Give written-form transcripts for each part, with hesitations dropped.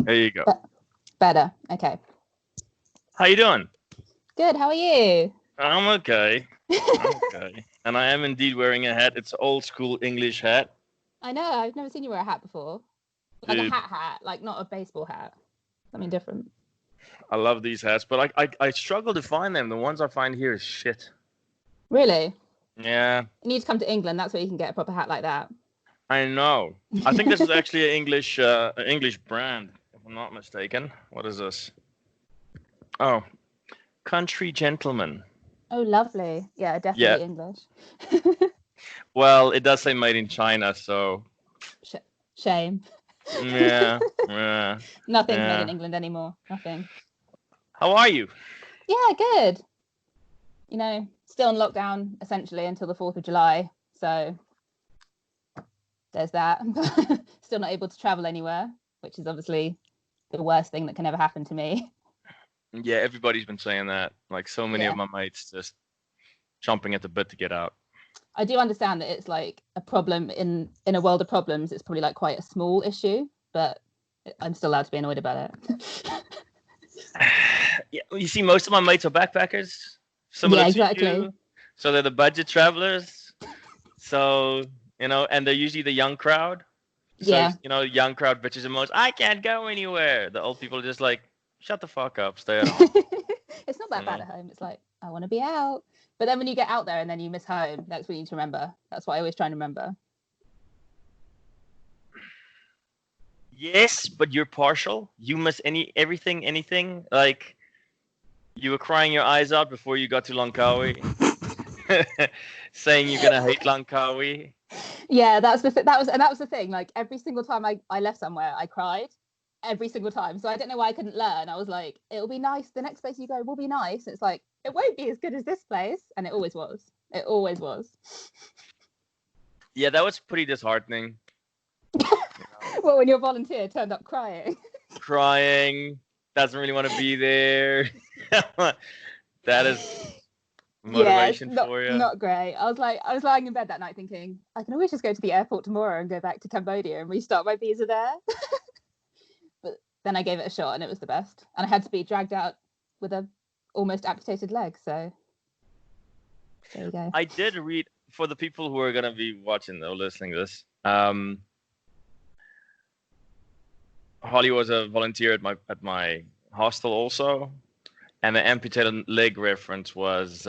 There you go. Better. Okay. How you doing? Good. How are you? I'm okay. And I am indeed wearing a hat. It's old school English hat. I know. I've never seen you wear a hat before. Like Dude, a hat, like not a baseball hat. Something different. I love these hats, but I struggle to find them. The ones I find here is shit. Really? Yeah, You need to come to England. That's where you can get a proper hat like that. I know. I think this is actually an English brand, if I'm not mistaken. What is this? Oh, Country Gentleman. Oh, lovely. Yeah, definitely English. Well, it does say made in China, so Shame. yeah. Nothing's made in England anymore. Nothing. How are you? Yeah, good. You know, still in lockdown essentially until the 4th of July. So there's that. Still not able to travel anywhere, which is obviously the worst thing that can ever happen to me. Yeah, everybody's been saying that. Like so many of my mates just jumping at the bit to get out. I do understand that it's like a problem in a world of problems. It's probably like quite a small issue, but I'm still allowed to be annoyed about it. Yeah, you see, most of my mates are backpackers. Exactly. You. So they're the budget travelers. So, and they're usually the young crowd. So, young crowd bitches the most. I can't go anywhere. The old people are just like, shut the fuck up, stay at home. It's not that bad at home. It's like, I want to be out. But then when you get out there and then you miss home, that's what you need to remember. That's what I always try and remember. Yes, but you're partial. You miss anything. Like, you were crying your eyes out before you got to Langkawi, saying you're gonna hate Langkawi. Yeah, that was the thing. Like every single time I left somewhere, I cried. Every single time. So I don't know why I couldn't learn. I was like, it'll be nice. The next place you go will be nice. It's like, it won't be as good as this place. And it always was. It always was. Yeah, that was pretty disheartening. Well, when your volunteer turned up crying. Crying, doesn't really want to be there. That is motivation for you. Not great. I was lying in bed that night thinking, I can always just go to the airport tomorrow and go back to Cambodia and restart my visa there. But then I gave it a shot and it was the best. And I had to be dragged out with a almost amputated leg. So there you go. I did read, for the people who are going to be watching or listening to this, Holly was a volunteer at my hostel also, and the amputated leg reference was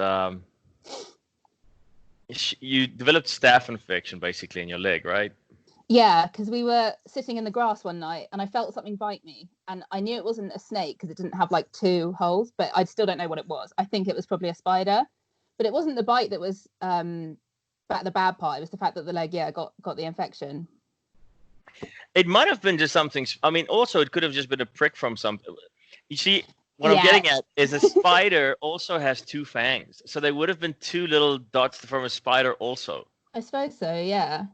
you developed staph infection basically in your leg, right? Yeah, because we were sitting in the grass one night and I felt something bite me, and I knew it wasn't a snake because it didn't have like 2 holes, but I still don't know what it was. I think it was probably a spider, but it wasn't the bite that was the bad part. It was the fact that the leg got the infection. It might have been just something. I mean, also it could have just been a prick from something. You see, what I'm getting at is a spider also has 2 fangs, so there would have been 2 little dots from a spider also. I suppose so. Yeah.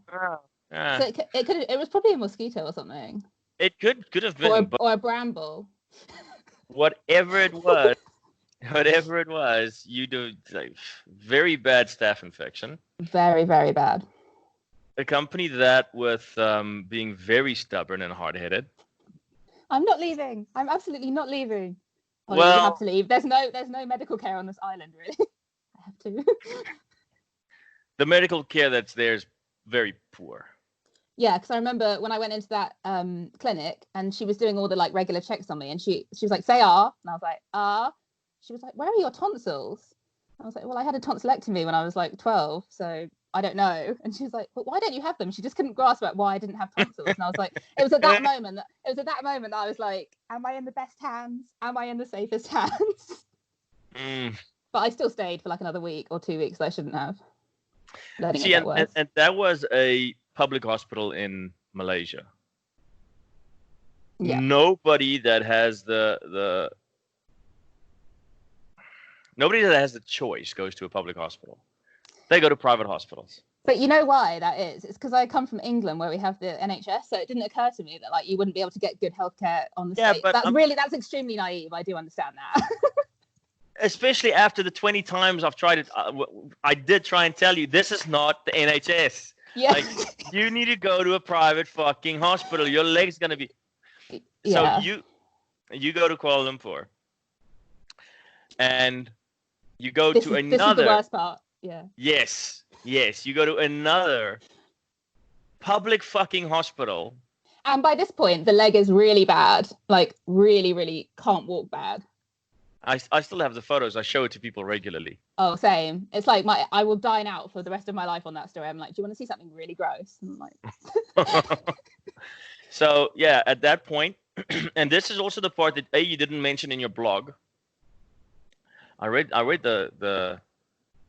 Yeah. So it was probably a mosquito or something. It could have been, or a bramble. Whatever it was, you do like very bad staph infection. Very, very bad. Accompany that with being very stubborn and hard-headed. I'm not leaving. I'm absolutely not leaving. Well, you have to leave. There's no medical care on this island, really. I have to. The medical care that's there is very poor. Yeah, because I remember when I went into that clinic and she was doing all the like regular checks on me, and she was like, say and I was like, She was like, where are your tonsils? I was like, well, I had a tonsillectomy when I was like 12, so I don't know. And she was like, but why don't you have them? She just couldn't grasp why I didn't have tonsils. And I was like, it was at that moment that I was like, am I in the best hands? Am I in the safest hands? But I still stayed for like another week or 2 weeks that I shouldn't have. And that was a public hospital in Malaysia. Yeah. Nobody that has the choice goes to a public hospital. They go to private hospitals. But you know why that is? It's because I come from England where we have the NHS, so it didn't occur to me that like you wouldn't be able to get good healthcare on the States. But that's extremely naive. I do understand that. Especially after the 20 times I've tried it. I did try and tell you, this is not the NHS. Yeah. Like, you need to go to a private fucking hospital. Your leg's going to be... So Yeah. you go to Kuala Lumpur, and you go This to is the another. worst part. Yeah. Yes, you go to another public fucking hospital. And by this point, the leg is really bad. Like really, really can't walk bad. I still have the photos. I show it to people regularly. Oh, same. It's like I will dine out for the rest of my life on that story. I'm like, do you want to see something really gross? And I'm like, So yeah, at that point, and this is also the part that you didn't mention in your blog. I read the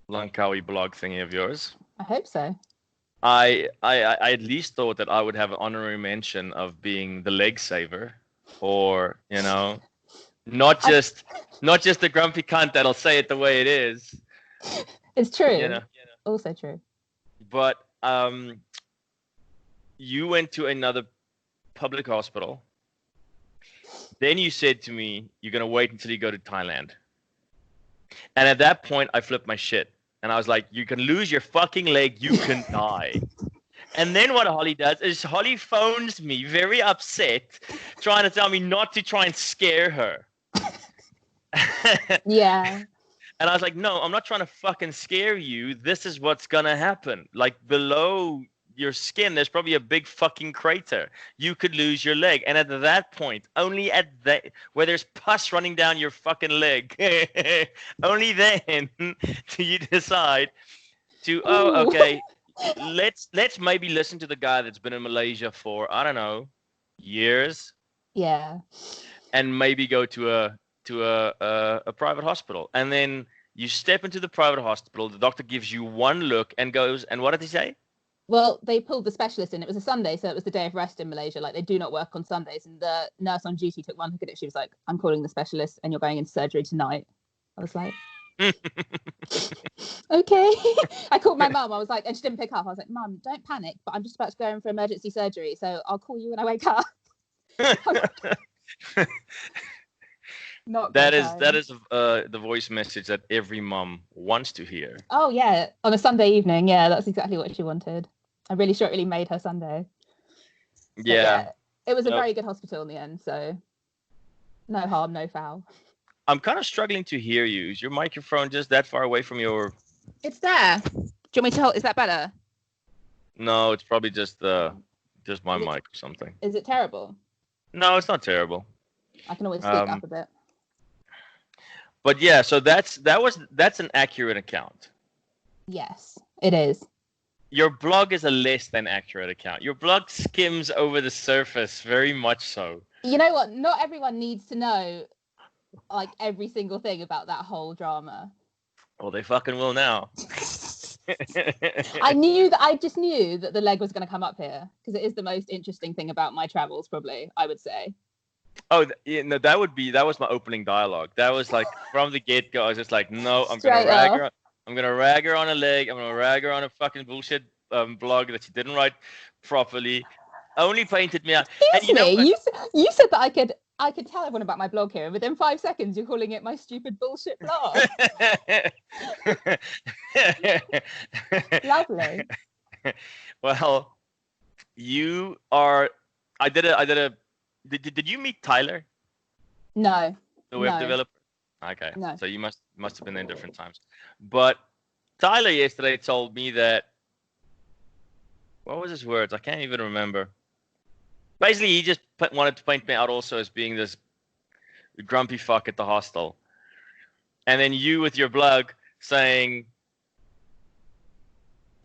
Langkawi blog thingy of yours. I hope so. I at least thought that I would have an honorary mention of being the leg saver, or not just the grumpy cunt that'll say it the way it is. It's true. Also true. But you went to another public hospital. Then you said to me, you're going to wait until you go to Thailand. And at that point, I flipped my shit. And I was like, you can lose your fucking leg. You can die. And then what Holly does is Holly phones me very upset, trying to tell me not to try and scare her. Yeah. And I was like, no, I'm not trying to fucking scare you. This is what's going to happen. Like below your skin, there's probably a big fucking crater. You could lose your leg. And at that point, only at that, where there's pus running down your fucking leg, only then do you decide to, okay, let's maybe listen to the guy that's been in Malaysia for, I don't know, years. Yeah. And maybe go to a private hospital. And then you step into the private hospital, the doctor gives you one look and goes, and what did he say? Well, they pulled the specialist in. It was a Sunday, so it was the day of rest in Malaysia. Like, they do not work on Sundays. And the nurse on duty took one look at it. She was like, I'm calling the specialist and you're going into surgery tonight. I was like, okay. I called my mum. I was like, and she didn't pick up. I was like, Mum, don't panic, but I'm just about to go in for emergency surgery. So I'll call you when I wake up. That is the voice message that every mum wants to hear. Oh yeah, on a Sunday evening. Yeah, that's exactly what she wanted. I'm really sure it really made her Sunday. Yeah. It was a very good hospital in the end, so no harm, no foul. I'm kind of struggling to hear you. Is your microphone just that far away from your... It's there. Do you want me to hold? Is that better? No, it's probably just my mic or something. Is it terrible? No, it's not terrible. I can always speak up a bit. But yeah, so that's an accurate account. Yes, it is. Your blog is a less than accurate account. Your blog skims over the surface, very much so. You know what? Not everyone needs to know like every single thing about that whole drama. Well, they fucking will now. I just knew that the leg was going to come up here because it is the most interesting thing about my travels, probably, I would say. Oh, no, that was my opening dialogue. That was like from the get-go. I was just like, no, I'm Straight gonna rag off. her. I'm gonna rag her on a leg. I'm gonna rag her on a fucking bullshit blog that she didn't write properly. Only painted me out. Excuse me, you said that I could tell everyone about my blog here, and within 5 seconds you're calling it my stupid bullshit blog. Lovely. Well, you are. Did you meet Tyler? No. The web developer? Okay. No. So you must have been there in different times. But Tyler yesterday told me that, what was his words? I can't even remember. Basically, he just wanted to paint me out also as being this grumpy fuck at the hostel. And then you with your blog saying,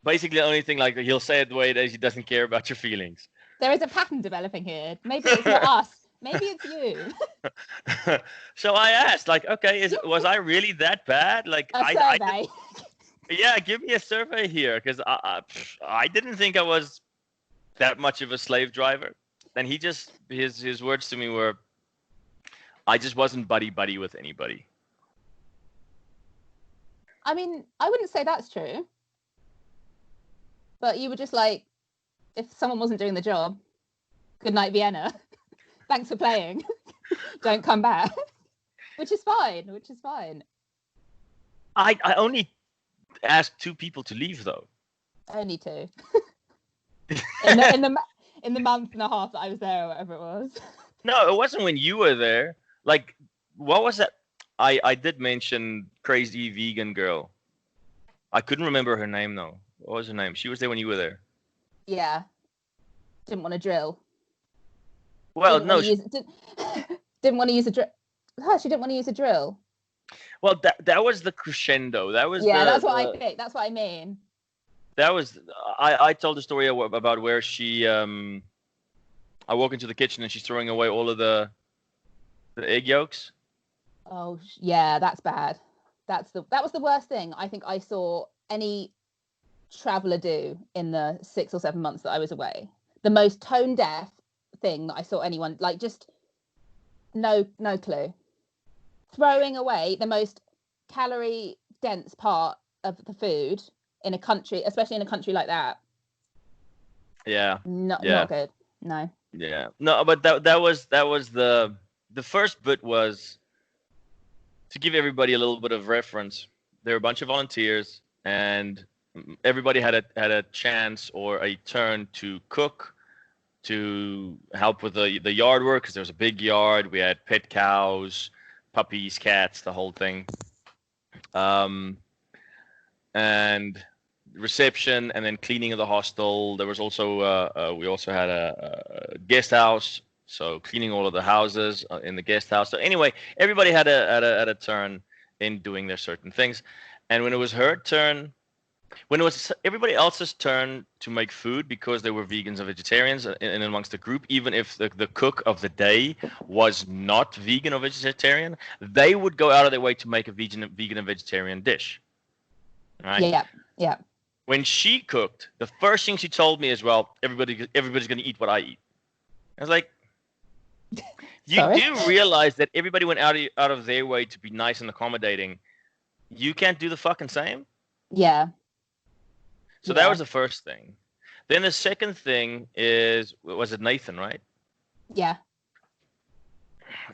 basically the only thing, like, he'll say it the way it is, he doesn't care about your feelings. There is a pattern developing here. Maybe it's not us. Maybe it's you. So I asked, like, okay, was I really that bad? Like, survey. Yeah, give me a survey here, because I didn't think I was that much of a slave driver. And he just, his words to me were, I just wasn't buddy with anybody. I mean, I wouldn't say that's true. But you were just like, if someone wasn't doing the job, good night, Vienna. Thanks for playing. Don't come back. Which is fine. I only asked 2 people to leave, though. Only 2. in the month and a half that I was there, or whatever it was. No, it wasn't when you were there. Like, what was that? I did mention crazy vegan girl. I couldn't remember her name though. What was her name? She was there when you were there. Yeah, didn't want to drill. Well, Didn't want no. to use. Didn't want to use a drill. Oh, she didn't want to use a drill. Well, that was the crescendo. That was Yeah, that's what I think. That's what I mean. that was I told the story about where she I walk into the kitchen and she's throwing away all of the egg yolks. Oh, yeah, that's bad. That was the worst thing I think I saw any traveler do in the 6 or 7 months that I was away. The most tone deaf thing that I saw anyone, like, just no clue. Throwing away the most calorie dense part of the food in a country, especially in a country like that. Yeah. Not good. No. Yeah. No, but that was the first bit was to give everybody a little bit of reference. There were a bunch of volunteers, and everybody had a chance or a turn to cook, to help with the yard work, because there was a big yard. We had pet cows, puppies, cats, the whole thing. And reception, and then cleaning of the hostel. There was also we also had a guest house, so cleaning all of the houses in the guest house. So anyway, everybody had a turn in doing their certain things. And when it was her turn, when it was everybody else's turn to make food, because they were vegans and vegetarians in amongst the group, even if the cook of the day was not vegan or vegetarian, they would go out of their way to make a vegan and vegetarian dish. Right? Yeah. When she cooked, the first thing she told me is, "Well, everybody's going to eat what I eat." I was like, "You do realize that everybody went out of their way to be nice and accommodating. You can't do the fucking same?" Yeah. So that was the first thing. Then the second thing was it Nathan, right? Yeah.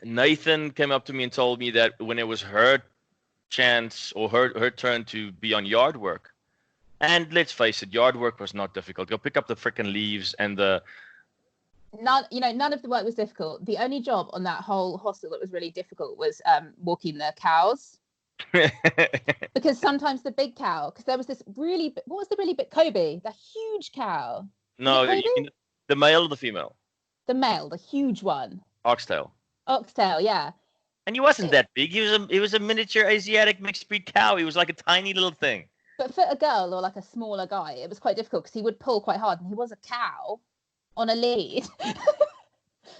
Nathan came up to me and told me that when it was her chance or her turn to be on yard work, and let's face it, yard work was not difficult. Go pick up the freaking leaves and none of the work was difficult. The only job on that whole hostel that was really difficult was walking the cows. Because sometimes the big cow, because there was this really, what was the really big Kobe, the huge cow? No, the male or the female? The male, the huge one. Oxtail, yeah. And he wasn't that big. He was a miniature Asiatic mixed breed cow. He was like a tiny little thing. But for a girl or like a smaller guy, it was quite difficult because he would pull quite hard, and he was a cow on a lead.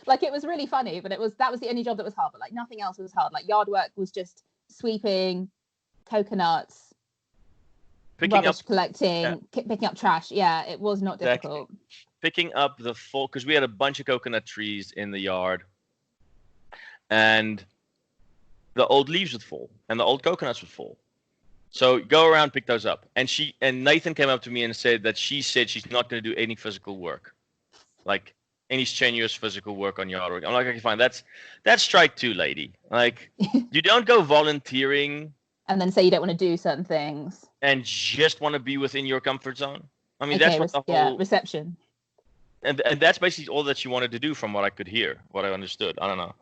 Like, it was really funny, but that was the only job that was hard. But like, nothing else was hard. Like, yard work was just sweeping, coconuts, rubbish collecting, picking up trash. Yeah, it was not difficult. Picking up the full, because we had a bunch of coconut trees in the yard, and the old leaves would fall and the old coconuts would fall. So go around, pick those up. And Nathan came up to me and said that she said she's not going to do any physical work, like any strenuous physical work on yard work. I'm like, okay, fine. That's strike two, lady. Like, you don't go volunteering and then say you don't want to do certain things and just want to be within your comfort zone. I mean, that's what the whole reception. And that's basically all that she wanted to do, from what I could hear, what I understood. I don't know.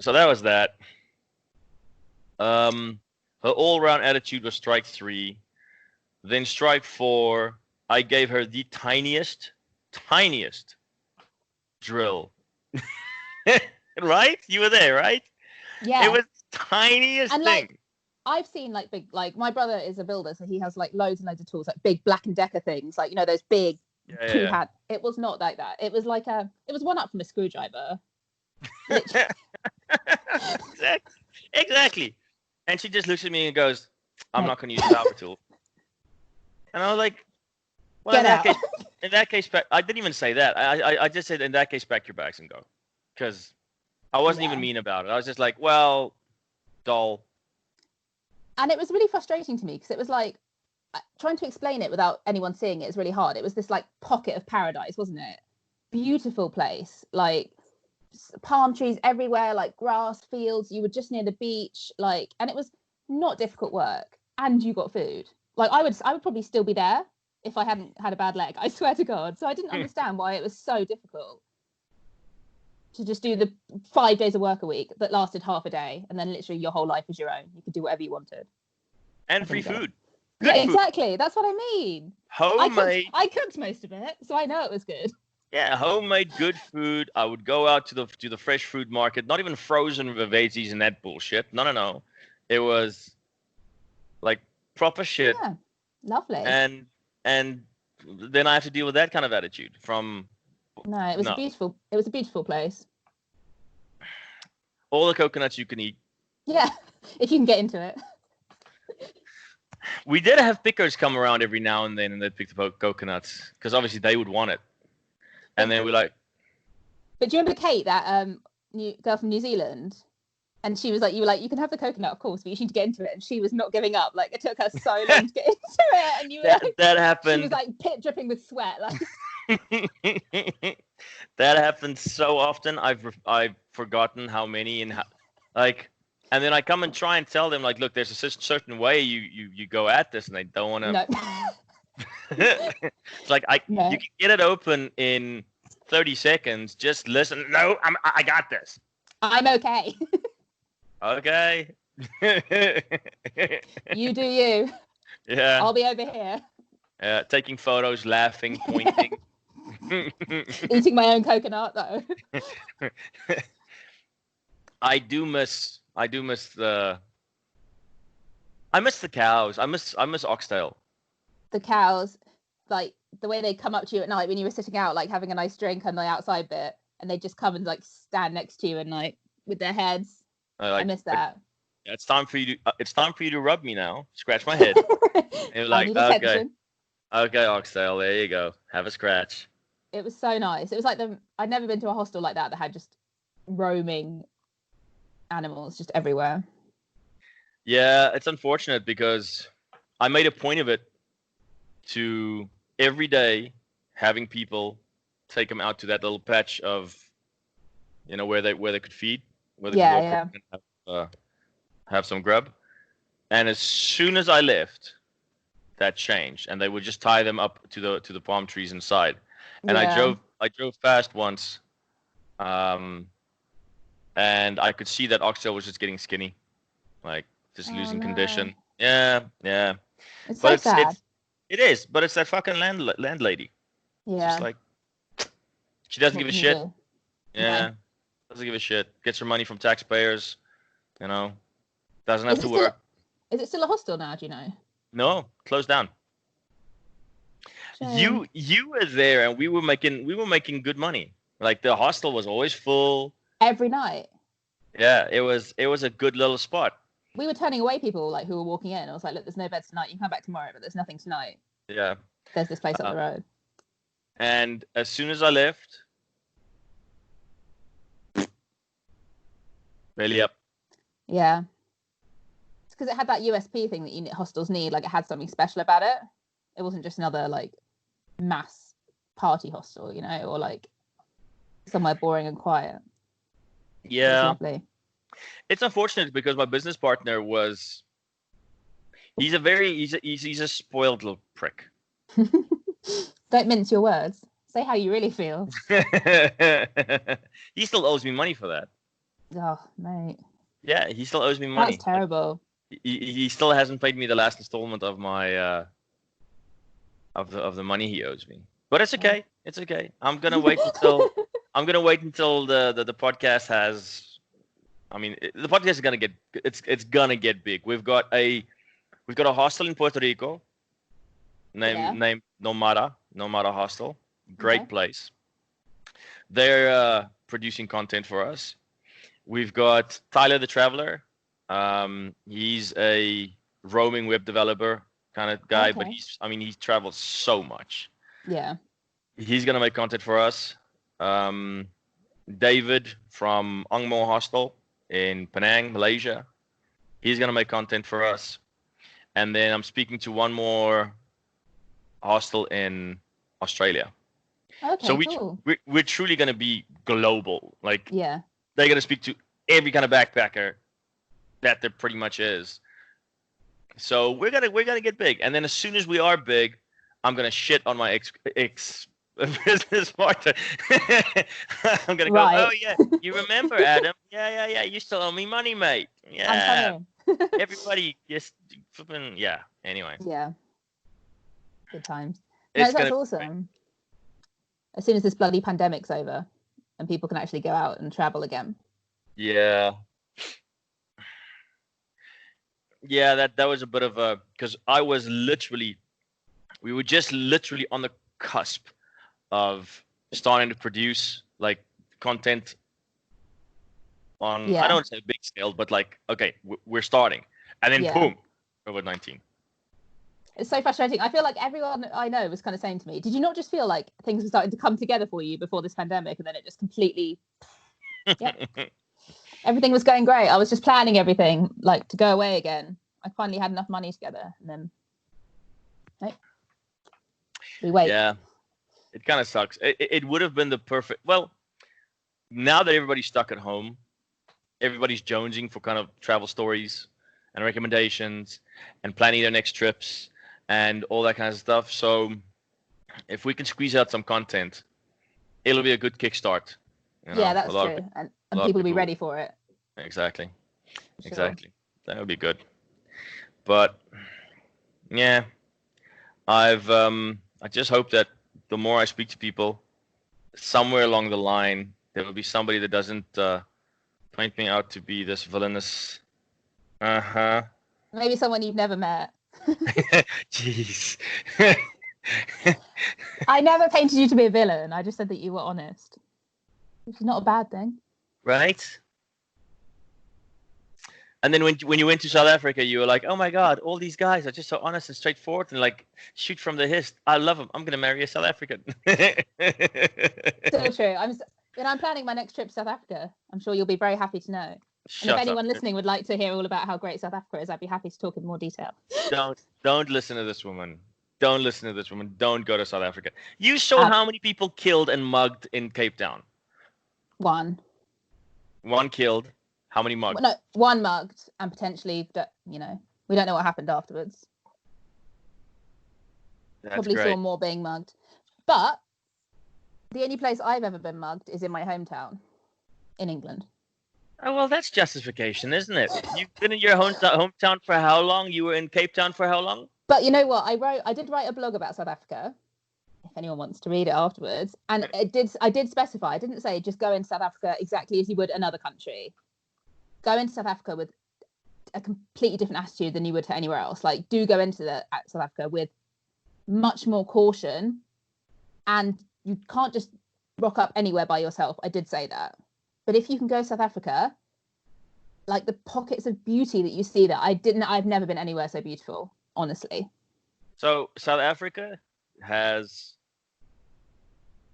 So that was that. Her all-round attitude was strike three. Then strike four, I gave her the tiniest drill. Right? You were there, right? Yeah. It was the tiniest thing. Like, I've seen like big, like, my brother is a builder, so he has like loads and loads of tools, like big Black & Decker things, like, those big two-hand. It was not like that. It was like it was one up from a screwdriver. Exactly. And she just looks at me and goes, "I'm not going to use a power tool." And I was like, "Well, in that case, I didn't even say that. I just said, in that case, pack your bags and go," because I wasn't even mean about it. I was just like, "Well, doll." And it was really frustrating to me because it was like, trying to explain it without anyone seeing it is really hard. It was this like pocket of paradise, wasn't it? Beautiful place, like palm trees everywhere, like grass fields. You were just near the beach, like, and it was not difficult work. And you got food. Like, I would probably still be there if I hadn't had a bad leg. I swear to God. So I didn't understand why it was so difficult. to just do the 5 days of work a week that lasted half a day, and then literally your whole life was your own. You could do whatever you wanted. And free food. Good food. Exactly. That's what I mean. Homemade. I cooked most of it, so I know it was good. Yeah, homemade good food. I would go out to the fresh food market, not even frozen veggies and that bullshit. No. It was like proper shit. Yeah, lovely. And then I have to deal with that kind of attitude from. No, it was a beautiful place. All the coconuts you can eat. Yeah, if you can get into it. We did have pickers come around every now and then, and they'd pick the coconuts because obviously they would want it. And then we're like. But do you remember Kate, that girl from New Zealand? And she was like, you were like, you can have the coconut, of course, but you need to get into it. And she was not giving up. Like, it took her so long to get into it. And you were that happened. She was like pit dripping with sweat. Like. That happens so often. I've forgotten how many and and then I come and try and tell them like, look, there's a certain way you go at this, and they don't want to. No. It's like you can get it open in 30 seconds. Just listen. No, I got this. I'm okay. Okay. You do you. Yeah. I'll be over here. Taking photos, laughing, pointing. Eating my own coconut though. I miss the cows. I miss oxtail. The cows, like the way they come up to you at night when you were sitting out, like having a nice drink on the outside bit, and they just come and like stand next to you and like with their heads. I miss that. It's time for you to rub me now. Scratch my head. And you're like, okay, oxtail. There you go. Have a scratch. It was so nice. It was like I'd never been to a hostel like that had just roaming animals just everywhere. Yeah, it's unfortunate because I made a point of it to every day having people take them out to that little patch of, where they could feed, where they could walk and have some grub. And as soon as I left, that changed, and they would just tie them up to the palm trees inside. And I drove past once, and I could see that oxtail was just getting skinny, like just losing condition. Yeah. It's so sad. It is, but it's that fucking landlady. Yeah. Just like she doesn't give a shit. Do? Yeah, doesn't give a shit. Gets her money from taxpayers. Doesn't have to work. Is it still a hostel now? Do you know? No, closed down. Shame. You were there, and we were making good money. Like the hostel was always full every night. Yeah, it was a good little spot. We were turning away people like who were walking in. I was like, look, there's no beds tonight. You can come back tomorrow, but there's nothing tonight. Yeah. There's this place up the road. And as soon as I left, belly up. Yeah. It's because it had that USP thing that hostels need. Like it had something special about it. It wasn't just another like mass party hostel, or like somewhere boring and quiet. Yeah. Lovely. It's unfortunate because my business partner he's a spoiled little prick. Don't mince your words. Say how you really feel. He still owes me money for that. Oh, mate. Yeah, he still owes me money. That's terrible. He still hasn't paid me the last installment of my of the money he owes me. But it's okay. It's okay. I'm gonna wait until the podcast has. I mean, the podcast is gonna get big. We've got a hostel in Puerto Rico named Nomada Hostel. Great place. They're producing content for us. We've got Tyler the Traveler. He's a roaming web developer kind of guy, but he travels so much. Yeah. He's gonna make content for us. David from Angmo Hostel in Penang, Malaysia. He's gonna make content for us. And then I'm speaking to one more hostel in Australia. Okay, so cool. we're truly gonna be global. Like they're gonna speak to every kind of backpacker that there pretty much is. So we're gonna get big. And then as soon as we are big, I'm gonna shit on my business partner. I'm gonna go. Right. Oh yeah, you remember Adam? Yeah. You still owe me money, mate. I'm Yeah. coming. Everybody just flipping. Yeah. Anyway, Yeah. Good times. No, it's that's gonna. awesome. As soon as this bloody pandemic's over and people can actually go out and travel again. Yeah. Yeah. That was a bit of a because we were just literally on the cusp of starting to produce like content on I don't want to say big scale, but like okay, we're starting, and then boom, COVID-19. It's so frustrating. I feel like everyone I know was kind of saying to me, "Did you not just feel like things were starting to come together for you before this pandemic, and then it just completely, everything was going great. I was just planning everything like to go away again. I finally had enough money together, and then we wait." Yeah, it kind of sucks. It would have been the perfect. Well, now that everybody's stuck at home, everybody's jonesing for kind of travel stories and recommendations and planning their next trips and all that kind of stuff. So if we can squeeze out some content, it'll be a good kickstart. Yeah, that's true. And people will be ready for it. Exactly. Sure. Exactly. That would be good. But yeah, I just hope that the more I speak to people, somewhere along the line, there will be somebody that doesn't point me out to be this villainous. Maybe someone you've never met. Jeez. I never painted you to be a villain. I just said that you were honest, which is not a bad thing. Right? And then when you went to South Africa, you were like, oh my God, all these guys are just so honest and straightforward and like shoot from the hip. I love them. I'm going to marry a South African. So true. When I'm planning my next trip to South Africa, I'm sure you'll be very happy to know. And if anyone listening would like to hear all about how great South Africa is, I'd be happy to talk in more detail. Don't listen to this woman. Don't listen to this woman. Don't go to South Africa. You saw how many people killed and mugged in Cape Town? One killed. How many mugged? No, one mugged, and potentially, we don't know what happened afterwards. That's Probably great. saw more being mugged. But the only place I've ever been mugged is in my hometown in England. Oh, well, that's justification, isn't it? You've been in your hometown for how long? You were in Cape Town for how long? But you know what? I did write a blog about South Africa, if anyone wants to read it afterwards. And I did specify, I didn't say just go into South Africa exactly as you would another country. Go into South Africa with a completely different attitude than you would to anywhere else. Like, do go into South Africa with much more caution, and you can't just rock up anywhere by yourself. I did say that. But if you can go to South Africa, like the pockets of beauty that you see there, I've never been anywhere so beautiful, honestly. So South Africa has...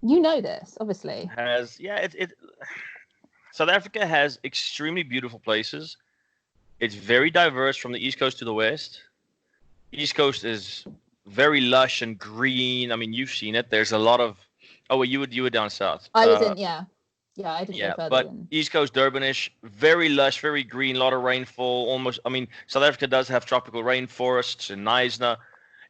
You know this, obviously. South Africa has extremely beautiful places. It's very diverse from the East Coast to the West. East Coast is very lush and green. I mean, you've seen it. There's a lot of... Oh, well, you were down south. I was in, yeah. Yeah, I didn't go further. But East Coast, Durbanish, very lush, very green, a lot of rainfall. Almost, I mean, South Africa does have tropical rainforests in Knysna.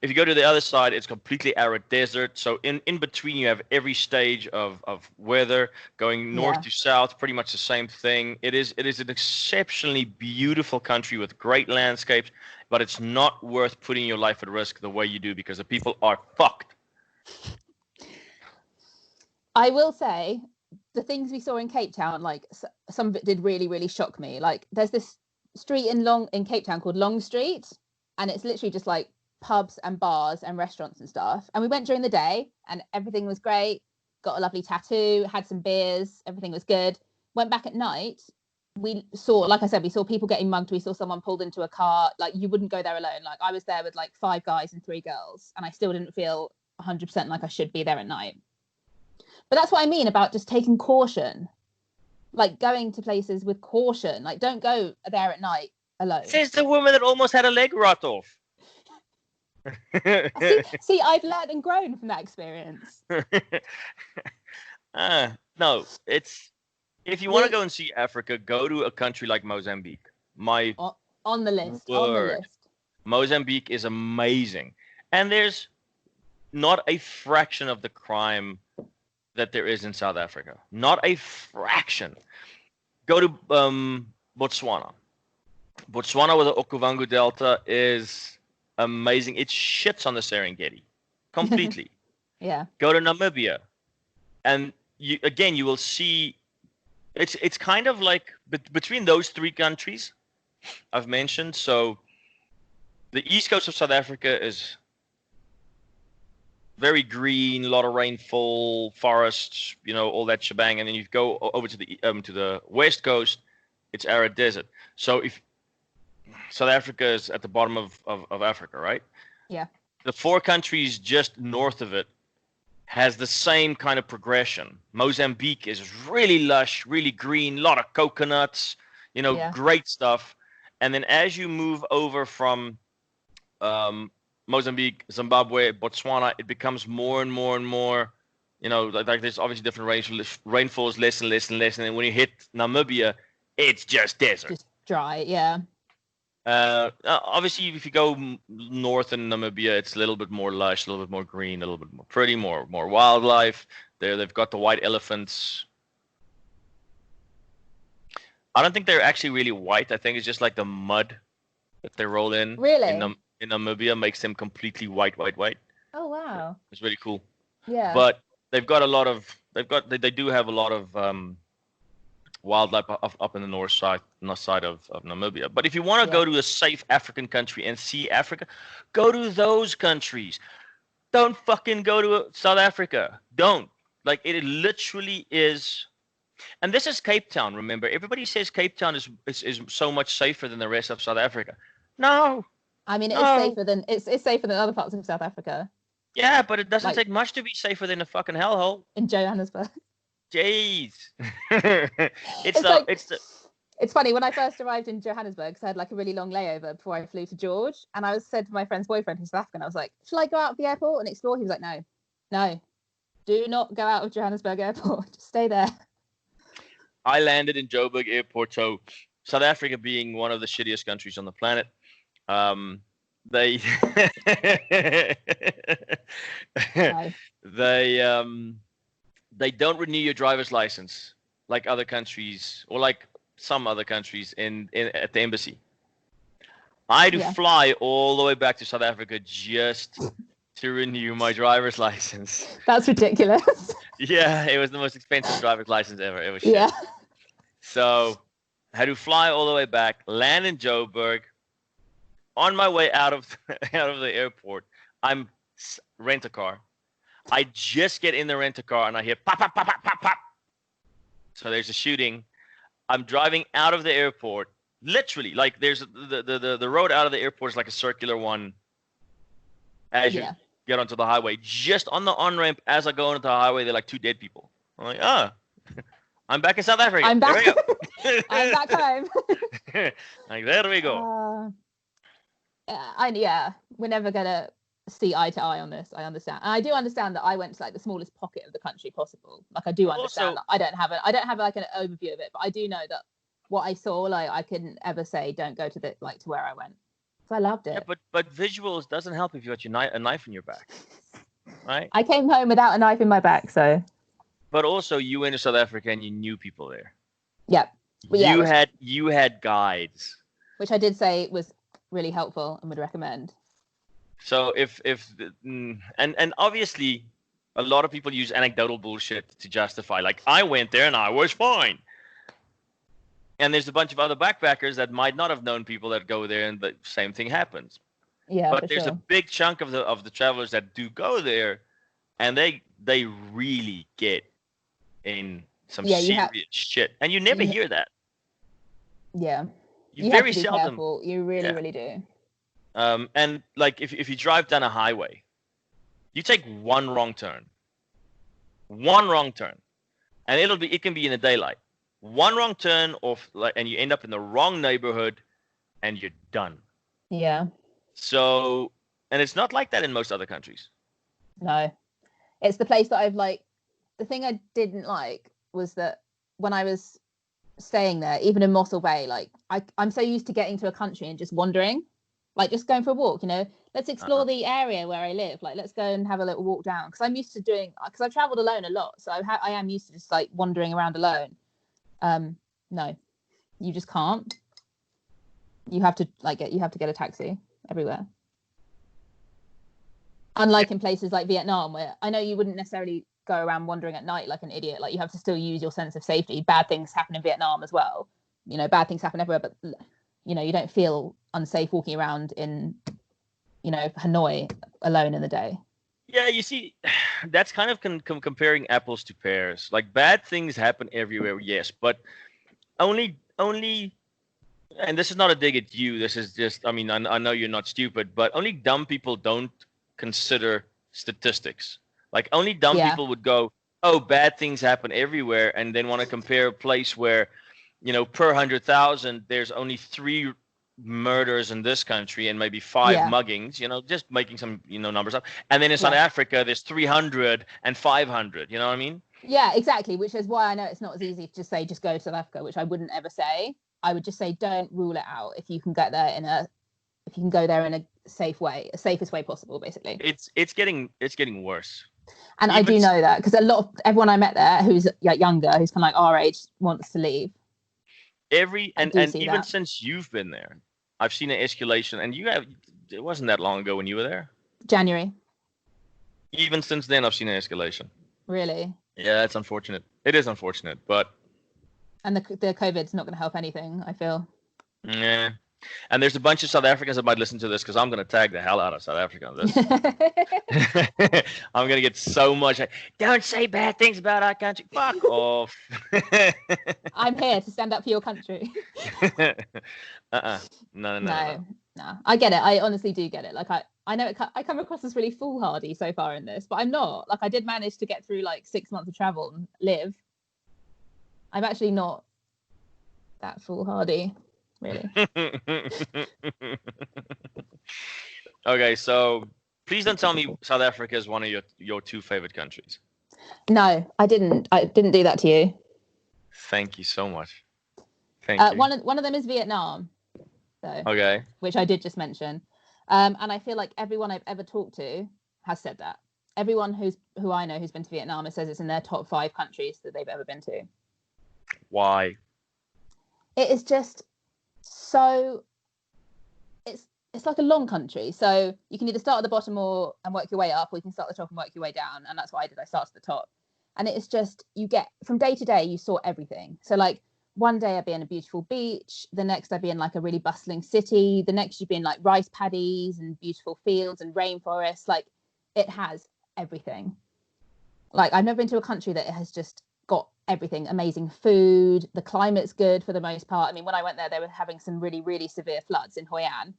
If you go to the other side, it's completely arid desert. So in between, you have every stage of weather, going north to south, pretty much the same thing. It is an exceptionally beautiful country with great landscapes, but it's not worth putting your life at risk the way you do because the people are fucked. I will say, the things we saw in Cape Town, like some of it did really, really shock me. Like there's this street in Cape Town called Long Street, and it's literally just like pubs and bars and restaurants and stuff. And we went during the day and everything was great. Got a lovely tattoo, had some beers, everything was good. Went back at night. We saw, like I said, we saw people getting mugged. We saw someone pulled into a car. Like you wouldn't go there alone. Like I was there with like 5 guys and 3 girls, and I still didn't feel 100% like I should be there at night. But that's what I mean about just taking caution, like going to places with caution. Like don't go there at night alone. Says the woman that almost had a leg rot off. see, I've learned and grown from that experience. No, it's if you want to go and see Africa, go to a country like Mozambique. On the list. Mozambique is amazing, and there's not a fraction of the crime that there is in South Africa. Not a fraction. Go to Botswana. Botswana with the Okavango Delta is amazing. It shits on the Serengeti completely. Yeah. Go to Namibia, and you will see it's kind of like between those three countries I've mentioned. So the east coast of South Africa is very green, a lot of rainfall, forests, all that shebang. And then you go over to the west coast, it's arid desert. So if South Africa is at the bottom of Africa, right? Yeah. The four countries just north of it has the same kind of progression. Mozambique is really lush, really green, a lot of coconuts, great stuff. And then as you move over from Mozambique, Zimbabwe, Botswana, it becomes more and more and more, like there's obviously different rainfalls, less and less and less. And then when you hit Namibia, it's just desert. Just dry, yeah. Obviously, if you go north in Namibia, it's a little bit more lush, a little bit more green, a little bit more pretty, more wildlife. They've got the white elephants. I don't think they're actually really white. I think it's just like the mud that they roll in. Really? In Namibia makes them completely white. Oh wow. It's really cool. Yeah. But they've got a lot of they do have a lot of wildlife up in the north side of Namibia. But if you want to go to a safe African country and see Africa, go to those countries. Don't fucking go to South Africa. Don't. Like, it literally is. And this is Cape Town, remember? Everybody says Cape Town is so much safer than the rest of South Africa. No. I mean, it's safer than other parts of South Africa. Yeah, but it doesn't take much to be safer than a fucking hellhole. In Johannesburg. Jeez. It's funny, when I first arrived in Johannesburg, because I had like a really long layover before I flew to George, and I said to my friend's boyfriend, who's South African, I was like, shall I go out of the airport and explore? He was like, no, do not go out of Johannesburg airport. Just stay there. I landed in Joburg airport. So South Africa being one of the shittiest countries on the planet, they they don't renew your driver's license like other countries, or like some other countries at the embassy. I had to fly all the way back to South Africa just to renew my driver's license. That's ridiculous. Yeah, it was the most expensive driver's license ever. It was shit. Yeah. So I had to fly all the way back, land in Joburg. On my way out of the airport, I'm rent a car. I just get in the rent-a-car and I hear pop, pop, pop, pop, pop, pop. So there's a shooting. I'm driving out of the airport. Literally, like there's the road out of the airport is like a circular one as you get onto the highway. Just on the on-ramp as I go onto the highway, there are like two dead people. I'm like, I'm back in South Africa. I'm back. There we go. I'm back home. Like, there we go. We're never gonna see eye to eye on this. I understand, and I do understand that I went to like the smallest pocket of the country possible. Like, I do understand that I don't have like an overview of it, but I do know that what I saw, like, I couldn't ever say don't go to to where I went. So I loved it. Yeah, but visuals doesn't help if you got a knife in your back, right? I came home without a knife in my back, so. But also, you went to South Africa and you knew people there. Yep. You had guides, which I did say was really helpful and would recommend. So and obviously a lot of people use anecdotal bullshit to justify, like, I went there and I was fine. And there's a bunch of other backpackers that might not have known people that go there and the same thing happens. Yeah, but there's a big chunk of the travelers that do go there, and they really get in some serious shit. And you never hear that. Yeah. You very have to be seldom. Careful. You really, really do. And like if you drive down a highway, you take one wrong turn, and it can be in the daylight. One wrong turn and you end up in the wrong neighborhood, and you're done. Yeah. So, and it's not like that in most other countries. No, it's the place that the thing I didn't like was that when I was staying there, even in Mossel Bay, like I'm so used to getting to a country and just wandering. Like just going for a walk, you know, let's explore Uh-huh. the area where I live. Like, let's go and have a little walk down. Because I'm used to doing, because I've traveled alone a lot. So I am used to just like wandering around alone. No, you just can't. You have to get a taxi everywhere. Unlike in places like Vietnam, where I know you wouldn't necessarily go around wandering at night like an idiot. Like, you have to still use your sense of safety. Bad things happen in Vietnam as well. You know, bad things happen everywhere, but you know, you don't feel unsafe walking around in, you know, Hanoi alone in the day. Yeah, you see, that's kind of comparing apples to pears. Like, bad things happen everywhere, yes, but only, and this is not a dig at you. This is just, I mean, I know you're not stupid, but only dumb people don't consider statistics. Like, only dumb Yeah. people would go, oh, bad things happen everywhere, and then want to compare a place where, you know, per 100,000, there's only 3 murders in this country and maybe 5 Yeah. muggings, you know, just making some, you know, numbers up. And then in South Yeah. Africa, there's 300 and 500, you know what I mean? Yeah, exactly. Which is why I know it's not as easy to just say, just go to South Africa, which I wouldn't ever say. I would just say, don't rule it out if you can go there in a safe way, a safest way possible, basically. It's getting worse. And I do know that because everyone I met there who's like younger, who's kind of like our age, wants to leave. And even since you've been there, I've seen an escalation. And it wasn't that long ago when you were there. January. Even since then, I've seen an escalation. Really? Yeah, it's unfortunate. It is unfortunate, but. And the COVID's not going to help anything, I feel. Yeah. And there's a bunch of South Africans that might listen to this because I'm going to tag the hell out of South Africa on this. I'm going to get so much. Don't say bad things about our country. Fuck off. I'm here to stand up for your country. No. I get it. I honestly do get it. Like, I know I come across as really foolhardy so far in this, but I'm not. Like, I did manage to get through like 6 months of travel and live. I'm actually not that foolhardy. Really. Okay, so please don't tell me South Africa is one of your 2 favorite countries. No, I didn't do that to you. Thank you so much. Thank you. One of them is Vietnam, though. Okay. Which I did just mention, and I feel like everyone I've ever talked to has said that. Everyone who I know who's been to Vietnam, it says it's in their top 5 countries that they've ever been to. Why? It is just so. It's like a long country, so you can either start at the bottom and work your way up, or you can start at the top and work your way down. And that's what I did. I started at the top, and it's just, you get from day to day, you saw everything. So like, one day I'd be in a beautiful beach, the next I'd be in like a really bustling city, the next you'd be in like rice paddies and beautiful fields and rainforests. Like, it has everything. Like, I've never been to a country that has just got everything. Amazing food, the climate's good for the most part. I mean, when I went there, they were having some really, really severe floods in Hoi An.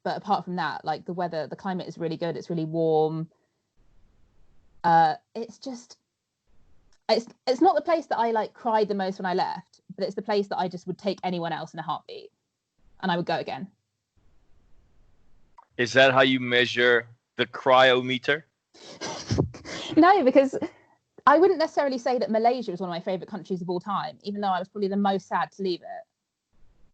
But apart from that, like, the weather, the climate is really good. It's really warm. It's just, it's not the place that I like cried the most when I left, but it's the place that I just would take anyone else in a heartbeat, and I would go again. Is that how you measure the cryometer? No, because I wouldn't necessarily say that Malaysia is one of my favorite countries of all time, even though I was probably the most sad to leave it.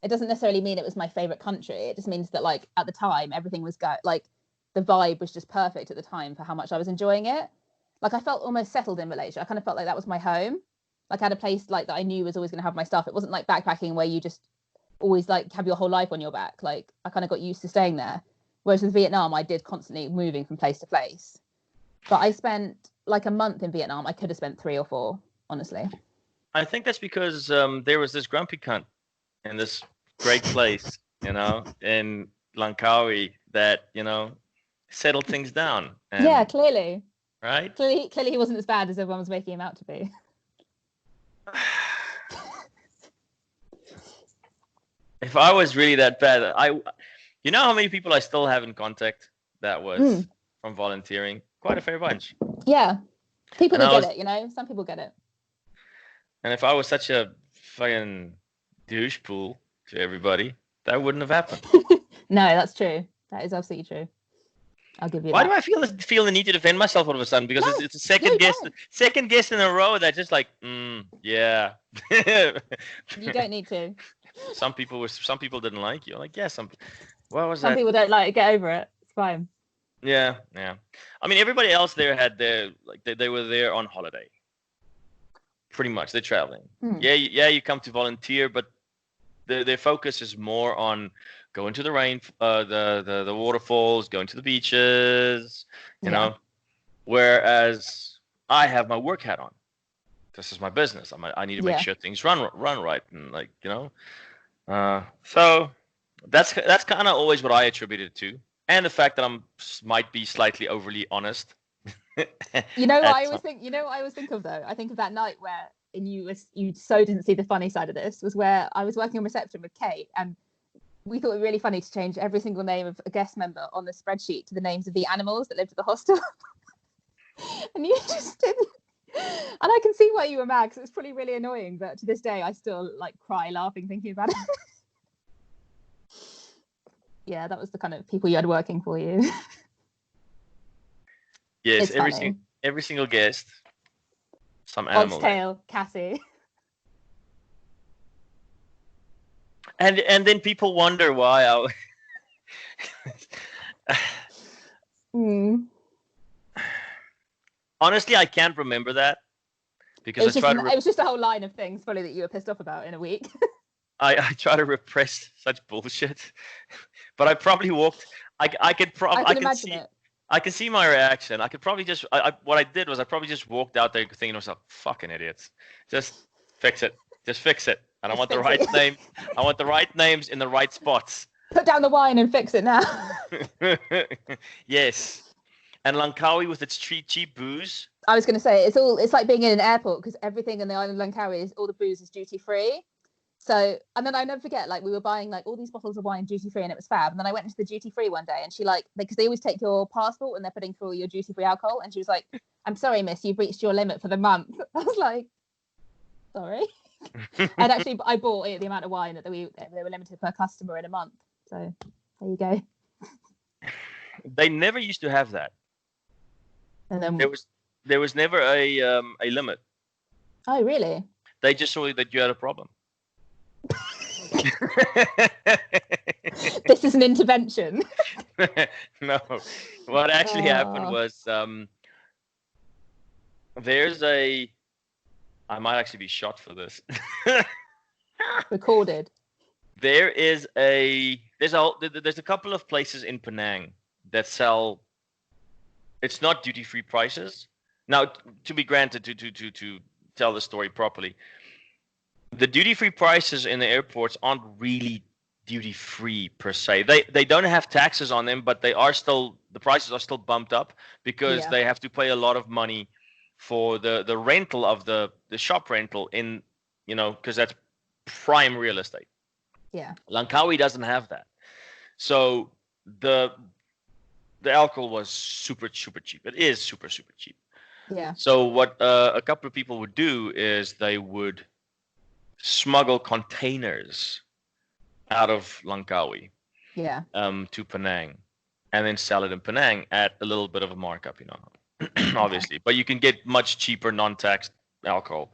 It doesn't necessarily mean it was my favorite country. It just means that, like, at the time, everything was like, the vibe was just perfect at the time for how much I was enjoying it. Like, I felt almost settled in Malaysia. I kind of felt like that was my home. Like, I had a place like that I knew was always going to have my stuff. It wasn't like backpacking where you just always like have your whole life on your back. Like, I kind of got used to staying there. Whereas with Vietnam, I did constantly moving from place to place. But I spent like a month in Vietnam. I could have spent 3 or 4, honestly. I think that's because there was this grumpy cunt in this great place, you know, in Langkawi that, you know, settled things down. And, yeah, clearly. Right? Clearly he wasn't as bad as everyone was making him out to be. If I was really that bad, you know how many people I still have in contact that was from volunteering? Quite a fair bunch. Yeah. People do get it, you know? Some people get it. And if I was such a fucking douche pool to everybody, that wouldn't have happened. No, that's true. That is absolutely true. I'll give you Why that. do I feel the need to defend myself all of a sudden? Because it's a second guest in a row that just like, yeah. You don't need to. Some people didn't like you. I'm like, yeah, What was Some that? people don't like to get over it. It's fine. Yeah, yeah. I mean, everybody else there had their they were there on holiday. Pretty much, they're traveling. Yeah, yeah. You come to volunteer, but their focus is more on going to the rain, the waterfalls, going to the beaches, you Yeah. know. Whereas I have my work hat on. This is my business. I need to make sure things run right, and like so that's kind of always what I attribute it to, and the fact that might be slightly overly honest. You know what I always think. You know what I always think of though. I think of that night where you so didn't see the funny side of this was where I was working on reception with Kate, and we thought it really funny to change every single name of a guest member on the spreadsheet to the names of the animals that lived at the hostel. And you just didn't. And I can see why you were mad, because it's probably really annoying, but to this day I still like cry laughing thinking about it. Yeah, that was the kind of people you had working for you. Yes, every single guest, some animal. Oxtail, Cassie. And then people wonder why Honestly, I can't remember that because it was just a whole line of things probably that you were pissed off about in a week. I try to repress such bullshit, but I probably walked. I can imagine it. I can see my reaction. I could probably just. What I did was I probably just walked out there thinking to myself, "Fucking idiots! Just fix it. Just fix it. And I want the right name. I want the right names in the right spots. Put down the wine and fix it now." Yes. And Langkawi with its cheap booze. I was going to say it's like being in an airport, because everything in the island of Langkawi all the booze is duty free. So, and then I never forget, like we were buying like all these bottles of wine duty free, and it was fab. And then I went into the duty free one day, and she because they always take your passport when they're putting through all your duty free alcohol, and she was like, "I'm sorry, miss, you've reached your limit for the month." I was like, "Sorry." And actually, I bought the amount of wine that they were limited per customer in a month. So there you go. They never used to have that. And then there was never a limit. Oh, really? They just saw that you had a problem. This is an intervention. No, what actually happened was I might actually be shot for this. Recorded. There's a couple of places in Penang that sell. It's not duty-free prices. Now, to be granted, to tell the story properly, the duty-free prices in the airports aren't really duty-free per se. They don't have taxes on them, but the prices are still bumped up because they have to pay a lot of money for the rental of the shop rental because that's prime real estate. Yeah. Langkawi doesn't have that. So the alcohol was super cheap. It is super cheap. Yeah. So what a couple of people would do is they would smuggle containers out of Langkawi, to Penang, and then sell it in Penang at a little bit of a markup, obviously. But you can get much cheaper non-taxed alcohol.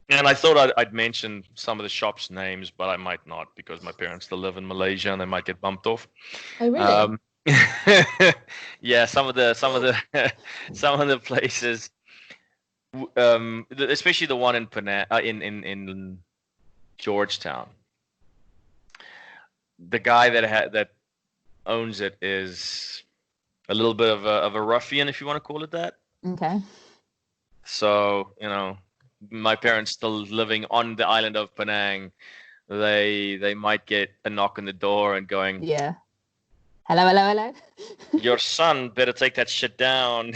And I thought I'd mention some of the shops' names, but I might not because my parents still live in Malaysia and they might get bumped off. Oh, really? Yeah, some of the places, especially the one in Penang, in Georgetown. The guy that owns it is a little bit of a ruffian, if you want to call it that. Okay. So my parents still living on the island of Penang, they might get a knock on the door and going, yeah, hello. Your son better take that shit down.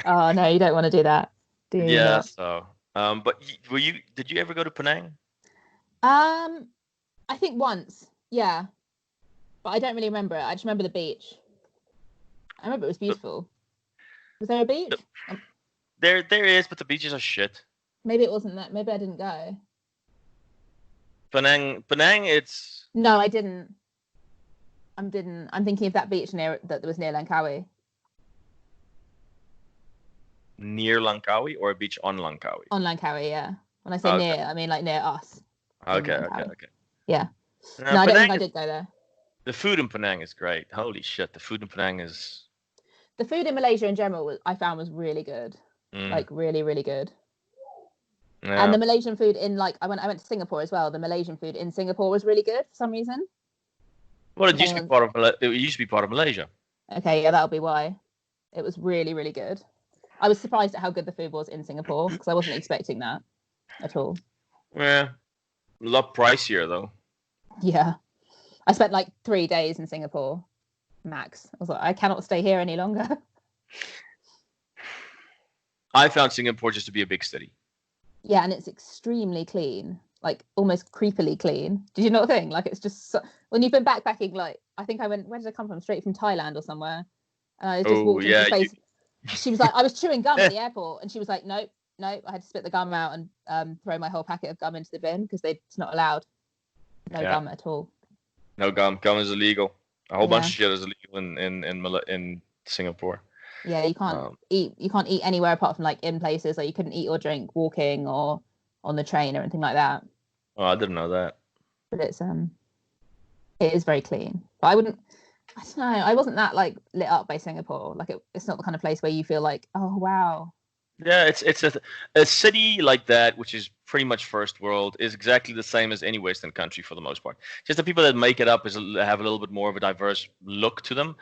Oh no, you don't want to do that, do you? Yeah. Not? So, but did you ever go to Penang? I think once, yeah, but I don't really remember it. I just remember the beach. I remember it was beautiful. Was there a beach? There is, but the beaches are shit. Maybe it wasn't that. Maybe I didn't go. Penang, it's. No, I didn't. I'm thinking of that beach that was near Langkawi. Near Langkawi or a beach on Langkawi? On Langkawi, yeah. When I say near, I mean like near us. Okay. Yeah. No, I don't think I Penang, did go there. the food in Penang is great. Holy shit, the food in Penang is. The food in Malaysia in general, I found was really good. Like really, really good. Yeah. And the Malaysian food in like I went to Singapore as well. The Malaysian food in Singapore was really good for some reason. Well, it used to be part of Malaysia. Okay, yeah, that'll be why. It was really, really good. I was surprised at how good the food was in Singapore because I wasn't expecting that at all. Yeah, a lot pricier though. Yeah, I spent like 3 days in Singapore, max. I was like, I cannot stay here any longer. I found Singapore just to be a big city. Yeah, and it's extremely clean, like almost creepily clean. Did you not think? Like it's just when you've been backpacking, like I think I went. Where did I come from? Straight from Thailand or somewhere. And I just walked into this place. She was like, I was chewing gum at the airport, and she was like, nope. I had to spit the gum out and throw my whole packet of gum into the bin because it's not allowed. No gum at all. No gum. Gum is illegal. A whole bunch of shit is illegal in Singapore. Yeah, you can't eat. You can't eat anywhere apart from like in places. Like you couldn't eat or drink walking or on the train or anything like that. Oh, I didn't know that. But it is very clean. But I don't know. I wasn't that like lit up by Singapore. Like it's not the kind of place where you feel like, oh wow. Yeah, it's a city like that, which is pretty much first world, is exactly the same as any Western country for the most part. Just the people that make it up have a little bit more of a diverse look to them.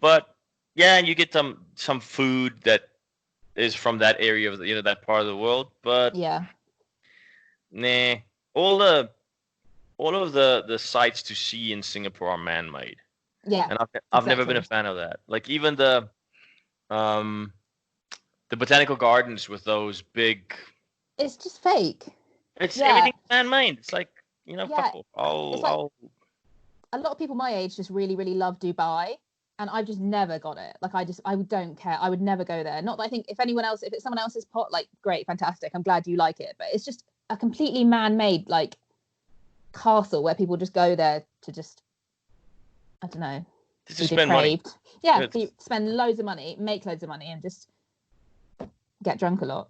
But yeah, and you get some food that is from that area of that part of the world. But yeah, nah, all of the sites to see in Singapore are man-made. Yeah, and I've never been a fan of that. Like even the botanical gardens with those big. It's just fake. It's everything man-made. It's like fuck off. A lot of people my age just really, really love Dubai, and I've just never got it. Like I don't care. I would never go there. Not that I think if it's someone else's pot, like great, fantastic. I'm glad you like it, but it's just a completely man-made like castle where people just go there to just I don't know. To spend money. Yeah, spend loads of money, make loads of money, and just get drunk a lot.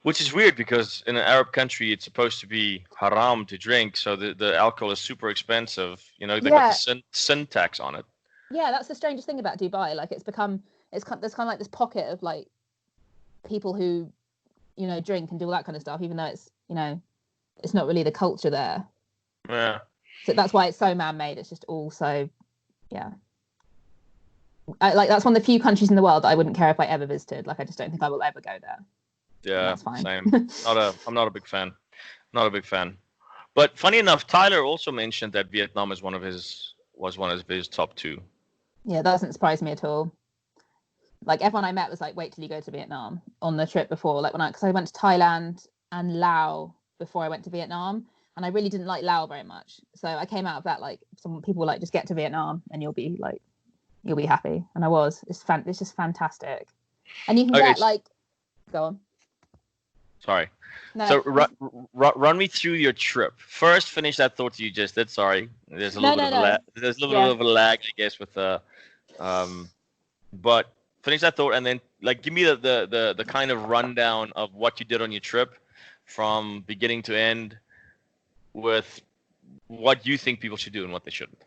Which is weird because in an Arab country, it's supposed to be haram to drink, so the alcohol is super expensive. They got the sin tax on it. Yeah, that's the strangest thing about Dubai. Like there's kind of like this pocket of like people who, drink and do all that kind of stuff, even though it's it's not really the culture there. Yeah. So that's why it's so man-made. It's just all so, yeah. That's one of the few countries in the world that I wouldn't care if I ever visited. Like I just don't think I will ever go there. Yeah, that's fine. Same. I'm not a big fan. Not a big fan. But funny enough, Tyler also mentioned that Vietnam was one of his top 2. Yeah, that doesn't surprise me at all. Like everyone I met was like, wait till you go to Vietnam on the trip before. Like because I went to Thailand and Laos before I went to Vietnam, and I really didn't like Laos very much. So I came out of that like some people were like, just get to Vietnam and you'll be happy. And I was. It's just fantastic. And you can get like, go on. Sorry. No. So run me through your trip. First, finish that thought you just did. Sorry, there's a little bit of a lag. There's a little bit of a lag, I guess, with the. But finish that thought, and then like give me the kind of rundown of what you did on your trip, from beginning to end, with what you think people should do and what they shouldn't.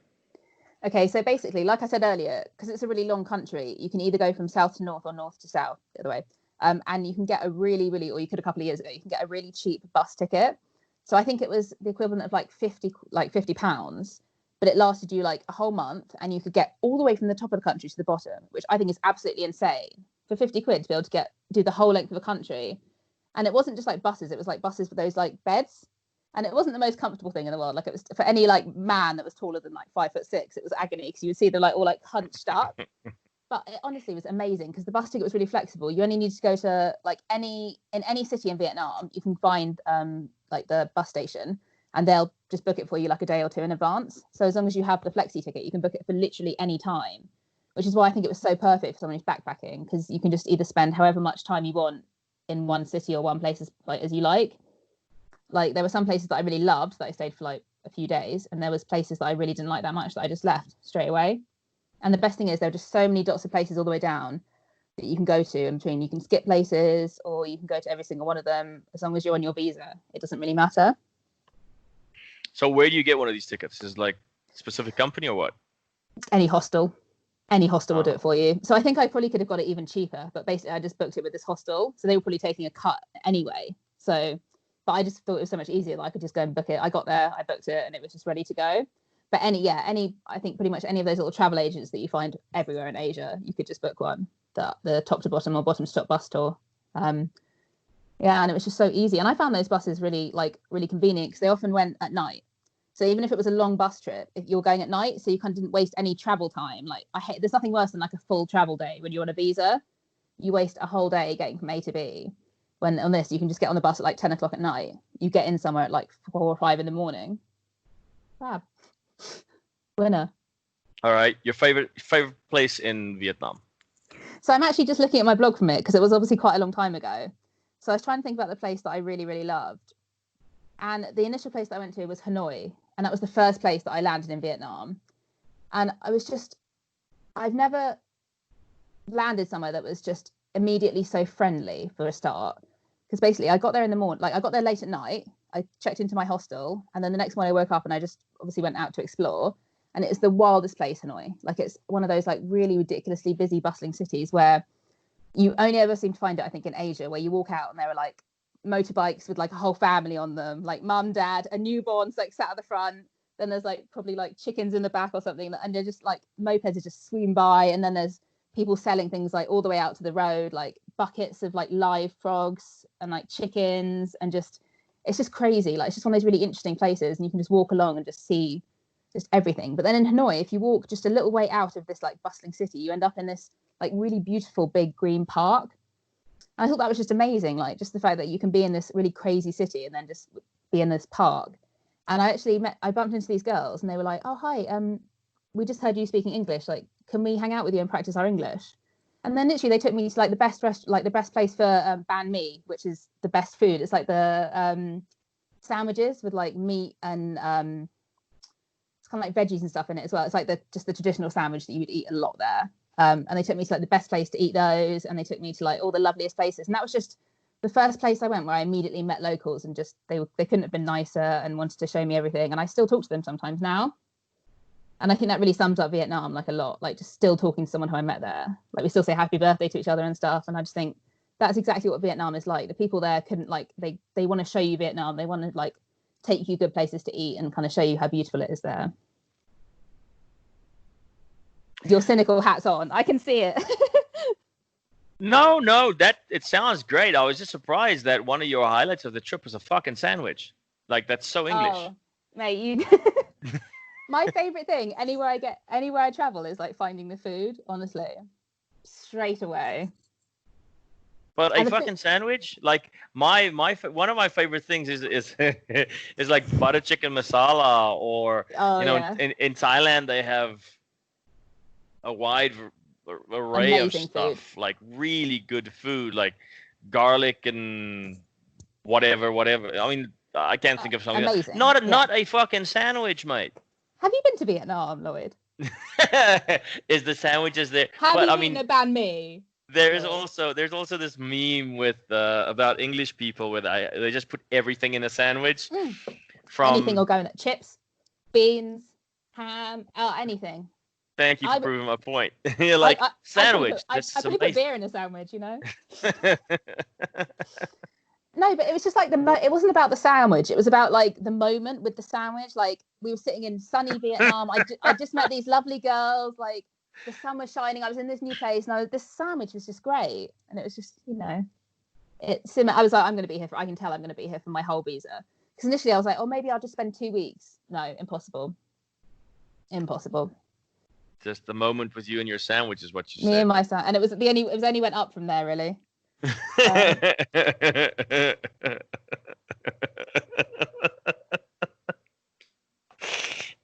Okay, so basically, like I said earlier, because it's a really long country, you can either go from south to north or north to south, the other way. And you can get a really, really, or you could a couple of years ago, you can get a really cheap bus ticket. So I think it was the equivalent of like £50, but it lasted you like a whole month, and you could get all the way from the top of the country to the bottom, which I think is absolutely insane for £50 to be able to do the whole length of the country. And it wasn't just like buses; it was like buses with those like beds, and it wasn't the most comfortable thing in the world. Like it was for any like man that was taller than like 5'6", it was agony because you would see them like all like hunched up. But it honestly was amazing because the bus ticket was really flexible. You only need to go to like any city in Vietnam. You can find like the bus station, and they'll just book it for you like a day or two in advance. So as long as you have the flexi ticket, you can book it for literally any time, which is why I think it was so perfect for someone who's backpacking, because you can just either spend however much time you want in one city or one place as you like. Like there were some places that I really loved that I stayed for like a few days, and there was places that I really didn't like that much that I just left straight away. And the best thing is there are just so many dots of places all the way down that you can go to in between. You can skip places or you can go to every single one of them. As long as you're on your visa, it doesn't really matter. So where do you get one of these tickets? Is it like specific company or what? Any hostel will do Oh. it for you. So I think I probably could have got it even cheaper, but basically I just booked it with this hostel, so they were probably taking a cut anyway. So, but I just thought it was so much easier that I could just go and book it. I got there, I booked it, and it was just ready to go. But I think pretty much any of those little travel agents that you find everywhere in Asia, you could just book one, the top to bottom or bottom to top bus tour. Yeah, and it was just so easy. And I found those buses really convenient because they often went at night. So even if it was a long bus trip, if you're going at night, so you kind of didn't waste any travel time. Like there's nothing worse than like a full travel day when you're on a visa. You waste a whole day getting from A to B. When on this, you can just get on the bus at like 10 o'clock at night. You get in somewhere at like 4 or 5 in the morning. Fab. Winner. All right, your favorite place in Vietnam? So I'm actually just looking at my blog from it because it was obviously quite a long time ago. So I was trying to think about the place that I really, really loved. And the initial place that I went to was Hanoi. And that was the first place that I landed in Vietnam. And I've never landed somewhere that was just immediately so friendly for a start. Because basically I got there in the morning, like I got there late at night. I checked into my hostel. And then the next morning I woke up and I just obviously went out to explore. And it's the wildest place, Hanoi. Like it's one of those like really ridiculously busy, bustling cities where you only ever seem to find it, I think, in Asia, where you walk out and there are like motorbikes with like a whole family on them, like mum, dad, a newborn's like sat at the front. Then there's like probably like chickens in the back or something, and they're just like mopeds are just swoon by. And then there's people selling things like all the way out to the road, like buckets of like live frogs and like chickens, and just it's just crazy. Like it's just one of those really interesting places, and you can just walk along and just see just everything. But then in Hanoi, if you walk just a little way out of this like bustling city, you end up in this like really beautiful big green park. And I thought that was just amazing, like just the fact that you can be in this really crazy city and then just be in this park. And I bumped into these girls and they were like, oh hi, we just heard you speaking English, like can we hang out with you and practice our English? And then literally they took me to like the best place for banh mi, which is the best food. It's like the sandwiches with like meat and it's kind of like veggies and stuff in it as well. It's like the traditional sandwich that you would eat a lot there. And they took me to like the best place to eat those, and they took me to like all the loveliest places. And that was just the first place I went where I immediately met locals, and just they couldn't have been nicer and wanted to show me everything. And I still talk to them sometimes now. And I think that really sums up Vietnam like a lot, like just still talking to someone who I met there. Like we still say happy birthday to each other and stuff. And I just think that's exactly what Vietnam is like. The people there couldn't like they want to show you Vietnam. They want to like take you good places to eat and kind of show you how beautiful it is there. Your cynical hat's on. I can see it. No, that it sounds great. I was just surprised that one of your highlights of the trip was a fucking sandwich. Like that's so English. Oh, mate, you. My favorite thing anywhere I travel is like finding the food. Honestly, straight away. But a fucking sandwich, like my one of my favorite things is is like butter chicken masala, or in Thailand they have a wide array amazing of stuff, food. like really good food, like garlic and whatever. I mean, I can't think of something. Amazing. Not a fucking sandwich, mate. Have you been to Vietnam, Lloyd? Is the sandwiches there? Have you eaten a banh mi? There's also this meme with about English people where they just put everything in a sandwich. From anything or going at chips, beans, ham, anything. Thank you for proving my point. You're like sandwich. I could put beer in a sandwich, you know. No, but it was just like it wasn't about the sandwich. It was about like the moment with the sandwich. Like we were sitting in sunny Vietnam. I just met these lovely girls. Like the sun was shining. I was in this new place, and this sandwich was just great. And it was just, you know, I was like, I'm going to be here I can tell I'm going to be here for my whole visa. Because initially I was like, oh, maybe I'll just spend 2 weeks. No, impossible. Just the moment with you and your sandwich is what you said. Me and my son, and it only went up from there, really.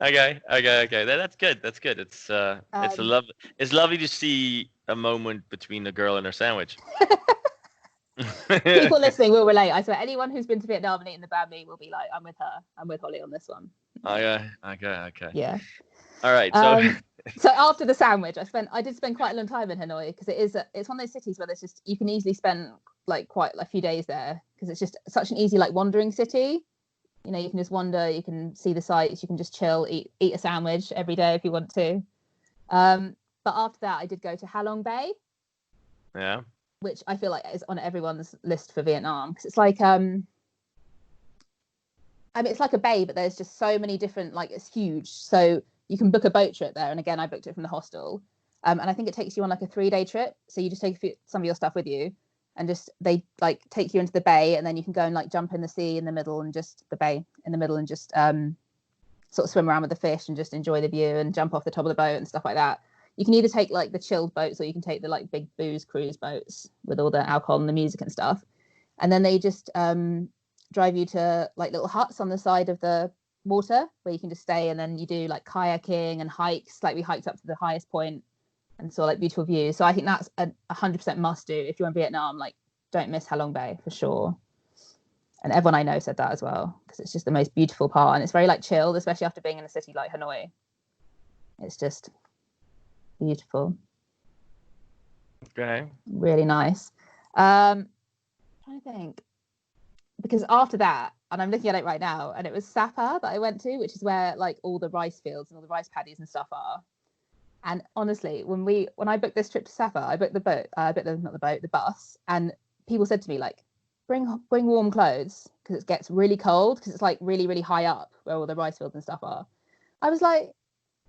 Okay. That's good. It's lovely to see a moment between a girl and her sandwich. People listening will relate. I swear, anyone who's been to Vietnam and eaten the banh mi will be like, I'm with her. I'm with Holly on this one. Okay. Yeah. All right. So so after the sandwich, I did spend quite a long time in Hanoi, because it's one of those cities where you can easily spend like quite a few days there, because it's just such an easy like wandering city. You know, you can just wander, you can see the sights, you can just chill, eat a sandwich every day if you want to. But after that, I did go to Halong Bay. Yeah. Which I feel like is on everyone's list for Vietnam, because it's like it's like a bay, but there's just so many different, like, it's huge. So you can book a boat trip there. And again, I booked it from the hostel. And I think it takes you on like a 3-day trip. So you just take some of your stuff with you, and just they like take you into the bay, and then you can go and like jump in the sea in the middle, and just the bay in the middle, and just sort of swim around with the fish and just enjoy the view and jump off the top of the boat and stuff like that. You can either take like the chilled boats, or you can take the like big booze cruise boats with all the alcohol and the music and stuff. And then they just drive you to like little huts on the side of the water where you can just stay, and then you do like kayaking and hikes. Like we hiked up to the highest point and saw like beautiful views. So I think that's a 100% must do if you're in Vietnam. Like, don't miss Halong Bay for sure. And everyone I know said that as well, because it's just the most beautiful part, and it's very like chilled, especially after being in a city like Hanoi. It's just beautiful. Okay. Really nice. Trying to think, because after that, and I'm looking at it right now, and it was Sapa that I went to, which is where like all the rice fields and all the rice paddies and stuff are. And honestly, when I booked this trip to Sapa, I booked the boat, the bus, and people said to me like, bring warm clothes because it gets really cold, because it's like really, really high up where all the rice fields and stuff are. I was like,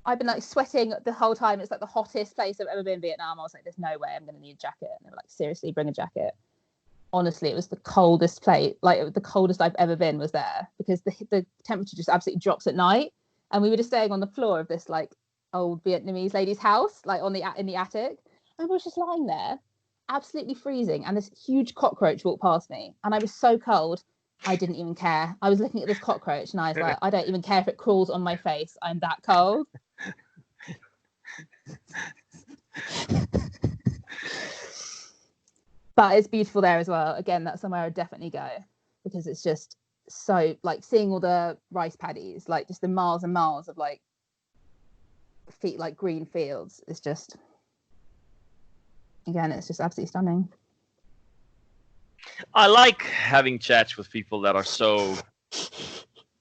I've been like sweating the whole time. It's like the hottest place I've ever been in Vietnam. I was like, there's no way I'm going to need a jacket. And they were like, seriously, bring a jacket. Honestly, it was the coldest place. Like, it was the coldest I've ever been was there, because the temperature just absolutely drops at night. And we were just staying on the floor of this like old Vietnamese lady's house, like in the attic. And I was just lying there, absolutely freezing. And this huge cockroach walked past me, and I was so cold, I didn't even care. I was looking at this cockroach, and I was like, I don't even care if it crawls on my face. I'm that cold. But it's beautiful there as well. Again, that's somewhere I'd definitely go, because it's just so like seeing all the rice paddies, like just the miles and miles of like like green fields. It's just, again, it's just absolutely stunning. I like having chats with people that are so.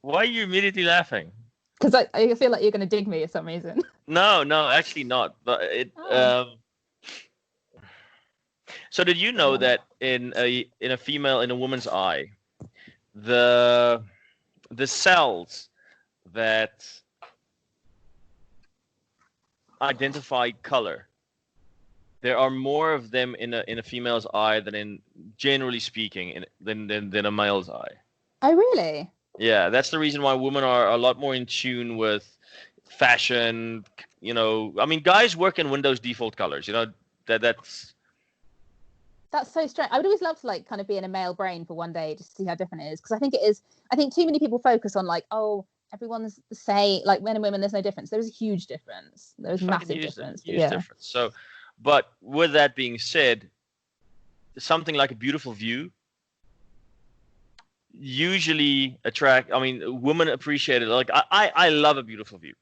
Why are you immediately laughing? Because I feel like you're going to dig me for some reason. No, actually not. But it. So did you know that in a woman's eye, the cells that identify color, there are more of them in a female's eye than generally speaking than a male's eye. Oh, really? Yeah, that's the reason why women are a lot more in tune with fashion. You know, I mean, guys work in Windows default colors. You know, that's so strange. I would always love to like kind of be in a male brain for one day just to see how different it is, because I think it is. I think too many people focus on like, oh, everyone's the same, like men and women, there's no difference. There is a huge difference. There is massive difference. Huge difference. So, but with that being said, something like a beautiful view usually women appreciate it. Like I love a beautiful view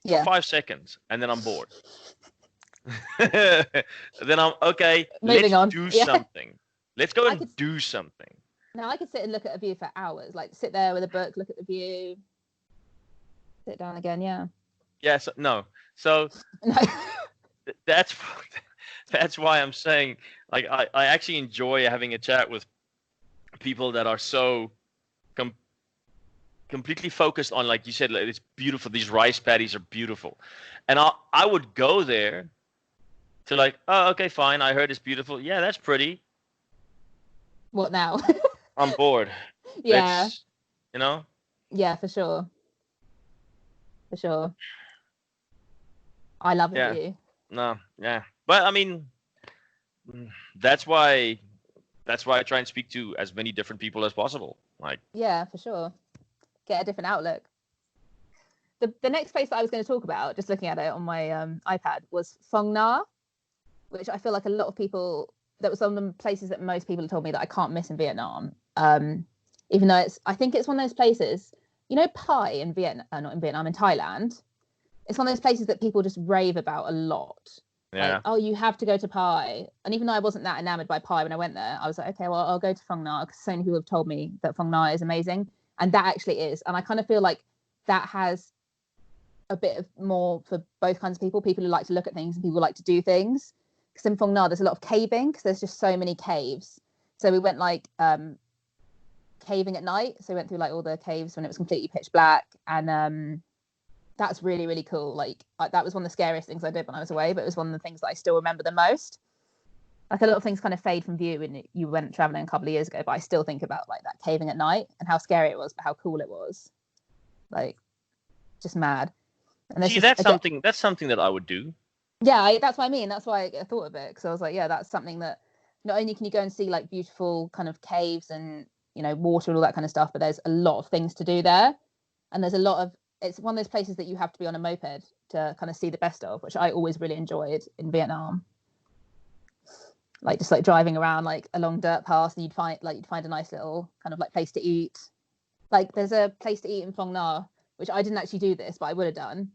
for 5 seconds, and then I'm bored. Then I'm okay. Moving on. Do something. Let's go and do something. Now I could sit and look at a view for hours. Like sit there with a book, look at the view, sit down again. Yeah. Yes. No. So that's why I'm saying, like, I actually enjoy having a chat with people that are so completely focused on, like you said, like, it's beautiful. These rice paddies are beautiful, and I would go there to like, oh, okay, fine. I heard it's beautiful. Yeah, that's pretty. What now? I'm bored. Yeah. You know? Yeah, for sure. For sure. I love it. Yeah. No, yeah. But I mean, that's why I try and speak to as many different people as possible. Like, yeah, for sure. Get a different outlook. The next place that I was going to talk about, just looking at it on my iPad, was Phong Nha, which I feel like a lot of people, that was one of the places that most people have told me that I can't miss in Vietnam. Even though I think it's one of those places, you know, Pai in Vietnam, not in Vietnam, in Thailand. It's one of those places that people just rave about a lot. Yeah. Like, oh, you have to go to Pai. And even though I wasn't that enamored by Pai when I went there, I was like, okay, well, I'll go to Phong Nha, because so many people have told me that Phong Nha is amazing. And that actually is. And I kind of feel like that has a bit of more for both kinds of people who like to look at things and people who like to do things. Because in Phong Na, there's a lot of caving because there's just so many caves. So we went like caving at night. So we went through like all the caves when it was completely pitch black. And that's really, really cool. Like that was one of the scariest things I did when I was away, but it was one of the things that I still remember the most. Like a lot of things kind of fade from view when you went traveling a couple of years ago, but I still think about like that caving at night and how scary it was, but how cool it was. Like just mad. And See, that's something that I would do. Yeah, that's what I mean. That's why I thought of it, because I was like, yeah, that's something that not only can you go and see like beautiful kind of caves and, you know, water and all that kind of stuff, but there's a lot of things to do there. And there's a lot of, it's one of those places that you have to be on a moped to kind of see the best of, which I always really enjoyed in Vietnam. Like just like driving around like along dirt paths, and you'd find a nice little kind of like place to eat. Like there's a place to eat in Phong Na, which I didn't actually do this, but I would have done,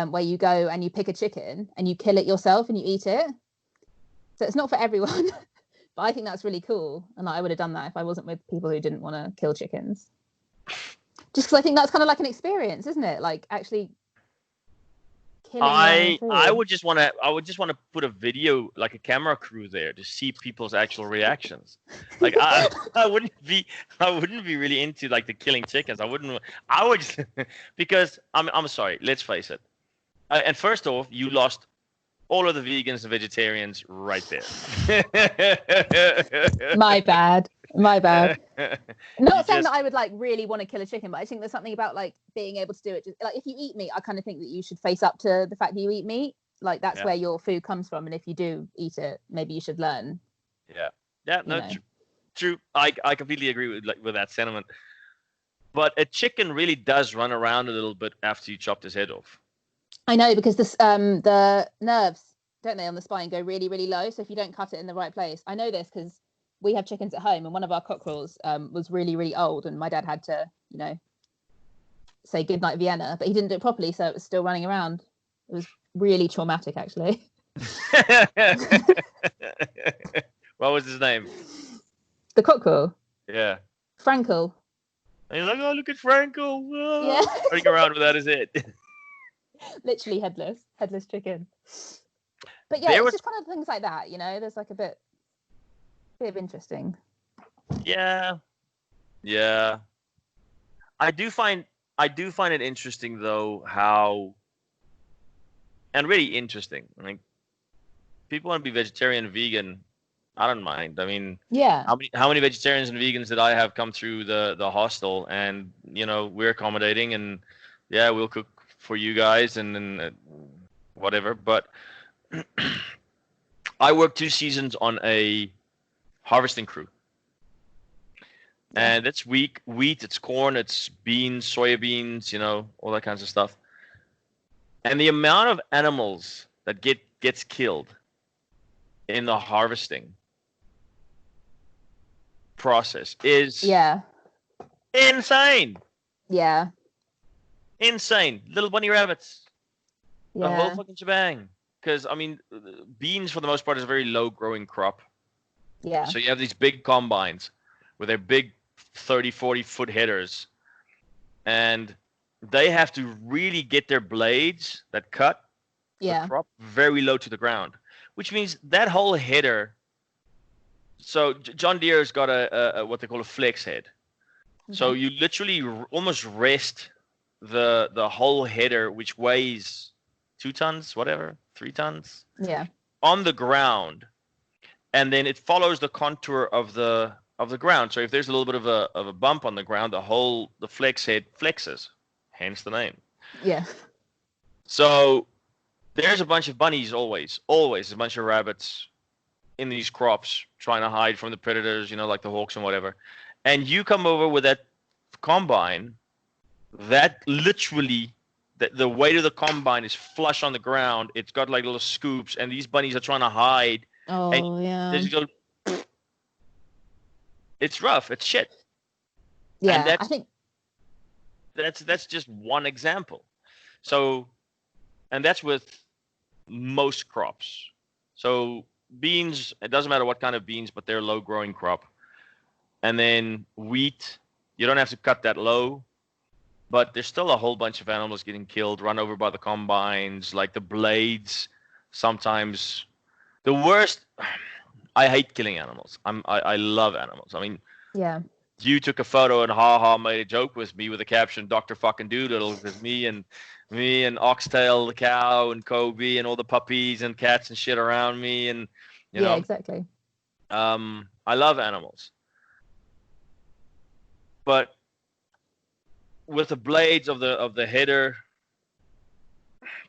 where you go and you pick a chicken and you kill it yourself and you eat it. So it's not for everyone, but I think that's really cool. And I would have done that if I wasn't with people who didn't want to kill chickens. Just because I think that's kind of like an experience, isn't it? Like actually killing I would just want to put a video, like a camera crew there, to see people's actual reactions. Like I wouldn't be really into like the killing chickens. I would just, because I'm sorry, let's face it. And first off, you lost all of the vegans and vegetarians right there. My bad. Not saying that I would like really want to kill a chicken, but I think there's something about like being able to do it. Just like if you eat meat, I kind of think that you should face up to the fact that you eat meat. Like that's where your food comes from, and if you do eat it, maybe you should learn. Yeah, no, true. I completely agree with that sentiment. But a chicken really does run around a little bit after you chopped his head off. I know, because the nerves, don't they, on the spine go really, really low. So if you don't cut it in the right place, I know this because we have chickens at home, and one of our cockerels was really, really old, and my dad had to, you know, say goodnight Vienna, but he didn't do it properly, so it was still running around. It was really traumatic, actually. What was his name? The cockerel? Yeah. Frankel. And he's like, oh, look at Frankel. Oh. Yeah. Running around without his head. Literally headless chicken. But yeah, it's just kind of things like that, you know. There's like a bit of interesting. Yeah. I do find it interesting though how, and really interesting. Like people want to be vegetarian, vegan. I don't mind. I mean, yeah. How many vegetarians and vegans did I have come through the hostel, and you know we're accommodating, and yeah, we'll cook for you guys and whatever. But I worked 2 seasons on a harvesting crew, and it's wheat, it's corn, it's beans, soybeans, you know, all that kinds of stuff. And the amount of animals that gets killed in the harvesting process is insane. Yeah. Insane. Little bunny rabbits. Yeah. The whole fucking shebang. Because, I mean, beans for the most part is a very low growing crop. Yeah. So you have these big combines with their big 30, 40 foot headers. And they have to really get their blades that cut the crop very low to the ground. Which means that whole header. So John Deere's got a what they call a flex head. Okay. So you literally almost rest the whole header, which weighs 2 tons, whatever, 3 tons. Yeah. On the ground, and then it follows the contour of the ground. So if there's a little bit of a bump on the ground, the flex head flexes, hence the name. Yeah. So there's a bunch of bunnies always a bunch of rabbits in these crops trying to hide from the predators, you know, like the hawks and whatever. And you come over with that combine, that literally, the weight of the combine is flush on the ground. It's got like little scoops, and these bunnies are trying to hide. Oh, and yeah. They just go, it's rough. It's shit. Yeah, I think that's just one example. So, and that's with most crops. So beans, it doesn't matter what kind of beans, but they're low growing crop. And then wheat, You don't have to cut that low, but there's still a whole bunch of animals getting killed, run over by the combines, like the blades. Sometimes the worst. I hate killing animals. I love animals. I mean, Yeah. you took a photo and made a joke with me with a caption Dr. fucking Doolittle, because me and Oxtail the cow and Kobe and all the puppies and cats and shit around me, and you Yeah, know, exactly. I love animals. But with the blades of the header,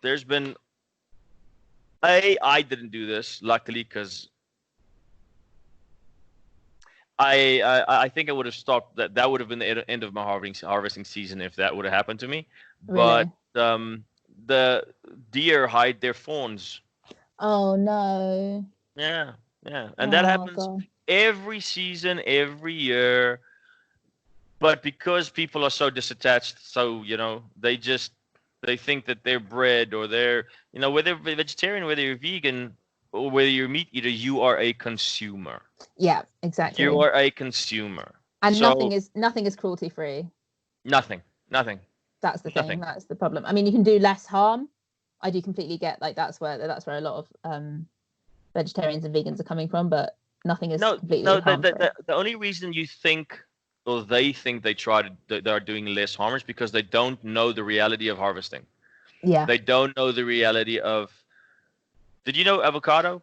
there's been I didn't do this, luckily, because I think I would have stopped. That would have been the end of my harvesting season if that would have happened to me. But Really? the deer hide their fawns. Oh no. Yeah, yeah, and that Oh happens god. every season, every year. But because people are so disattached, so they think that they're bred, or they're, whether you're vegetarian, whether you're vegan, or whether you're meat eater, you are a consumer. Yeah, exactly. You are a consumer. And So nothing is cruelty free. nothing. That's the thing. Nothing. That's the problem. I mean, you can do less harm. I do completely get, like, that's where a lot of vegetarians and vegans are coming from, but nothing is completely harm-free. The only reason you think, or they think they are doing less harm, is because they don't know the reality of harvesting. Yeah. They don't know the reality of. Did you know avocado?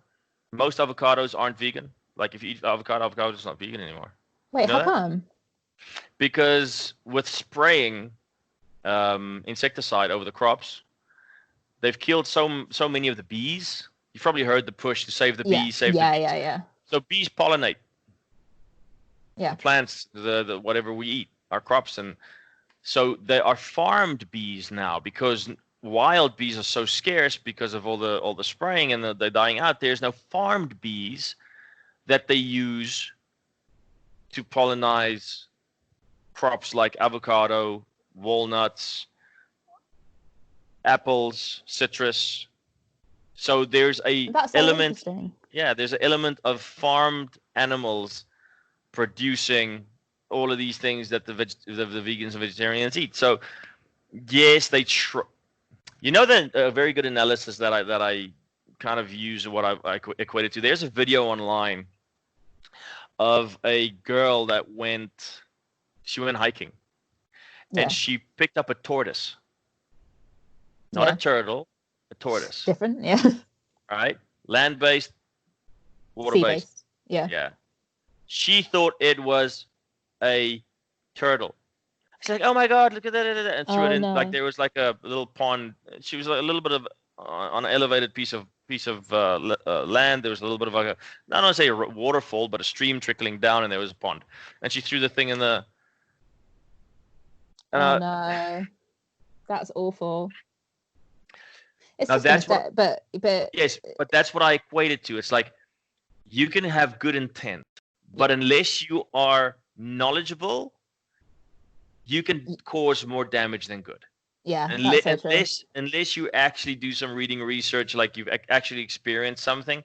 Most avocados aren't vegan. Like, if you eat avocado is not vegan anymore. Wait, how come? Because with spraying insecticide over the crops, they've killed so many of the bees. You've probably heard the push to save the bees, save the bees. Yeah. So bees pollinate the plants, the whatever we eat, our crops, and so they are farmed bees now, because wild bees are so scarce because of all the spraying and the dying out. There's no farmed bees that they use to pollinize crops like avocado, walnuts, apples, citrus. So there's That's so interesting. Yeah, there's an element of farmed animals producing all of these things that the vegans and vegetarians eat. So yes, they a very good analysis that I kind of use, what I equated to. There's a video online of a girl that she went hiking, and she picked up a tortoise. Not a turtle, a tortoise. Different, yeah. All right. Land-based, water-based. Sea-based. Yeah. Yeah. She thought it was a turtle. She's like, "Oh my God, look at that!" And threw it in. No. Like, there was like a little pond. She was like a little bit of on an elevated piece of land. There was a little bit of like I don't want to say a waterfall, but a stream trickling down, and there was a pond. And she threw the thing in the. Oh no, that's awful. It's now just but yes, but that's what I equated to. It's like, you can have good intent, but unless you are knowledgeable, you can cause more damage than good. Yeah, that's so true. Unless you actually do some reading, research, like you've actually experienced something,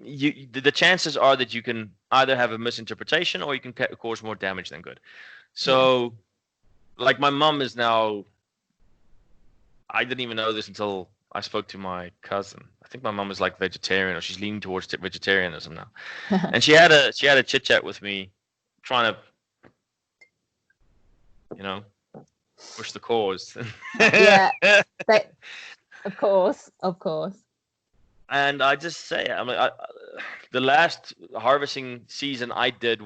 the chances are that you can either have a misinterpretation or you can cause more damage than good. So, like, my mom is now. I didn't even know this until I spoke to my cousin. I think my mom is like vegetarian, or she's leaning towards vegetarianism now. And she had a chit chat with me, trying to, push the cause. Yeah, of course. And I just say, I mean, the last harvesting season I did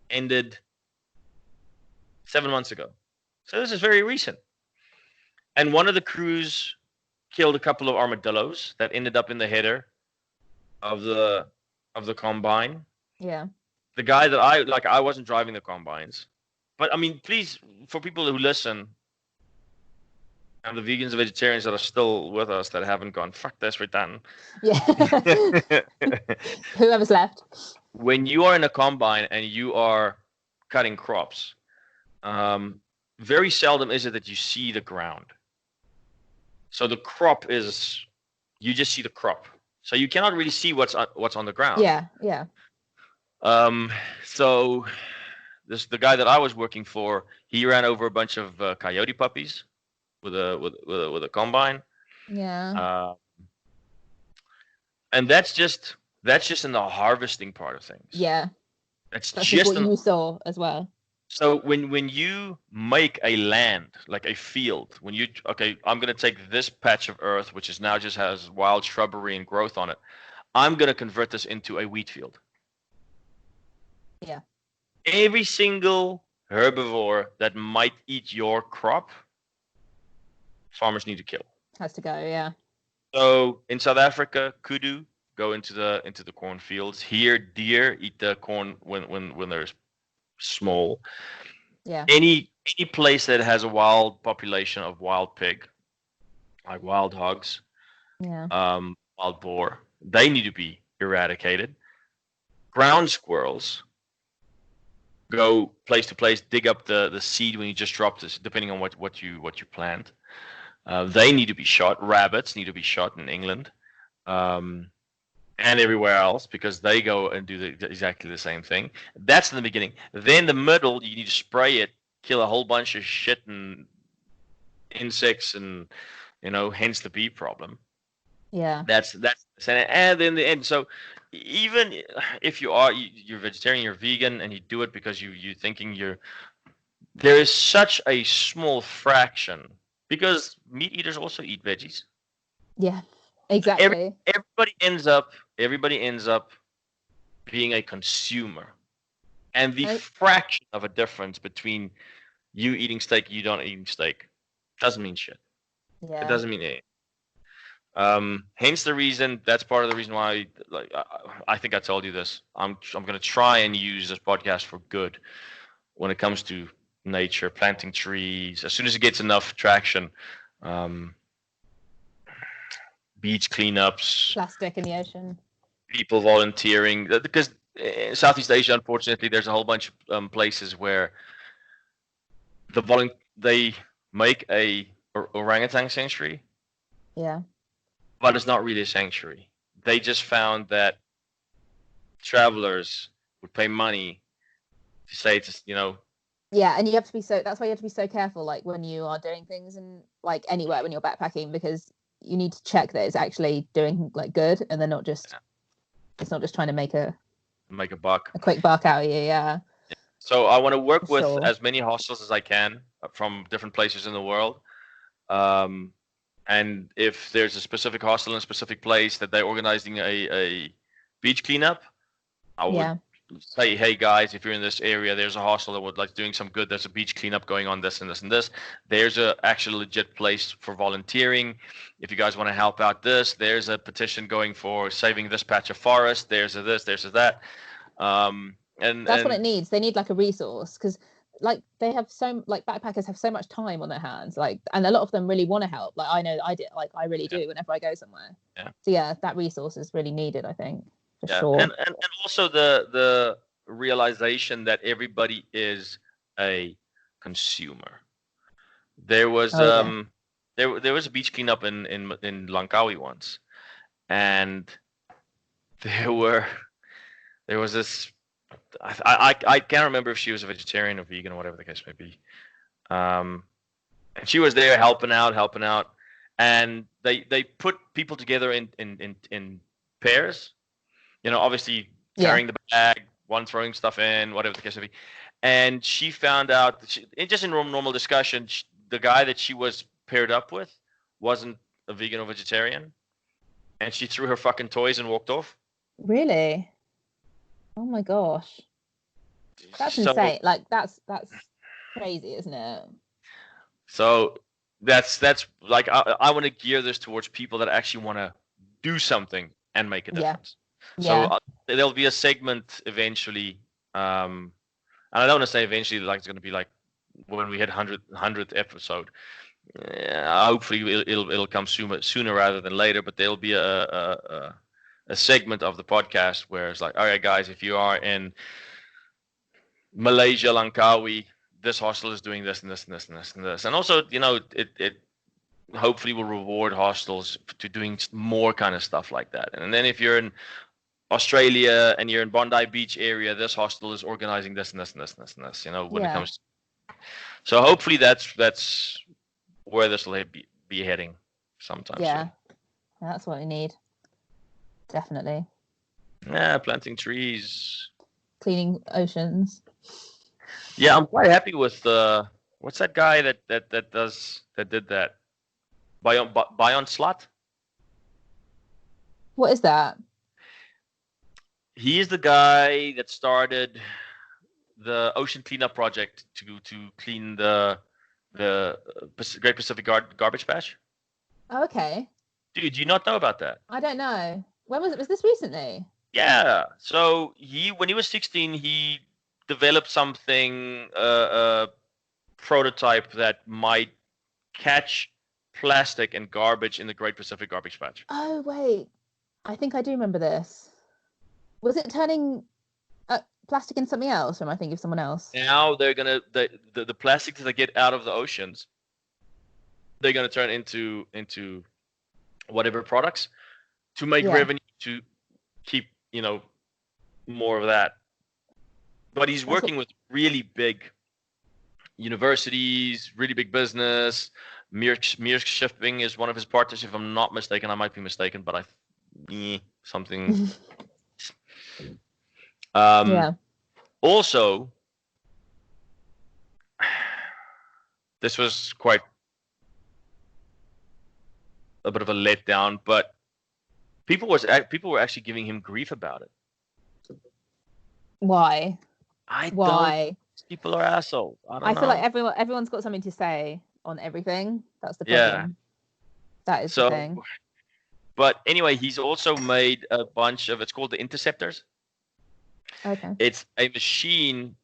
ended 7 months ago. So this is very recent. And one of the crews killed a couple of armadillos that ended up in the header of the combine. Yeah. The guy that I wasn't driving the combines. But I mean, please, for people who listen, and the vegans and vegetarians that are still with us that haven't gone, fuck this, we're done. Yeah. Whoever's left. When you are in a combine and you are cutting crops, very seldom is it that you see the ground. So the crop you just see the crop. So you cannot really see what's on the ground. Yeah. So the guy that I was working for, he ran over a bunch of coyote puppies with a combine. Yeah. Uh, and that's just in the harvesting part of things. Yeah. That's That's just just what you saw as well. So when you make a land, like a field, I'm gonna take this patch of earth, which is now just has wild shrubbery and growth on it. I'm gonna convert this into a wheat field. Yeah. Every single herbivore that might eat your crop, farmers need to kill. Has to go, yeah. So in South Africa, kudu go into the cornfields. Here, deer eat the corn when they're small. Yeah. Any place that has a wild population of wild pig, like wild hogs, Yeah. Wild boar, they need to be eradicated. Ground squirrels go place to place, dig up the seed when you just drop this, depending on what you plant. They need to be shot. Rabbits need to be shot in England, and everywhere else, because they go and do exactly the same thing. That's in the beginning. Then the middle, you need to spray it, kill a whole bunch of shit and insects, and hence the bee problem. Yeah. That's and in the end. So even if you're vegetarian, you're vegan, and you do it because you're thinking there is such a small fraction, because meat eaters also eat veggies. Yeah. Exactly. Everybody ends up being a consumer, and the fraction of a difference between you eating steak, you don't eating steak, doesn't mean shit. Yeah. It doesn't mean anything. Hence the reason. That's part of the reason why. Like, I think I told you this. I'm going to try and use this podcast for good when it comes to nature, planting trees. As soon as it gets enough traction, beach cleanups, Plastic in the ocean. people volunteering. Because in Southeast Asia, unfortunately, there's a whole bunch of places where they make a orangutan sanctuary. Yeah. But it's not really a sanctuary. They just found that travelers would pay money to say it's, Yeah, and you have to be that's why you have to be so careful, like when you are doing things and like anywhere when you're backpacking, because you need to check that it's actually doing like good, and they're not just it's not just trying to make a buck, a quick buck out of you. Yeah. So I want to work with Sure. as many hostels as I can from different places in the world. And if there's a specific hostel in a specific place that they're organizing a beach cleanup, I would say, hey guys, if you're in this area, there's a hostel that would like doing some good. There's a beach cleanup going on, this and this and this. There's a actual legit place for volunteering. If you guys want to help out there's a petition going for saving this patch of forest. There's a this, there's a that. And that's what it needs. They need like a resource, because like they have backpackers have so much time on their hands, like, and a lot of them really want to help. Like I know I did, like I really do whenever I go somewhere. Yeah. So yeah, that resource is really needed, I think, for sure. And also the realization that everybody is a consumer. There was there was a beach cleanup in Langkawi once, and there was this. I can't remember if she was a vegetarian or vegan or whatever the case may be. And she was there helping out, and they put people together in pairs. Obviously carrying the bag, one throwing stuff in, whatever the case may be. And she found out that just in normal discussion, the guy that she was paired up with wasn't a vegan or vegetarian, and she threw her fucking toys and walked off. Really? Oh my gosh, that's insane. Like that's crazy, isn't it? So that's like I want to gear this towards people that actually want to do something and make a difference. So there'll be a segment eventually, and I don't want to say eventually, like it's going to be like when we hit 100th episode. Hopefully it'll come sooner rather than later. But there'll be a segment of the podcast where it's like, all right, guys, if you are in Malaysia, Langkawi, this hostel is doing this and this and this and this and this. And also, it hopefully will reward hostels to doing more kind of stuff like that. And then if you're in Australia and you're in Bondi Beach area, this hostel is organizing this and this and this and this and this. When it comes. So hopefully that's where this will be heading sometime soon. That's what we need. Definitely. Yeah, planting trees, cleaning oceans. Yeah, I'm quite happy with what's that guy that did that? Bion Slot. What is that? He is the guy that started the ocean cleanup project to clean the Great Pacific Garbage Patch. Oh, okay. Dude, do you not know about that? I don't know. When was it? Was this recently? Yeah. So when he was 16, he developed something, a prototype that might catch plastic and garbage in the Great Pacific Garbage Patch. Oh, wait. I think I do remember this. Was it turning plastic into something else, or am I thinking of someone else? Now they're gonna the plastic that they get out of the oceans, they're gonna turn into whatever products to make revenue to keep more of that. But he's working with really big universities, really big business. Maersk Shipping is one of his partners, if I'm not mistaken. I might be mistaken, but something. Also, this was quite a bit of a letdown, but people were actually giving him grief about it. Why? Why? People are assholes. I feel like everyone's got something to say on everything. That's the problem. Yeah. That is the thing. But anyway, he's also made a bunch of. It's called the Interceptors. Okay. It's a machine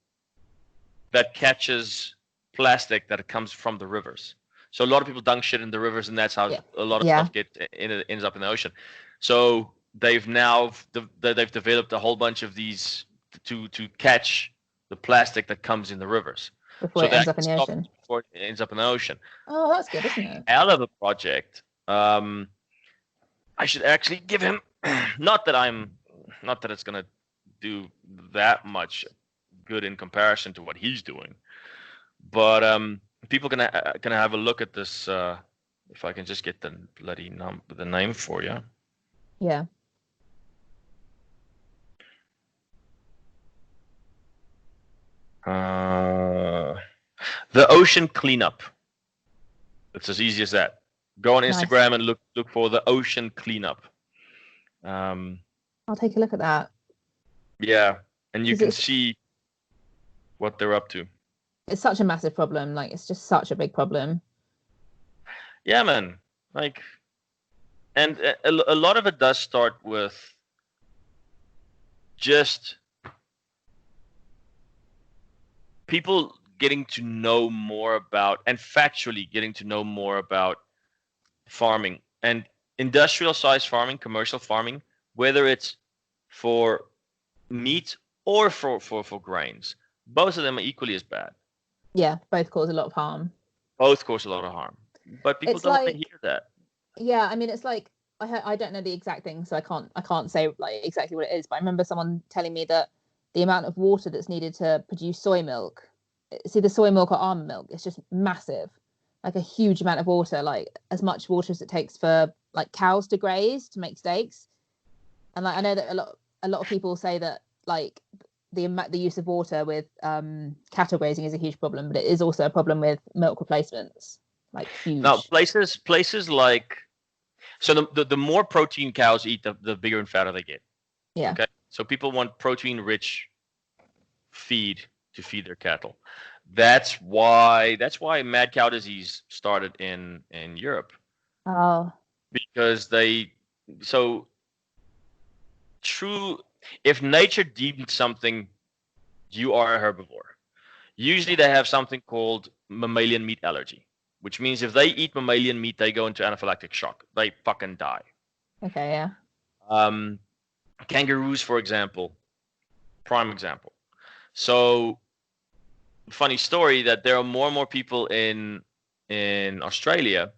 that catches plastic that comes from the rivers. So a lot of people dunk shit in the rivers, and that's how a lot of stuff ends up in the ocean. So they've developed a whole bunch of these to catch the plastic that comes in the rivers before it ends up in the ocean. Before it ends up in the ocean. Oh, that's good, isn't it? Hell of a project. I should actually give him. Not that it's gonna do that much good in comparison to what he's doing, but people gonna have a look at this. If I can just get the bloody the name for you. Yeah. The Ocean Cleanup. It's as easy as that. Go on Instagram and look for the Ocean Cleanup. I'll take a look at that. Yeah, and you can see what they're up to. It's such a massive problem. Like, it's just such a big problem. Yeah, man. Like, and a lot of it does start with just people getting to know more about, and factually getting to know more about farming and industrial size farming, commercial farming, whether it's for meat or for grains. Both of them are equally as bad. Yeah, both cause a lot of harm. Both cause a lot of harm. But people don't want to hear that. Yeah, I mean, it's like I don't know the exact thing, so I can't say like exactly what it is. But I remember someone telling me that the amount of water that's needed to produce soy milk, it's either soy milk or almond milk, it's just massive, like a huge amount of water, like as much water as it takes for like cows to graze to make steaks. And like I know that a lot of people say that like the use of water with cattle grazing is a huge problem, but it is also a problem with milk replacements, like huge. Now places like, so the more protein cows eat, the bigger and fatter they get. Yeah. Okay. So people want protein rich feed to feed their cattle. That's why mad cow disease started in Europe. Oh. Because if nature deemed something, you are a herbivore. Usually they have something called mammalian meat allergy, which means if they eat mammalian meat, they go into anaphylactic shock. They fucking die. Okay, yeah. Kangaroos, for example, prime example. So, funny story that there are more and more people in Australia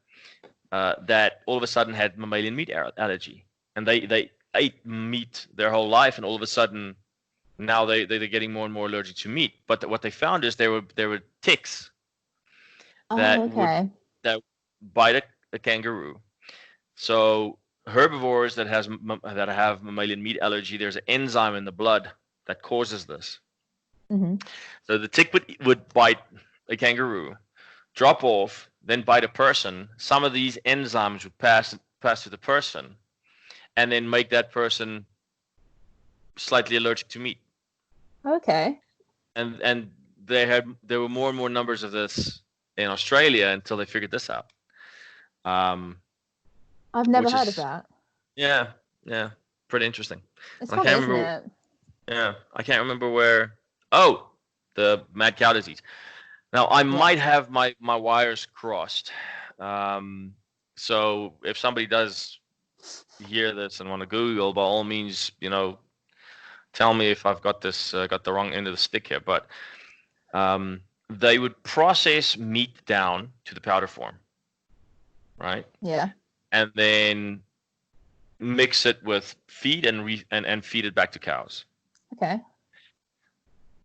that all of a sudden had mammalian meat allergy, and they ate meat their whole life, and all of a sudden now they're getting more and more allergic to meat. But what they found is there were ticks that okay. that bite a kangaroo. So herbivores that have mammalian meat allergy, there's an enzyme in the blood that causes this. Mm-hmm. So the tick would bite a kangaroo, drop off, then bite a person. Some of these enzymes would pass to the person, and then make that person slightly allergic to meat. Okay. And there were more and more numbers of this in Australia until they figured this out. I've never heard of that. Yeah, pretty interesting. It's And funny, isn't it? Yeah, I can't remember where. Oh, the mad cow disease. Now I might have my wires crossed. So if somebody does hear this and want to Google, by all means, tell me if I've got this got the wrong end of the stick here. But they would process meat down to the powder form, right? Yeah. And then mix it with feed and feed it back to cows. Okay.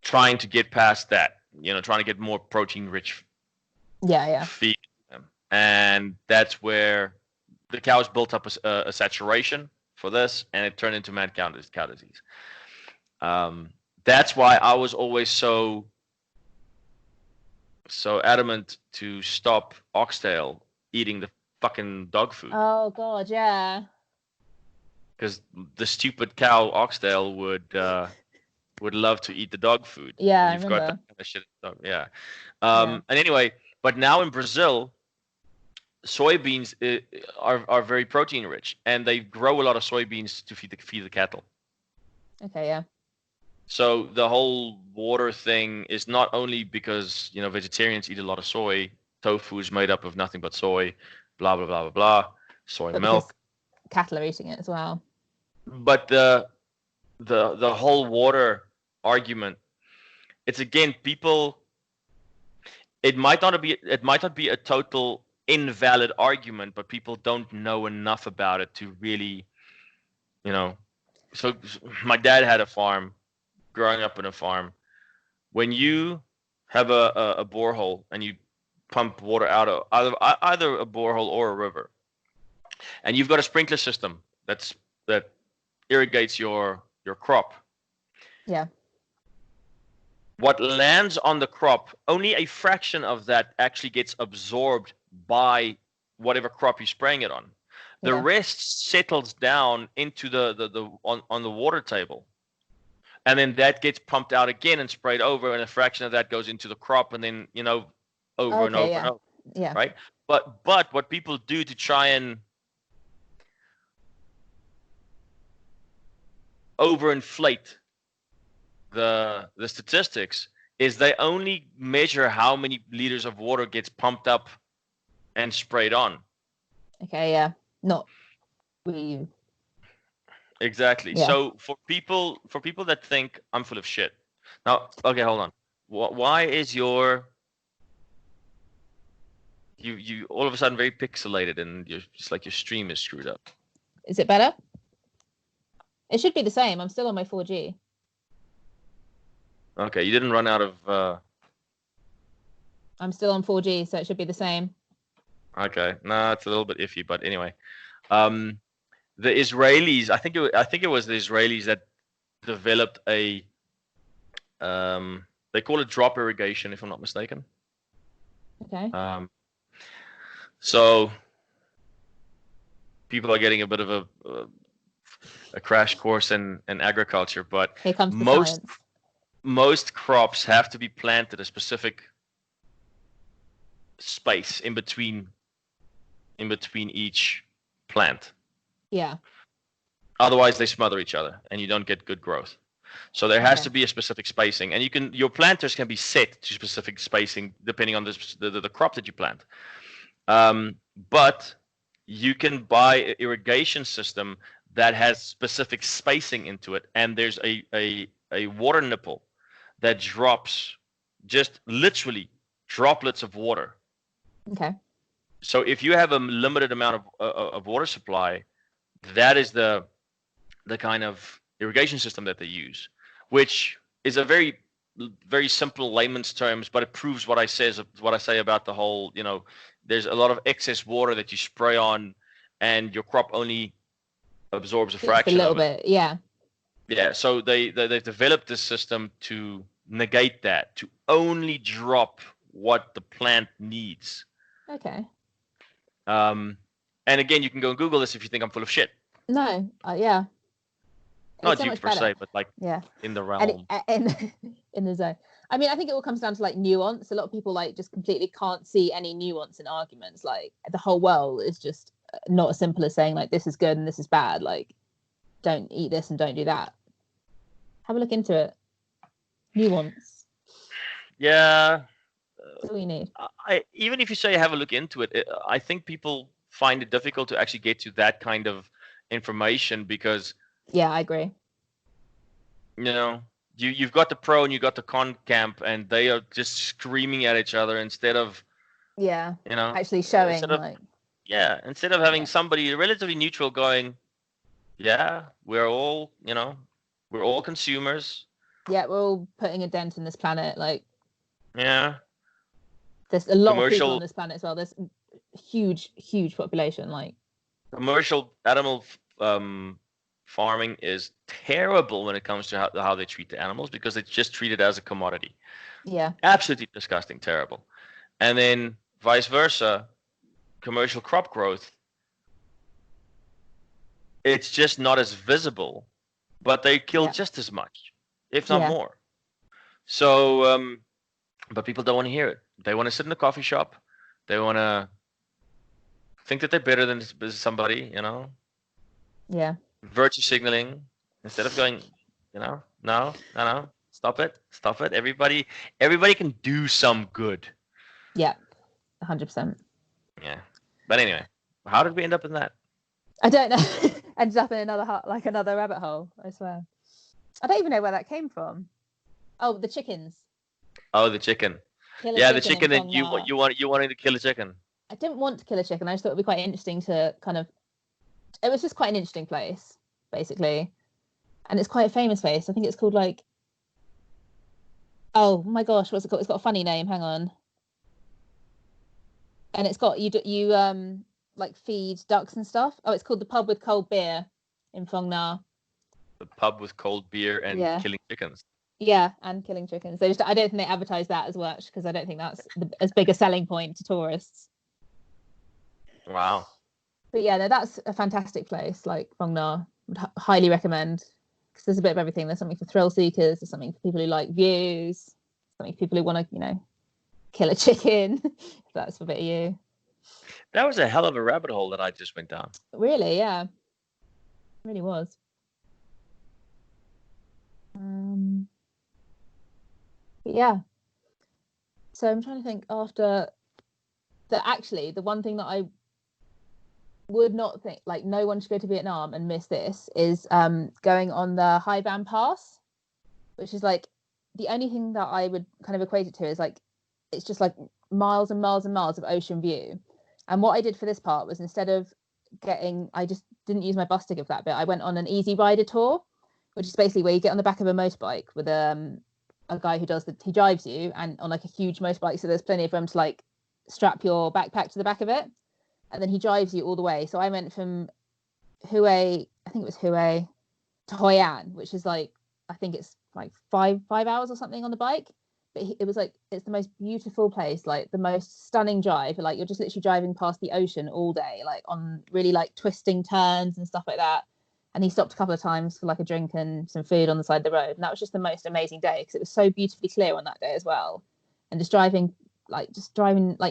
Trying to get past that, trying to get more protein-rich feed to them. And that's where the cows built up a saturation for this, and it turned into mad cow disease. That's why I was always so adamant to stop oxtail eating the fucking dog food. Oh God, yeah. Because the stupid cow oxtail would love to eat the dog food. Yeah, I remember. Got that kind of shit. Yeah. And anyway, but now in Brazil, soybeans are very protein rich, and they grow a lot of soybeans to feed the cattle. Okay, yeah. So the whole water thing is not only because vegetarians eat a lot of soy. Tofu is made up of nothing but soy. Blah blah blah blah blah. Soy milk. Cattle are eating it as well. But the whole water argument, it's again people. It might not be a total invalid argument, but people don't know enough about it to really, So my dad had a farm. Growing up in a farm, when you have a borehole and you pump water out of either a borehole or a river, and you've got a sprinkler system that irrigates your crop. Yeah. What lands on the crop, only a fraction of that actually gets absorbed by whatever crop you're spraying it on. The rest settles down into on the water table. And then that gets pumped out again and sprayed over, and a fraction of that goes into the crop, and then over and over and over. Yeah. Right. But what people do to try and overinflate the statistics is they only measure how many liters of water gets pumped up and sprayed on. Okay. Yeah. Not we. Exactly. Yeah. So for people that think I'm full of shit. Now, okay, hold on. Why is you all of a sudden very pixelated and you're just like your stream is screwed up? Is it better? It should be the same. I'm still on my 4G. Okay, you didn't run out of I'm still on 4G, so it should be the same. Okay. No, it's a little bit iffy, but anyway. The Israelis, I think it was the Israelis that developed a they call it drop irrigation, if I'm not mistaken. Okay. So people are getting a bit of a crash course in agriculture, but here comes the science. Most crops have to be planted a specific space in between each plant. Yeah. Otherwise, they smother each other, and you don't get good growth. So there has to be a specific spacing, and your planters can be set to specific spacing depending on the crop that you plant. But you can buy an irrigation system that has specific spacing into it, and there's a water nipple that drops just literally droplets of water. Okay. So if you have a limited amount of water supply, that is the the kind of irrigation system that they use, which is a very very simple layman's terms, but it proves what I say about the whole. There's a lot of excess water that you spray on, and your crop only absorbs a Just a fraction little of it. bit, yeah. Yeah, so they've developed this system to negate that, to only drop what the plant needs. Okay. And again, you can go and Google this if you think I'm full of shit. No, yeah. Not so you much per better. se, but like Yeah. in the And realm. in the zone. I mean, I think it all comes down to like nuance. A lot of people like just completely can't see any nuance in arguments. Like the whole world is just not as simple as saying like this is good and this is bad. Like don't eat this and don't do that. Have a look into it. Nuance. Yeah. That's all you need. Even if you say have a look into it, I think people find it difficult to actually get to that kind of information because Yeah, I agree. You've got the pro and you got the con camp, and they are just screaming at each other instead of actually showing instead of having somebody relatively neutral going, yeah, we're all consumers. Yeah, we're all putting a dent in this planet. Like, yeah, there's a lot of people on this planet as well. There's huge population. Like, commercial animal farming is terrible when it comes to how they treat the animals, because it's just treated as a commodity. Yeah, absolutely disgusting, terrible. And then vice versa, commercial crop growth, it's just not as visible, but they kill just as much, if not more. So but people don't want to hear it. They want to sit in a coffee shop, they want to think that they're better than somebody, yeah, virtue signaling, instead of going, no, stop it, everybody can do some good. Yeah, 100%. Yeah, but anyway, how did we end up in that? I don't know. Ended up in another rabbit hole, I swear. I don't even know where that came from. Oh, the chickens. Oh, the chicken. The chicken, and you wanted to kill a chicken. I didn't want to kill a chicken. I just thought it would be quite interesting to kind of. It was just quite an interesting place, basically, and it's quite a famous place. I think it's called like. Oh my gosh, what's it called? It's got a funny name. Hang on. And it's got you like feed ducks and stuff. Oh, it's called the Pub with Cold Beer in Phong Na. The pub with cold beer and killing chickens. Yeah, and killing chickens. I don't think they advertise that as much because I don't think that's as big a selling point to tourists. Wow. But yeah, no, that's a fantastic place. Like Phong Na, would highly recommend, because there's a bit of everything. There's something for thrill seekers. There's something for people who like views. Something for people who want to, kill a chicken. If that's a bit of you. That was a hell of a rabbit hole that I just went down. Really, yeah, it really was. Yeah. So I'm trying to think after that. Actually, the one thing that I would not think, like, no one should go to Vietnam and miss this, is going on the Hai Ban Pass, which is like the only thing that I would kind of equate it to is like it's just like miles and miles and miles of ocean view. And what I did for this part was, instead of I just didn't use my bus ticket for that bit. I went on an easy rider tour, which is basically where you get on the back of a motorbike with a guy who he drives you, and on like a huge motorbike, so there's plenty of room to like strap your backpack to the back of it, and then he drives you all the way. So I went from Hue to Hoi An, which is like, I think it's like five hours or something on the bike. But it was like, it's the most beautiful place, like the most stunning drive. Like you're just literally driving past the ocean all day, like on really like twisting turns and stuff like that. And he stopped a couple of times for like a drink and some food on the side of the road. And that was just the most amazing day, because it was so beautifully clear on that day as well. And just driving, like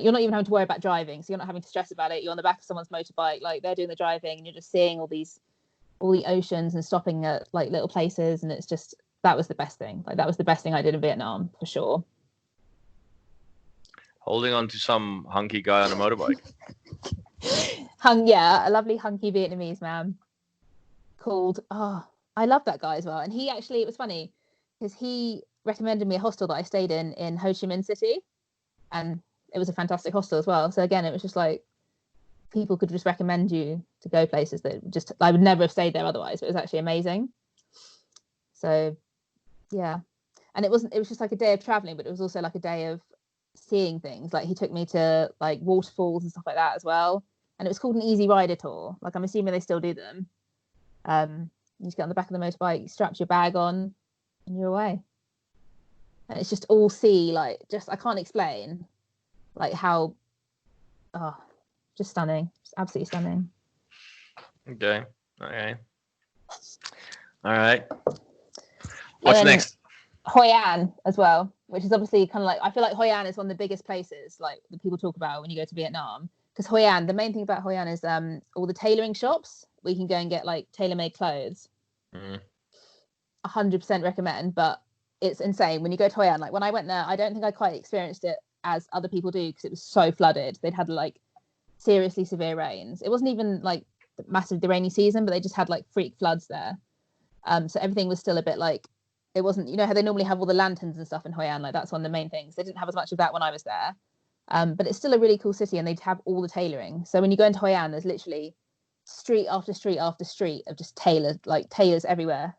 you're not even having to worry about driving. So you're not having to stress about it. You're on the back of someone's motorbike, like they're doing the driving, and you're just seeing all the oceans and stopping at like little places. And it's just, that was the best thing. Like that was the best thing I did in Vietnam, for sure. Holding on to some hunky guy on a motorbike. A lovely hunky Vietnamese man called, I love that guy as well. And he actually, it was funny because he recommended me a hostel that I stayed in Ho Chi Minh City, and it was a fantastic hostel as well. So again, it was just like people could just recommend you to go places that just I would never have stayed there otherwise, but it was actually amazing. So yeah, and it was just like a day of traveling, but it was also like a day of seeing things. Like he took me to like waterfalls and stuff like that as well, and it was called an Easy Rider tour. Like I'm assuming they still do them. You just get on the back of the motorbike, strap your bag on, and you're away. And it's just all sea, like just I can't explain like how just stunning, just absolutely stunning. Okay. All right. What's next? Hoi An as well, which is obviously kind of like I feel like Hoi An is one of the biggest places like that people talk about when you go to Vietnam, because Hoi An, the main thing about Hoi An is all the tailoring shops where you can go and get like tailor-made clothes. 100% recommend, but it's insane when you go to Hoi An. Like when I went there, I don't think I quite experienced it as other people do because it was so flooded. They'd had like seriously severe rains. It wasn't even like the rainy season, but they just had like freak floods there. So everything was still a bit like, it wasn't, you know how they normally have all the lanterns and stuff in Hoi An, like that's one of the main things. They didn't have as much of that when I was there. But it's still a really cool city and they'd have all the tailoring. So when you go into Hoi An, there's literally street after street after street of just tailors everywhere.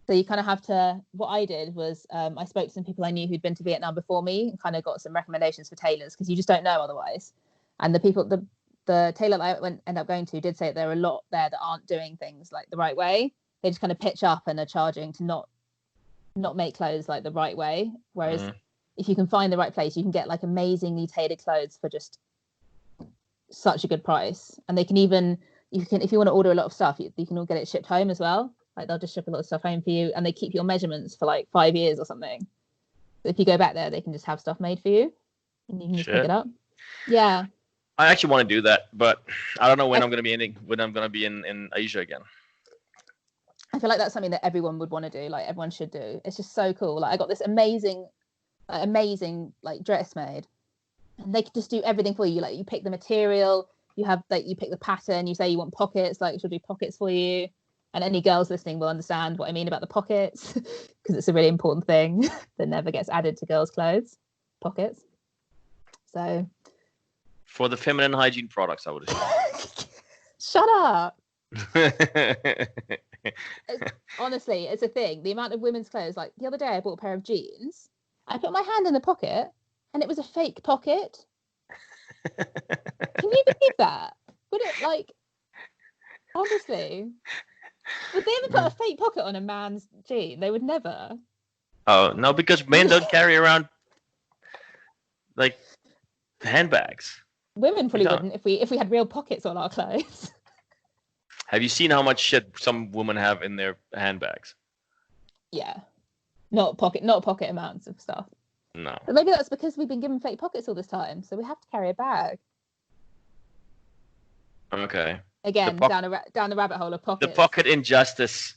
So you kind of have to, what I did was I spoke to some people I knew who'd been to Vietnam before me and kind of got some recommendations for tailors because you just don't know otherwise. And the tailor that I ended up going to did say that there are a lot there that aren't doing things like the right way. They just kind of pitch up and are charging to not make clothes like the right way. Whereas if you can find the right place, you can get like amazingly tailored clothes for just such a good price. And they can even, if you want to order a lot of stuff, you can all get it shipped home as well. Like they'll just ship a lot of stuff home for you and they keep your measurements for like 5 years or something. So if you go back there, they can just have stuff made for you and you can just pick it up. Yeah. I actually want to do that, but I don't know when I'm going to be in Asia again. I feel like that's something that everyone would want to do. Like everyone should do. It's just so cool. Like I got this amazing like dress made, and they could just do everything for you. Like you pick the material, you pick the pattern. You say you want pockets, like she'll do pockets for you. And any girls listening will understand what I mean about the pockets because it's a really important thing that never gets added to girls' clothes. Pockets. So. For the feminine hygiene products, I would assume. Shut up. Honestly, it's a thing. The amount of women's clothes, like the other day I bought a pair of jeans, I put my hand in the pocket and it was a fake pocket. Can you believe that? Would it, like, honestly, would they ever put a fake pocket on a man's jean? They would never. Oh no, because men don't carry around like handbags. Women probably wouldn't if we had real pockets on our clothes. Have you seen how much shit some women have in their handbags? Yeah. Not pocket amounts of stuff. No. But maybe that's because we've been given fake pockets all this time, so we have to carry a bag. Okay. Again, down the rabbit hole of pockets. The pocket injustice.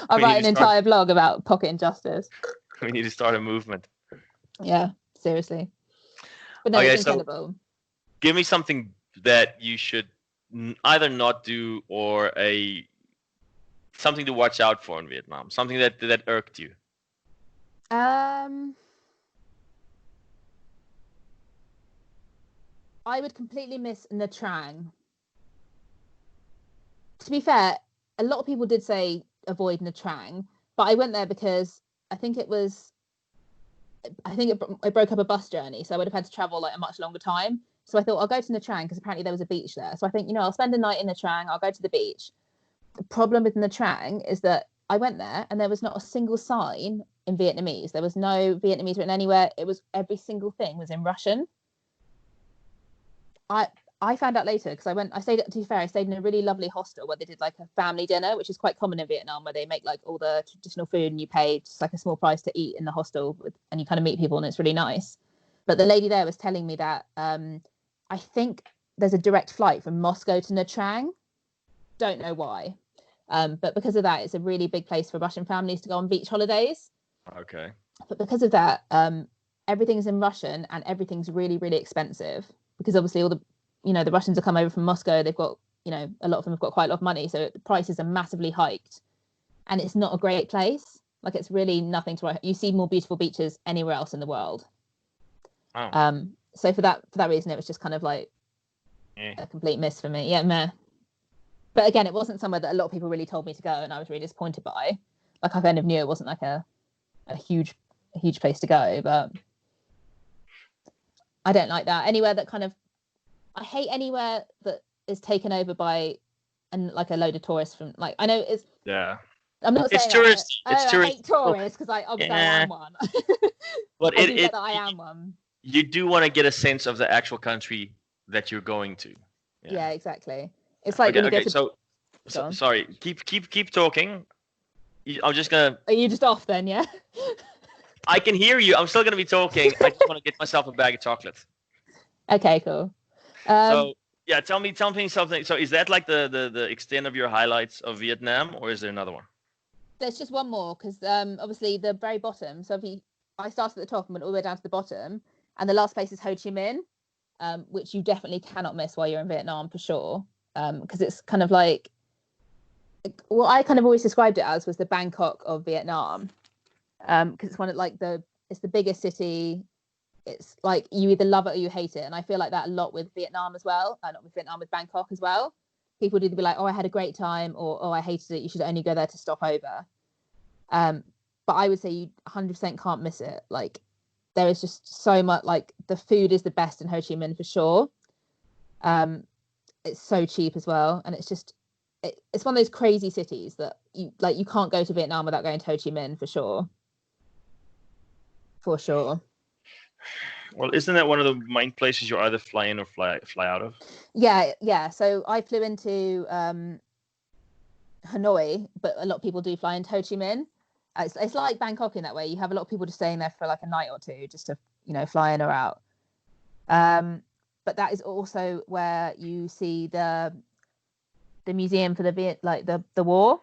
I'll write an entire blog about pocket injustice. We need to start a movement. Yeah, seriously. But no, it's incredible. So give me something that you should either not do or something to watch out for in Vietnam. Something that irked you. I would completely miss Nha Trang. To be fair, a lot of people did say avoid Nha Trang, but I went there because I think it broke up a bus journey, so I would have had to travel like a much longer time. So I thought I'll go to Nha Trang because apparently there was a beach there. So I think, I'll spend a night in Nha Trang, I'll go to the beach. The problem with Nha Trang is that I went there and there was not a single sign in Vietnamese. There was no Vietnamese written anywhere. It was every single thing was in Russian. I found out later because I stayed in a really lovely hostel where they did like a family dinner, which is quite common in Vietnam, where they make like all the traditional food and you pay just like a small price to eat in the hostel and you kind of meet people and it's really nice. But the lady there was telling me that I think there's a direct flight from Moscow to Nha Trang. Don't know why. But because of that, it's a really big place for Russian families to go on beach holidays. Okay. But because of that, everything's in Russian and everything's really, really expensive because obviously all the Russians have come over from Moscow. They've got, a lot of them have got quite a lot of money. So the prices are massively hiked and it's not a great place. Like it's really nothing to write. You see more beautiful beaches anywhere else in the world. Oh. so for that reason, it was just kind of like a complete miss for me. Yeah, meh. But again, it wasn't somewhere that a lot of people really told me to go, and I was really disappointed by. Like, I kind of knew it wasn't like a huge place to go, but I don't like that. Anywhere that kind of, I hate anywhere that is taken over by like a load of tourists from, like, I know it's, I'm not saying I hate tourists, because obviously I am one. But I do get that I am one. You do want to get a sense of the actual country that you're going to. Yeah, exactly. It's like when you go to... So sorry, keep talking. I'm just gonna... Are you just off then? Yeah. I can hear you. I'm still gonna be talking. I just want to get myself a bag of chocolate. Okay, cool. So yeah, tell me something. So is that like the extent of your highlights of Vietnam, or is there another one? There's just one more, because obviously the very bottom. So I started at the top and went all the way down to the bottom, and the last place is Ho Chi Minh, which you definitely cannot miss while you're in Vietnam for sure, because it's kind of like, what I kind of always described it as was the Bangkok of Vietnam, because it's one of like it's the biggest city. It's like you either love it or you hate it, and I feel like that a lot with Vietnam as well. Not with Vietnam, with Bangkok as well. People would either be like, "Oh, I had a great time," or "Oh, I hated it. You should only go there to stop over." But I would say you 100% can't miss it. Like, there is just so much. Like, the food is the best in Ho Chi Minh for sure. It's so cheap as well, and it's just it's one of those crazy cities that you can't go to Vietnam without going to Ho Chi Minh for sure. For sure. Well, isn't that one of the main places you either fly in or fly out of? Yeah. So I flew into Hanoi, but a lot of people do fly into Ho Chi Minh. It's like Bangkok in that way. You have a lot of people just staying there for like a night or two, just to fly in or out. But that is also where you see the museum for the war.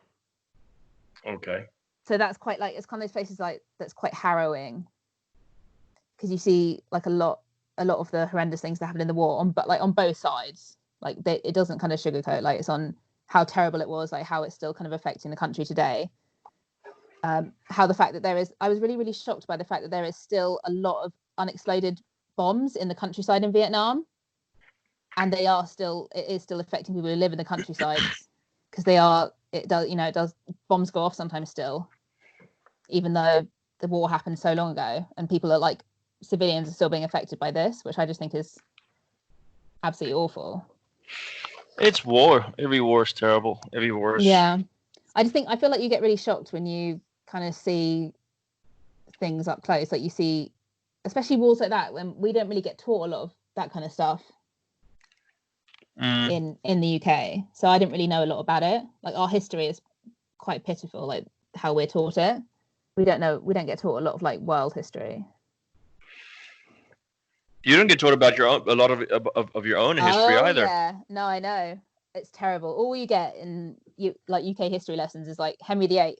Okay. So that's quite like, it's kind of those places like that's quite harrowing, because you see like a lot of the horrendous things that happened in the war on both sides. Like, it doesn't kind of sugarcoat, like, it's on how terrible it was, like how it's still kind of affecting the country today. How the fact that I was really, really shocked by the fact that there is still a lot of unexploded bombs in the countryside in Vietnam, and it is still affecting people who live in the countryside, because it does bombs go off sometimes still, even though the war happened so long ago, and people are like, civilians are still being affected by this, which I just think is absolutely awful. It's war. Every war is terrible. Every war is... Yeah. I feel like you get really shocked when you kind of see things up close. Like, you see, especially wars like that, when we don't really get taught a lot of that kind of stuff in the UK. So I didn't really know a lot about it. Like, our history is quite pitiful, like how we're taught it. We don't get taught a lot of like world history. You don't get taught about a lot of your own history either. Yeah, no, I know, it's terrible. All you get in like UK history lessons is like Henry VIII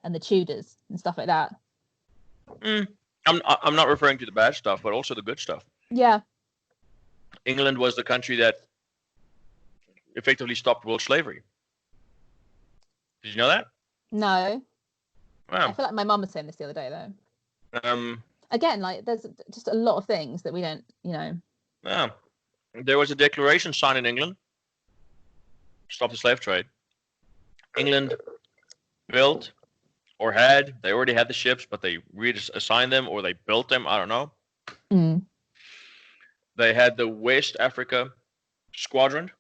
and the Tudors and stuff like that. I'm not referring to the bad stuff, but also the good stuff. Yeah. England was the country that effectively stopped world slavery. Did you know that? No. Wow. I feel like my mum was saying this the other day though. Again, like, there's just a lot of things that we don't, Yeah. There was a declaration signed in England, stop the slave trade. England built, or they already had the ships, but they reassigned them, or they built them, I don't know. They had the West Africa Squadron,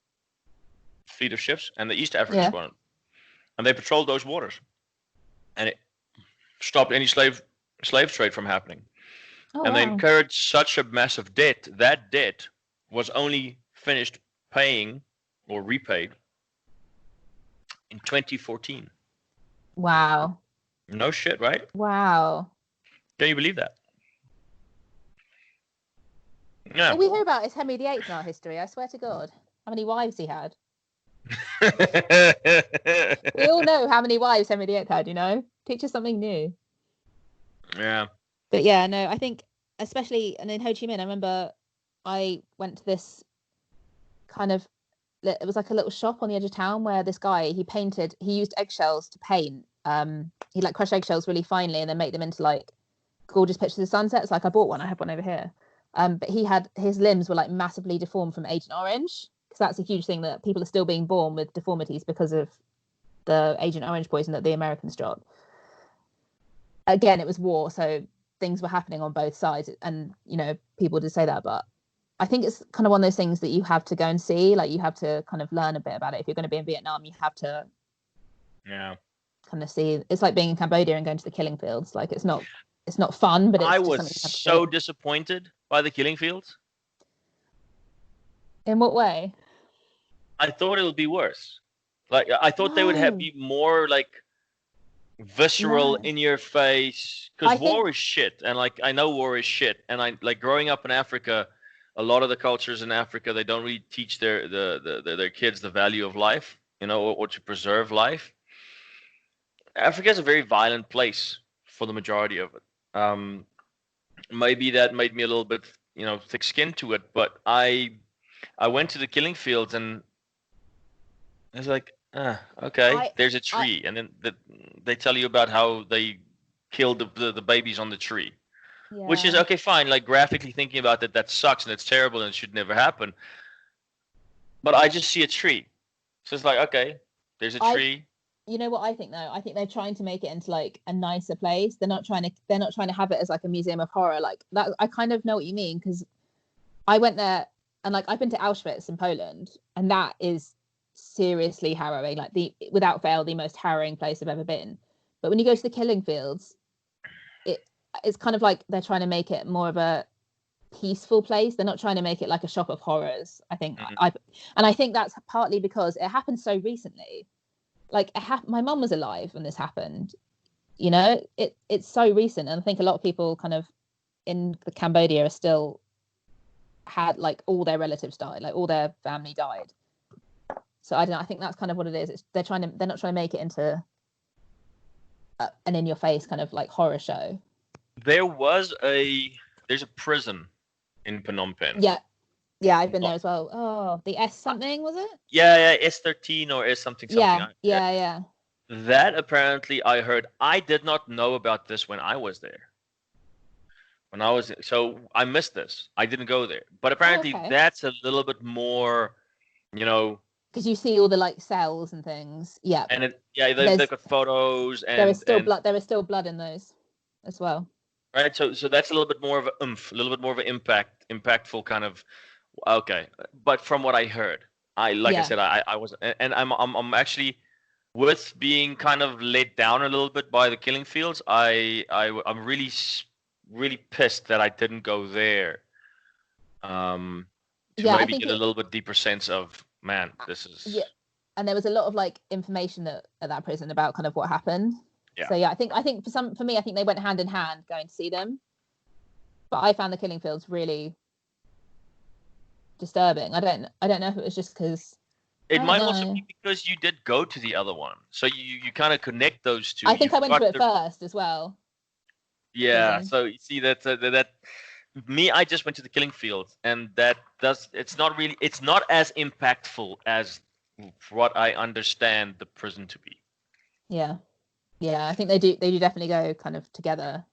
fleet of ships, and the East Africa Squadron. And they patrolled those waters. And it stopped any slave trade from happening. They incurred such a massive debt. That debt was only finished paying or repaid in 2014. Wow. No shit, right? Wow. Can you believe that? Yeah. All we hear about is Henry VIII in our history. I swear to God. How many wives he had. We all know how many wives Henry VIII had, Teach us something new. Yeah. But yeah, no, I think especially, and in Ho Chi Minh, I remember I went to this kind of, it was like a little shop on the edge of town where this guy, he used eggshells to paint. He like crushed eggshells really finely and then make them into like gorgeous pictures of sunsets. Like, I bought one, I have one over here. But his limbs were like massively deformed from Agent Orange, because that's a huge thing, that people are still being born with deformities because of the Agent Orange poison that the Americans dropped. Again, it was war, so things were happening on both sides, and people did say that, but I think it's kind of one of those things that you have to go and see. Like, you have to kind of learn a bit about it. If you're going to be in Vietnam, you have to kind of see. It's like being in Cambodia and going to the killing fields. Like, it's not fun, but it's I just was something you have to so do. disappointed by the killing fields. In what way? I thought it would be worse. Like, I thought they would be more like visceral, in your face, because war is shit, and like, I know war is shit, and I like growing up in Africa. A lot of the cultures in Africa, they don't really teach their kids the value of life, or to preserve life. Africa is a very violent place for the majority of it. Maybe that made me a little bit, thick-skinned to it, but I went to the killing fields and I was like, okay, there's a tree, and then they tell you about how they killed the babies on the tree, which is okay, fine. Like, graphically thinking about that sucks and it's terrible and it should never happen. But I just see a tree, so it's like, okay, there's a tree. You know what I think though? I think they're trying to make it into like a nicer place. They're not trying to have it as like a museum of horror. Like that, I kind of know what you mean, because I went there and like I've been to Auschwitz in Poland, and that is seriously harrowing. Like, without fail, the most harrowing place I've ever been. But when you go to the killing fields, it's kind of like they're trying to make it more of a peaceful place. They're not trying to make it like a shop of horrors, I think. And I think that's partly because it happened so recently. Like, my mum was alive when this happened. It's so recent, and I think a lot of people kind of in Cambodia are still had like all their relatives died, like all their family died. So I don't know. I think that's kind of what it is. They're not trying to make it into an in-your-face kind of like horror show. There's a prison in Phnom Penh. Yeah, I've been there as well. Oh, the S something, was it? Yeah, S13 or S something. Yeah. That, apparently, I heard. I did not know about this when I was there. So I missed this. I didn't go there, but apparently that's a little bit more, because you see all the like cells and things. Yeah, and they've got photos, and there is still blood. There is still blood in those as well. Right. So that's a little bit more of a little bit more of an impactful kind of. Okay, but from what I heard, I said, I was, and I'm actually, with being kind of let down a little bit by the killing fields. I'm really pissed that I didn't go there. To maybe get a little bit deeper sense of, man, this is. Yeah, and there was a lot of like information at that prison about kind of what happened. Yeah. So yeah, I think for me, I think they went hand in hand going to see them. But I found the killing fields really disturbing. I don't know if it was just because it might also be because you did go to the other one, so you kind of connect those two. I think I went to it first as well. Yeah, so you see that me, I just went to the killing fields, and it's not as impactful as what I understand the prison to be. Yeah, I think they do definitely go kind of together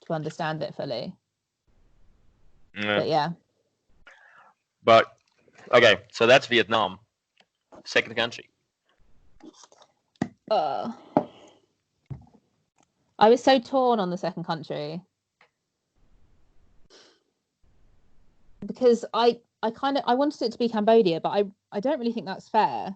to understand it fully. Yeah. But okay, so that's Vietnam. Second country. I was so torn on the second country, because I wanted it to be Cambodia, but I don't really think that's fair.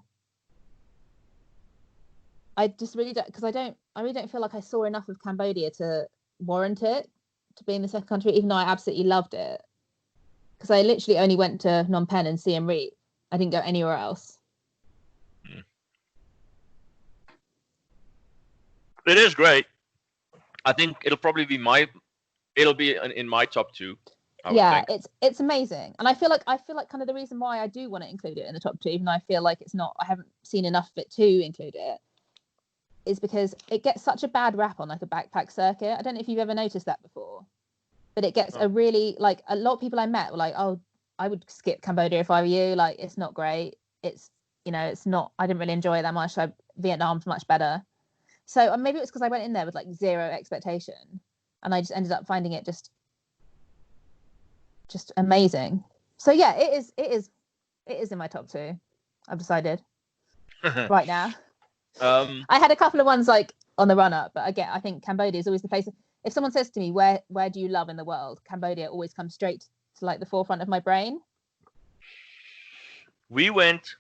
I just really don't, because I really don't feel like I saw enough of Cambodia to warrant it to be in the second country, even though I absolutely loved it. Because I literally only went to Phnom Penh and Siem Reap. I didn't go anywhere else. It is great. I think it'll probably be in my top 2. Yeah, it's amazing, and I feel like kind of the reason why I do want to include it in the top 2, even though I feel like I haven't seen enough of it to include it, is because it gets such a bad rap on like a backpack circuit. I don't know if you've ever noticed that before, but it gets a really, like, a lot of people I met were like, oh, I would skip Cambodia if I were you. Like, it's not great. It's, it's not, I didn't really enjoy it that much. Vietnam's much better. So maybe it's because I went in there with like zero expectation, and I just ended up finding it just just amazing. So yeah, it is in my top 2. I've decided right now. I had a couple of ones like on the run up, but again, I think Cambodia is always the place. If someone says to me, where do you love in the world? Cambodia always comes straight to like the forefront of my brain. We went,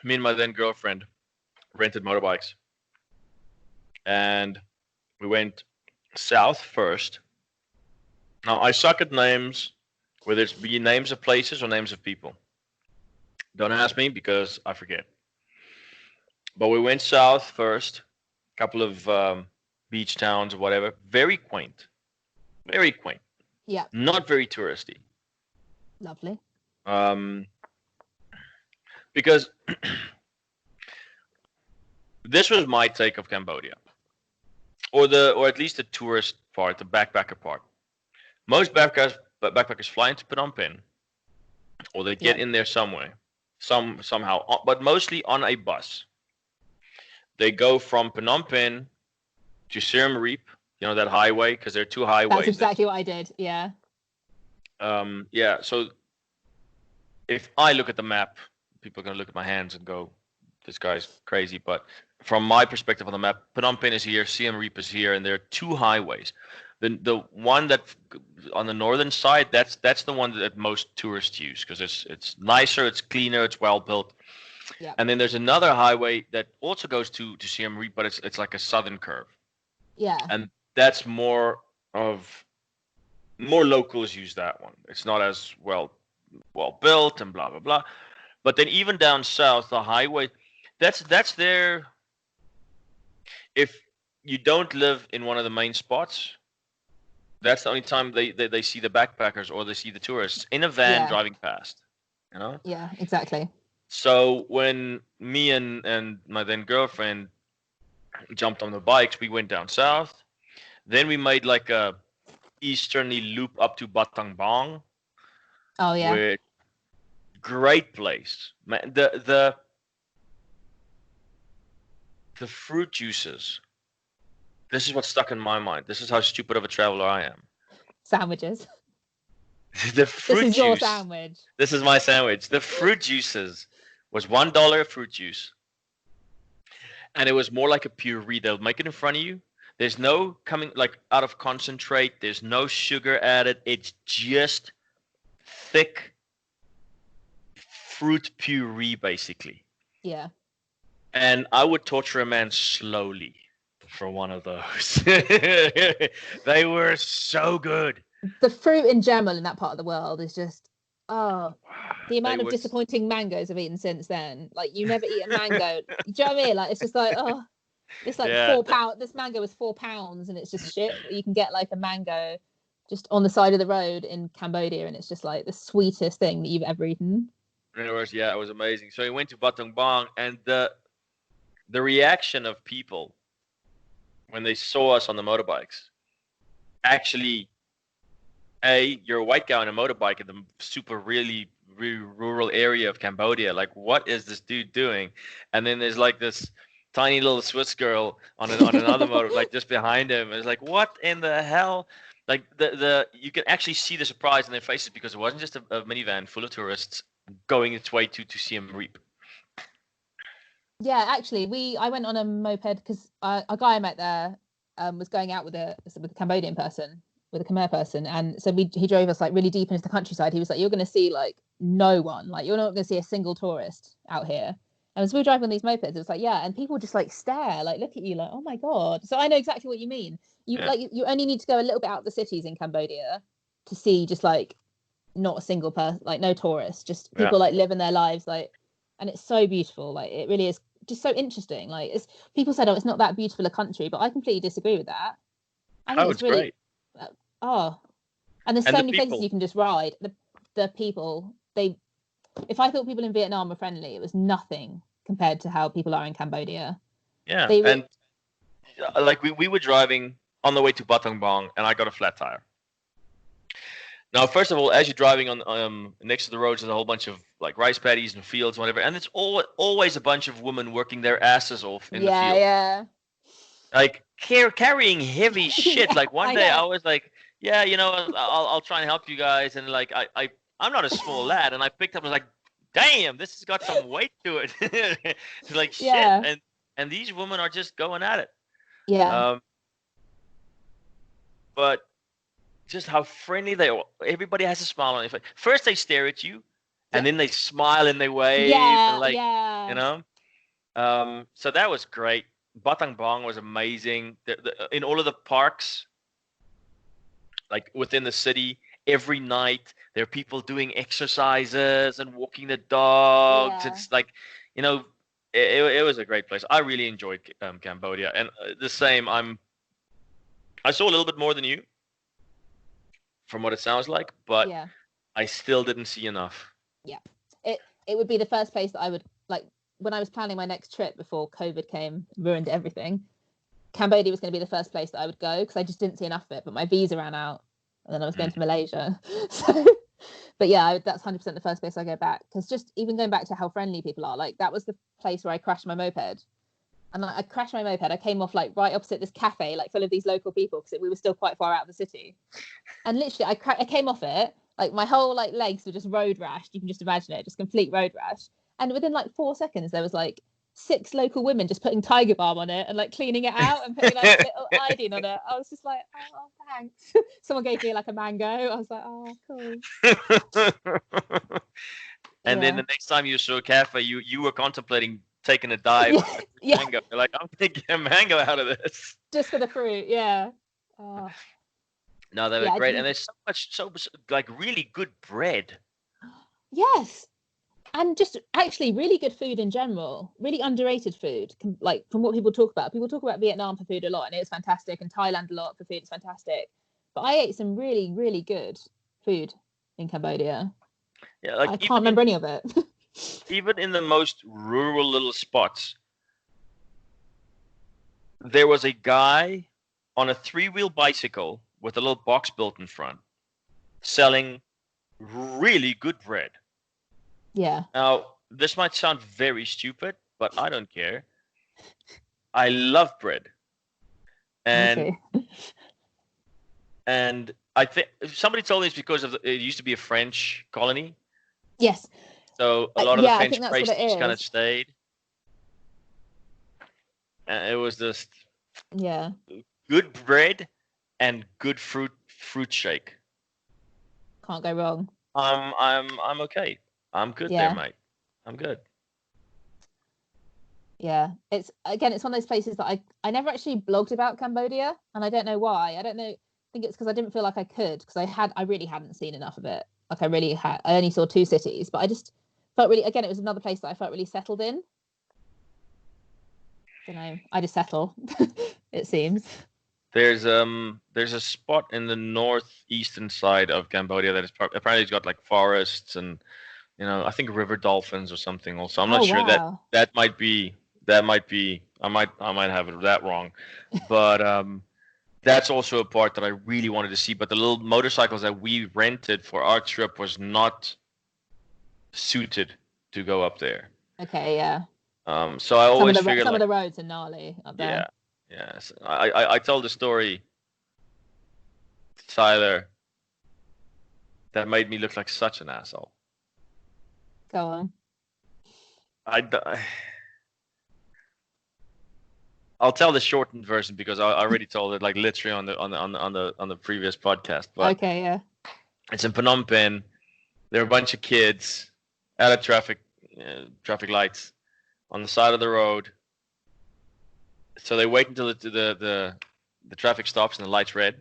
me and my then girlfriend rented motorbikes, and we went south first. Now, I suck at names, whether it's be names of places or names of people. Don't ask me because I forget. But we went south first, a couple of beach towns or whatever. Very quaint. Very quaint. Yeah. Not very touristy. Lovely. Because this was my take of Cambodia. Or at least the tourist part, the backpacker part. Most backpackers fly into Phnom Penh, or they get in there somewhere, somehow, but mostly on a bus. They go from Phnom Penh to Siem Reap, that highway, because there are 2 highways. That's exactly what I did. Yeah. Yeah. So if I look at the map, people are gonna look at my hands and go, "This guy's crazy." But from my perspective on the map, Phnom Penh is here, Siem Reap is here, and there are 2 highways. The one that on the northern side, that's the one that most tourists use because it's nicer, it's cleaner, it's well built. Yeah. And then there's another highway that also goes to Siem Reap, but it's like a southern curve. Yeah. And that's more locals use that one. It's not as well built and blah blah blah. But then even down south, the highway, that's there. If you don't live in one of the main spots, that's the only time they see the backpackers or they see the tourists in a van driving past. Yeah, exactly. So when me and my then girlfriend jumped on the bikes, we went down south. Then we made like a easterly loop up to Battambang. Oh yeah. Where great place. Man, the fruit juices. This is what's stuck in my mind. This is how stupid of a traveler I am. Sandwiches. The fruit This is juice. your sandwich. This is my sandwich. The fruit juices was $1 fruit juice. And it was more like a puree. They'll make it in front of you. There's no coming like out of concentrate. There's no sugar added. It's just thick fruit puree, basically. Yeah. And I would torture a man slowly for one of those. They were so good. The fruit in general in that part of the world is just, the amount of disappointing mangoes I've eaten since then. Like, you never eat a mango. Do you know what I mean? Like, it's just like, it's like £4. This mango is £4 and it's just shit. You can get like a mango just on the side of the road in Cambodia and it's just like the sweetest thing that you've ever eaten. It was amazing. So we went to Battambang and the reaction of people when they saw us on the motorbikes. Actually, you're a white guy on a motorbike in the super really rural area of Cambodia. Like, what is this dude doing? And then there's like this tiny little Swiss girl on another motorbike just behind him. It's like, what in the hell? Like you can actually see the surprise in their faces because it wasn't just a minivan full of tourists going its way to Siem Reap. Yeah, actually, I went on a moped because a guy I met there was going out with a Cambodian person, with a Khmer person, and so he drove us like really deep into the countryside. He was like, "You're going to see like no one, like you're not going to see a single tourist out here." And as we were driving on these mopeds, it was like, yeah, and people just like stare, like look at you, like, oh my god. So I know exactly what you mean. You only need to go a little bit out of the cities in Cambodia to see just like not a single person, like no tourists, just people like living their lives, like, and it's so beautiful. Like it really is just so interesting. Like people said, it's not that beautiful a country, but I completely disagree with that. I think it's really great. And there's so many places you can just ride. The people, if I thought people in Vietnam were friendly, it was nothing compared to how people are in Cambodia. Yeah, and like we were driving on the way to Battambang, and I got a flat tire. Now, first of all, as you're driving on next to the roads, there's a whole bunch of like rice paddies and fields, and whatever, and it's always a bunch of women working their asses off in the field. Yeah. Like carrying heavy shit. Like one day I was like, yeah, I'll try and help you guys. And like, I'm not a small lad. And I picked up, I was like, damn, this has got some weight to it. It's like, shit. Yeah. And these women are just going at it. Yeah. Um, but just how friendly they are. Everybody has a smile on their face. First they stare at you, and Yeah. then they smile and they wave and Yeah. like, you Yeah. know. So that was great. Batang Bang was amazing. In all of the parks, like within the city, every night there are people doing exercises and walking the dogs. Yeah. It's like, you know, it was a great place. I really enjoyed Cambodia, and the same. I saw a little bit more than you, from what it sounds like, but Yeah. I still didn't see enough. Yeah. It would be the first place that I would like when I was planning my next trip before COVID came, ruined everything. Cambodia was going to be the first place that I would go because I just didn't see enough of it. But my visa ran out, and then I was going to Malaysia. So, but yeah, that's 100% the first place I go back because just even going back to how friendly people are, like that was the place where I crashed my moped. And I crashed my moped. I came off like right opposite this cafe, like full of these local people because we were still quite far out of the city. And literally, I came off it, like my whole like legs were just road rashed. You can just imagine it, just complete road rash. And within like 4 seconds, there was like 6 local women just putting Tiger Balm on it and like cleaning it out and putting like little iodine on it. I was just like, oh, thanks. Someone gave me like a mango. I was like, oh, cool. And then Yeah. the next time you saw a cafe, you were contemplating taking a dive Yeah. for Yeah. mango. You're like, I'm taking a mango out of this. Just for the fruit. Yeah. No, they were Yeah. great, and there's so like really good bread. Yes. And just actually really good food in general, really underrated food. Like from what people talk about Vietnam for food a lot, and it's fantastic, and Thailand a lot for food, it's fantastic. But I ate some really, really good food in Cambodia. Yeah, like I can't remember any of it. even in the most rural little spots, there was a guy on a 3-wheel bicycle with a little box built in front, selling really good bread. Yeah. Now, this might sound very stupid, but I don't care. I love bread. And Me too. and I think somebody told me it's because it used to be a French colony. Yes. So a lot of the Yeah, I French think that's what it pastries kind of is. stayed. And it was just Yeah. good bread and good fruit shake. Can't go wrong. I'm okay. I'm good there, Yeah. mate. I'm good. Yeah. It's one of those places that I never actually blogged about Cambodia, and I don't know why. I don't know. I think it's because I didn't feel like I could because I really hadn't seen enough of it. Like I only saw 2 cities, but I just felt really, again, it was another place that I felt really settled in. Don't know. I just settle. It seems. There's a spot in the northeastern side of Cambodia that is apparently it's got like forests and I think river dolphins or something also. I'm not sure Wow. that might be I might have it that wrong. But that's also a part that I really wanted to see, but the little motorcycles that we rented for our trip was not suited to go up there. Okay, yeah. So I always figured some like, of the roads are gnarly up there. yeah. So I told the story to Tyler that made me look like such an asshole. Go on. I'll tell the shortened version because I already told it like literally on the previous podcast. But okay, yeah. It's in Phnom Penh. There are a bunch of kids at a traffic lights on the side of the road. So they wait until the traffic stops and the light's red,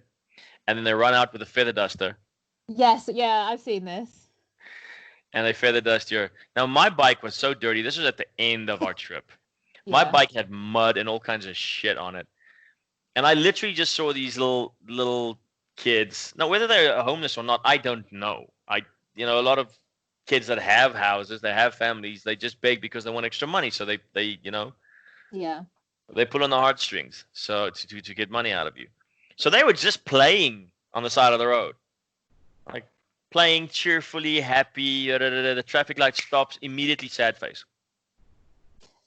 and then they run out with a feather duster. Yes, yeah, I've seen this. And they feather dust your. Now my bike was so dirty. This was at the end of our trip. Yeah. My bike had mud and all kinds of shit on it, and I literally just saw these little kids. Now whether they're homeless or not, I don't know. A lot of kids that have houses, they have families, they just beg because they want extra money. So they Yeah. they pull on the heartstrings so to get money out of you. So they were just playing on the side of the road, like playing cheerfully, happy. The traffic light stops, immediately sad face.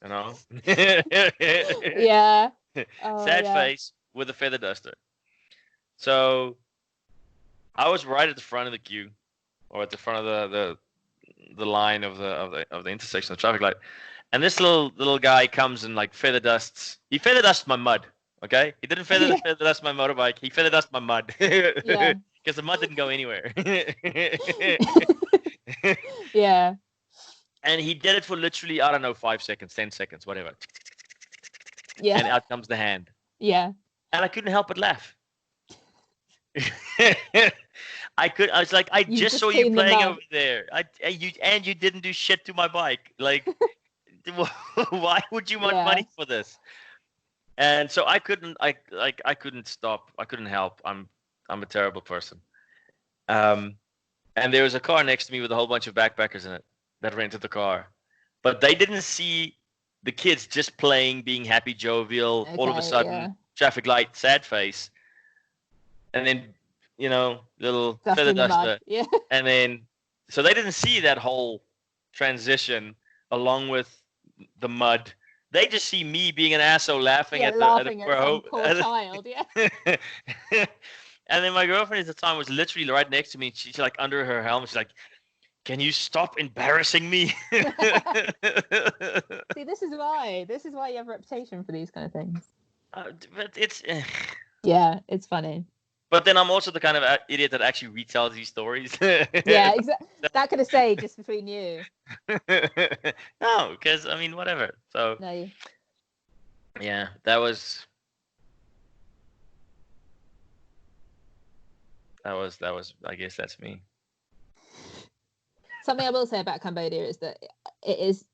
Yeah. Sad face with a feather duster. So I was right at the front of the queue, or at the front of the line of the intersection, the traffic light. And this little guy comes and like feather dusts. He feather dusted my mud. Okay, he didn't feather Yeah. dust my motorbike. He feather dusted my mud. Yeah. Because the mud didn't go anywhere. Yeah. And he did it for literally, I don't know, 5 seconds, 10 seconds, whatever. Yeah. And out comes the hand. Yeah. And I couldn't help but laugh. I was like, I just saw you cleaned the playing mud. over there. And you didn't do shit to my bike. Like, why would you want Yeah. money for this? And so I couldn't stop. I couldn't help. I'm a terrible person. And there was a car next to me with a whole bunch of backpackers in it that rented the car, but they didn't see the kids just playing, being happy, jovial. All of a Okay, sudden, yeah. traffic light, sad face, and then little Dust feather in the mud. duster, Yeah. and then so they didn't see that whole transition along with the mud. They just see me being an asshole laughing at laughing the at some poor child. Yeah. And then my girlfriend at the time was literally right next to me. She's like under her helmet. She's like, "Can you stop embarrassing me?" See, this is why you have a reputation for these kind of things. But it's. Yeah, it's funny. But then I'm also the kind of idiot that actually retells these stories. Yeah, exactly. That could have stayed just between you. No, because I mean, whatever. So. No. Yeah, that was. I guess that's me. Something I will say about Cambodia is that it is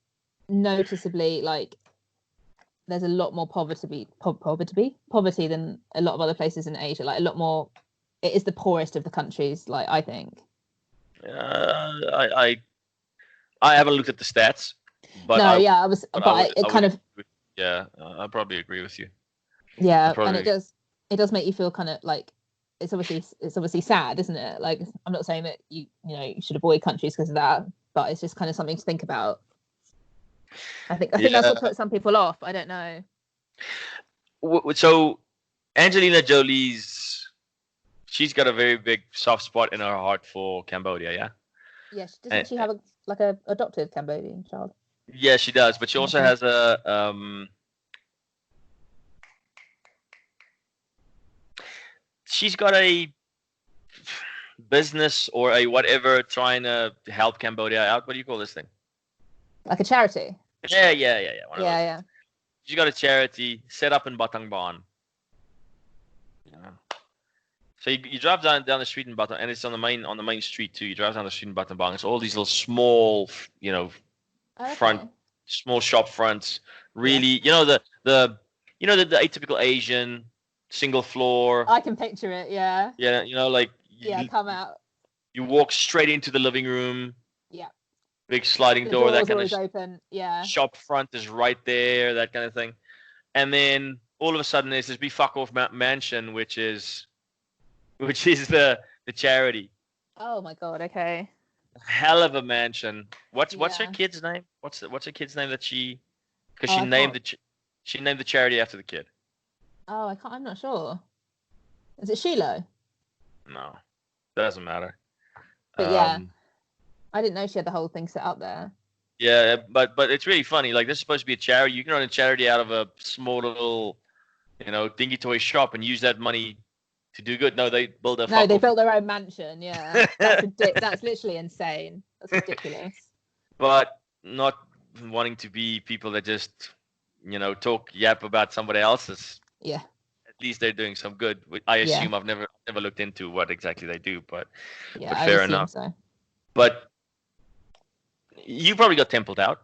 noticeably like there's a lot more poverty than a lot of other places in Asia. Like a lot more. It is the poorest of the countries. Like I think. I haven't looked at the stats, but I probably agree with you. Yeah, and it does make you feel kind of like it's obviously sad, isn't it? Like I'm not saying that you should avoid countries because of that, but it's just kind of something to think about. I think that's what put some people off. I don't know. So Angelina Jolie's, she's got a very big soft spot in her heart for Cambodia, yeah? Yes, doesn't she have a adopted Cambodian child? Yeah, she does, but she also has a she's got a business or a whatever trying to help Cambodia out. What do you call this thing? Like a charity? Yeah. Yeah. She's got a charity set up in Battambang. Yeah. So you drive down the street in Battambang, and it's on the main street too. You drive down the street in Battambang. It's all these little small, small shop fronts. Really, the atypical Asian single floor. I can picture it. Yeah. Yeah, like. Come out. You walk straight into the living room. Yeah. Big sliding door. That kind of open. Yeah. Shop front is right there. That kind of thing. And then all of a sudden there's this big fuck off mansion, which is the charity. Oh my god. Okay. Hell of a mansion. What's her kid's name? What's her kid's name that she? Because she named the charity after the kid. Oh, I'm not sure. Is it Shiloh? No, doesn't matter. But yeah, I didn't know she had the whole thing set up there. Yeah, but it's really funny. Like, this is supposed to be a charity. You can run a charity out of a small little, dingy toy shop and use that money to do good. No, they built their own mansion. Yeah, that's literally insane. That's ridiculous. But not wanting to be people that just, talk yap about somebody else's. Yeah. At least they're doing some good. I assume. I've never looked into what exactly they do, but fair enough. So. But you probably got templed out.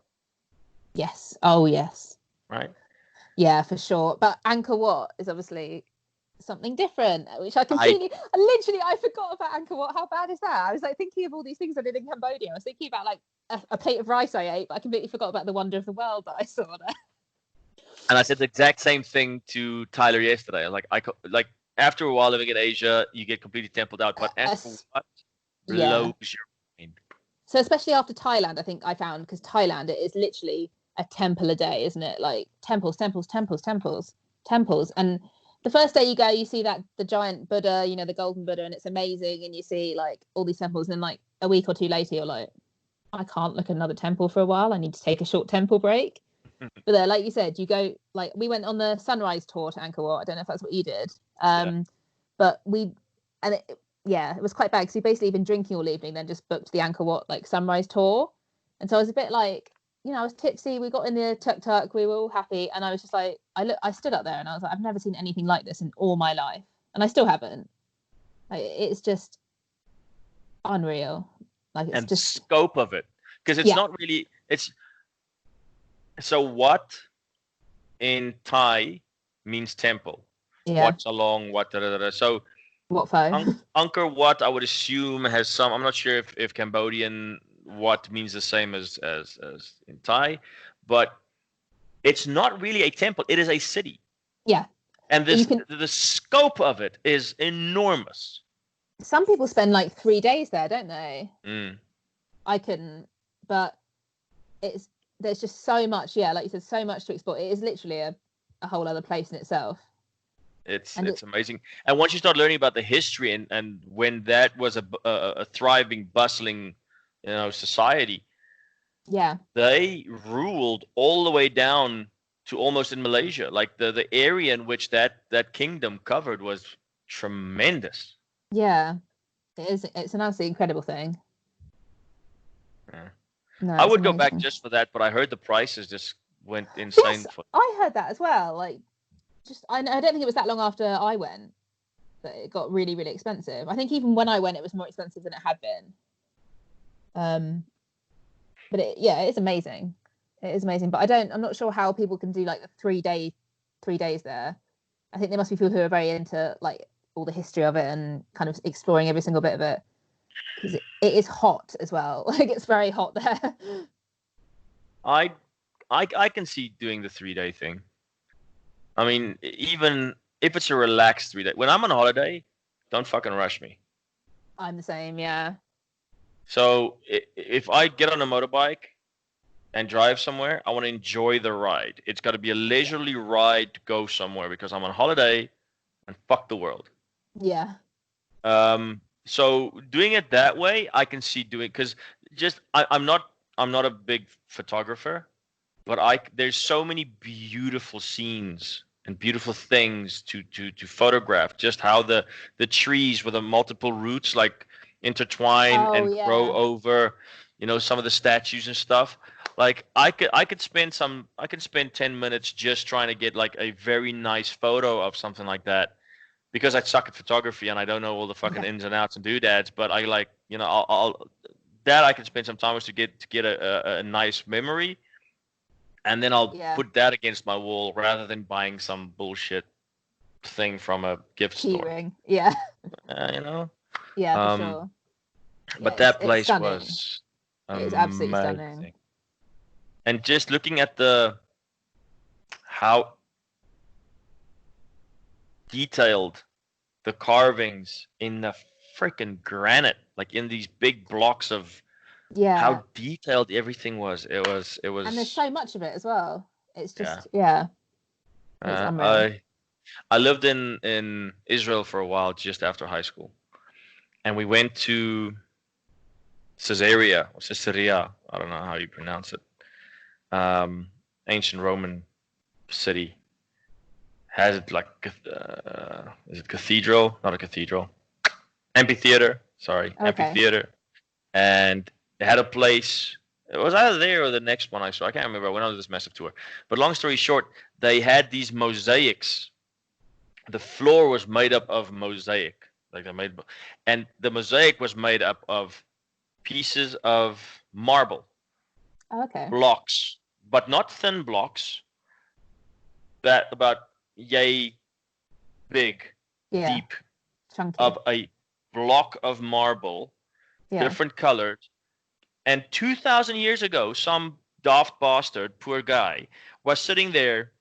Yes. Oh, yes. Right. Yeah, for sure. But Angkor Wat is obviously something different, which I completely, I forgot about Angkor Wat. How bad is that? I was like thinking of all these things I did in Cambodia. I was thinking about like a plate of rice I ate, but I completely forgot about the wonder of the world that I saw there. And I said the exact same thing to Tyler yesterday. Like after a while living in Asia, you get completely templed out. But Angkor Wat blows your mind. So especially after Thailand, I think I found, because Thailand, it is literally a temple a day, isn't it? Like temples. And the first day you go, you see that the giant Buddha, you know, the golden Buddha, and it's amazing. And you see like all these temples, and like a week or two later, you're like, I can't look at another temple for a while. I need to take a short temple break. But there, like you said, you go, like we went on the sunrise tour to Angkor Wat. I don't know if that's what you did. But it was quite bad because we basically been drinking all evening, then just booked the Angkor Wat like sunrise tour. And so I was a bit like, you know, I was tipsy. We got in the tuk-tuk. We were all happy. And I was just like, I stood up there and I was like, I've never seen anything like this in all my life. And I still haven't. Like, it's just unreal. Like, it's and just scope of it. Because it's not really, so what in Thai means temple. Yeah. Wat Chalong, what So Wat Pho. Angkor Wat, I would assume, has some. I'm not sure if Cambodian what means the same as in Thai, but it's not really a temple. It is a city. Yeah. And the scope of it is enormous. Some people spend like 3 days there, don't they? I couldn't, but there's just so much. Yeah, like you said, so much to explore. It is literally a whole other place in itself. It's amazing. And once you start learning about the history and when that was a thriving, bustling, you know, society. Yeah. They ruled all the way down to almost in Malaysia. Like the area in which that kingdom covered was tremendous. Yeah. It is. It's an absolutely incredible thing. Yeah. No, I would go back just for that, but I heard the prices just went insane. Yes, I heard that as well. Like, I don't think it was that long after I went that it got really, really expensive. I think even when I went, it was more expensive than it had been. But it's amazing. It is amazing. But I'm not sure how people can do like 3 days there. I think there must be people who are very into like all the history of it and kind of exploring every single bit of it. Because it is hot as well. Like, it's very hot there. I can see doing the 3-day thing. I mean, even if it's a relaxed 3 day. When I'm on holiday, don't fucking rush me. I'm the same, yeah. So if I get on a motorbike and drive somewhere, I want to enjoy the ride. It's got to be a leisurely ride to go somewhere because I'm on holiday and fuck the world. Yeah. So doing it that way, I can see doing, because I'm not a big photographer, but there's so many beautiful scenes and beautiful things to photograph. Just how the trees with the multiple roots like intertwine and grow over, you know, some of the statues and stuff. Like I could spend 10 minutes just trying to get like a very nice photo of something like that, because I suck at photography and I don't know all the fucking ins and outs and doodads. But I like, you know, I can spend some time to get a nice memory, and then I'll put that against my wall rather than buying some bullshit thing from a gift store. Ring. Yeah. You know. Yeah, for sure. But that place was amazing. It's absolutely stunning. And just looking at how detailed the carvings in the freaking granite, like in these big blocks of how detailed everything was. It was. And there's so much of it as well. It's just it's unreal. I lived in Israel for a while just after high school, and we went to Caesarea, I don't know how you pronounce it. Ancient Roman city. Has it like is it cathedral? Not a cathedral. Amphitheater. Sorry, amphitheater. And it had a place. It was either there or the next one I saw. I can't remember. I went on this massive tour. But long story short, they had these mosaics. The floor was made up of mosaic, and the mosaic was made up of pieces of marble. Blocks, but not thin blocks. That about yay big, deep, chunky, of a block of marble, different colored. And 2,000 years ago, some daft bastard, poor guy, was sitting there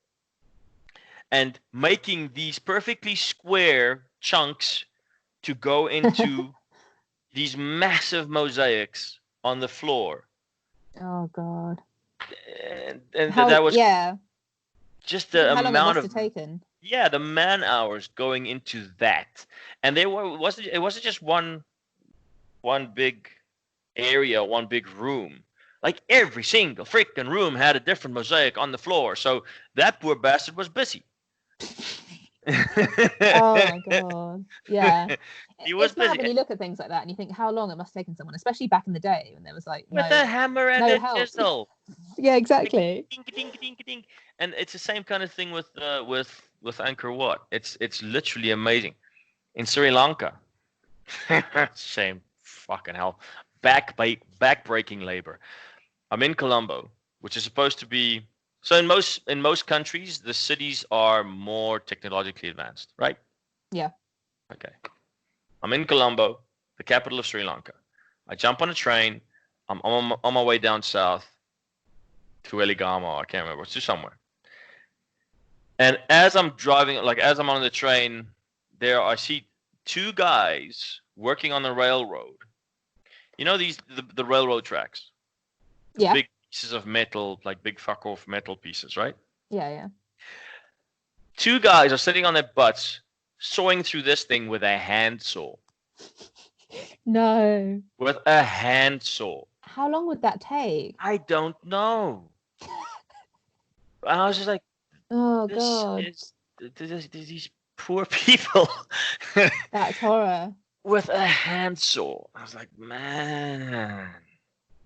and making these perfectly square chunks to go into these massive mosaics on the floor. Oh God. And that was Just the How long it amount must of have taken. yeah, the man hours going into that, and it wasn't just one big area, one big room. Like every single freaking room had a different mosaic on the floor, so that poor bastard was busy. Oh my god. Yeah. He was It's mad busy when you look at things like that and you think how long it must have taken someone, especially back in the day when there was like with a hammer and no a help. chisel. Yeah, Like, exactly. ding, ding, ding, ding. And it's the same kind of thing with Angkor Wat. It's literally amazing. In Sri Lanka, same fucking hell, back-breaking labor. I'm in Colombo, which is supposed to be so in most countries the cities are more technologically advanced, right? Yeah. Okay. I'm in Colombo, the capital of Sri Lanka. I jump on a train. I'm on my way down south to Eligama. I can't remember. It's to somewhere. And as I'm driving, like as I'm on the train, I see two guys working on the railroad. You know the railroad tracks, the Yeah. big pieces of metal, like big fuck off metal pieces, right? Yeah, yeah. Two guys are sitting on their butts, sawing through this thing with a handsaw. No. With a handsaw. How long would that take? I don't know. And I was just like, Oh this god. is these poor people That's horror. with a handsaw. I was like, man,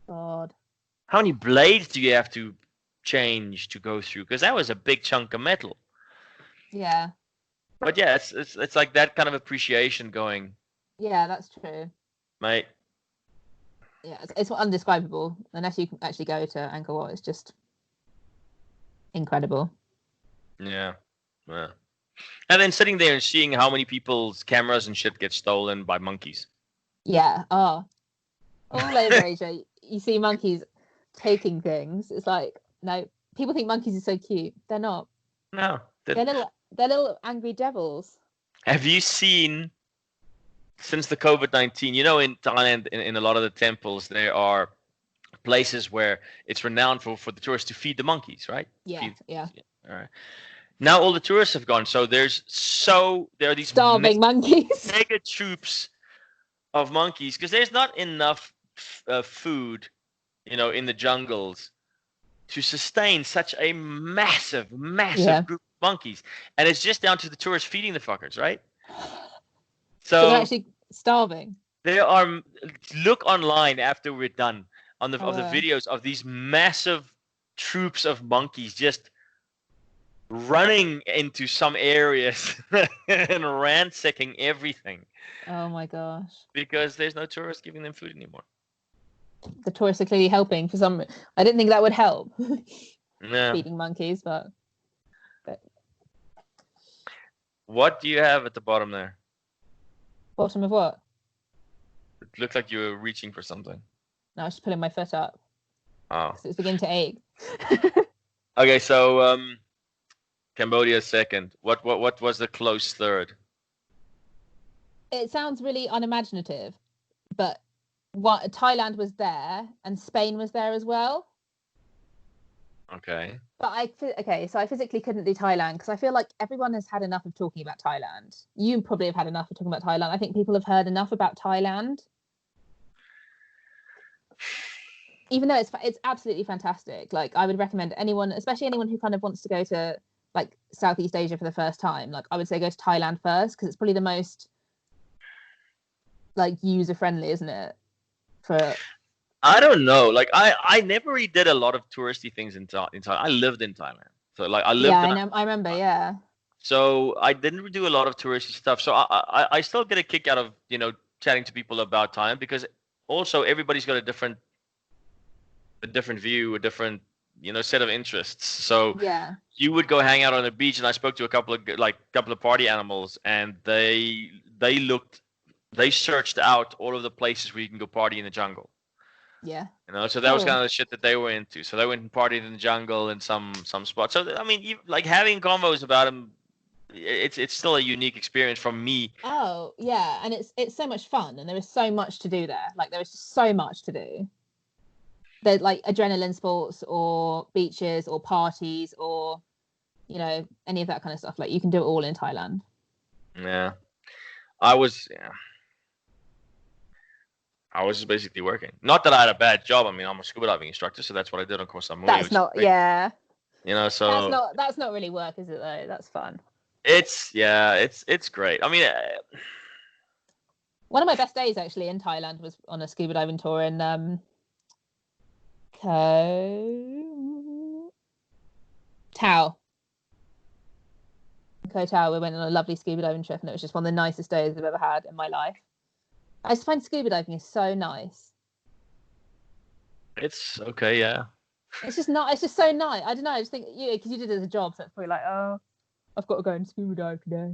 God. how many blades do you have to change to go through? Because that was a big chunk of metal. Yeah. But yeah, it's like that kind of appreciation going, Yeah, that's true. mate. Yeah, it's undescribable unless you can actually go to Angkor Wat. It's just incredible. Yeah, yeah. And then sitting there and seeing how many people's cameras and shit get stolen by monkeys. Yeah. Oh, all over Asia, you see monkeys taking things. It's like, no, people think monkeys are so cute. They're not. No. They're little angry devils. Have you seen since the COVID-19? You know, in Thailand, in a lot of the temples, there are places where it's renowned for the tourists to feed the monkeys, right? Yeah, yeah. All right. Now all the tourists have gone, so there are these Starving monkeys. mega troops of monkeys because there's not enough food, in the jungles to sustain such a massive group of monkeys, and it's just down to the tourists feeding the fuckers, right? So they're actually starving. There are look online after we're done of the videos of these massive troops of monkeys just running into some areas and ransacking everything. Oh my gosh. Because there's no tourists giving them food anymore. The tourists are clearly helping for some. I didn't think that would help. Yeah. Feeding monkeys, but. What do you have at the bottom there? Bottom of what? It looked like you were reaching for something. No, I was just putting my foot up. Oh. It's beginning to ache. Okay, so Cambodia second. What was the close third? It sounds really unimaginative, but Thailand was there and Spain was there as well. Okay. But so I physically couldn't do Thailand because I feel like everyone has had enough of talking about Thailand. You probably have had enough of talking about Thailand. I think people have heard enough about Thailand. Even though it's absolutely fantastic. Like I would recommend anyone, especially anyone who kind of wants to go to like Southeast Asia for the first time. Like I would say go to Thailand first because it's probably the most like user friendly, isn't it? I don't know. Like I never really did a lot of touristy things in Thailand. I lived in Thailand, so like I lived. Yeah, I remember. Yeah. So I didn't do a lot of touristy stuff. So I still get a kick out of chatting to people about Thailand because also everybody's got a different view, a different set of interests. So yeah, you would go hang out on the beach, and I spoke to a couple of party animals, and they searched out all of the places where you can go party in the jungle. Yeah. So that was kind of the shit that they were into. So they went and partied in the jungle in some spots. So I mean, like having convos about them, it's still a unique experience from me. Oh yeah, and it's so much fun, and there is so much to do there. Like there is just so much to do. There's like adrenaline sports, or beaches, or parties, or you know, any of that kind of stuff. Like you can do it all in Thailand. Yeah. I was just basically working. Not that I had a bad job. I mean, I'm a scuba diving instructor, so that's what I did on Koh Samui, That's which is not, great. yeah. You know, so That's not really work, is it though? That's fun. it's great. I mean, One of my best days actually in Thailand was on a scuba diving tour in Koh Tao. Koh Tao. We went on a lovely scuba diving trip, and it was just one of the nicest days I've ever had in my life. I just find scuba diving is so nice. it's okay, yeah. It's just not. It's just so nice. I don't know. I just think because you did it as a job, so it's probably like, oh, I've got to go and scuba dive today.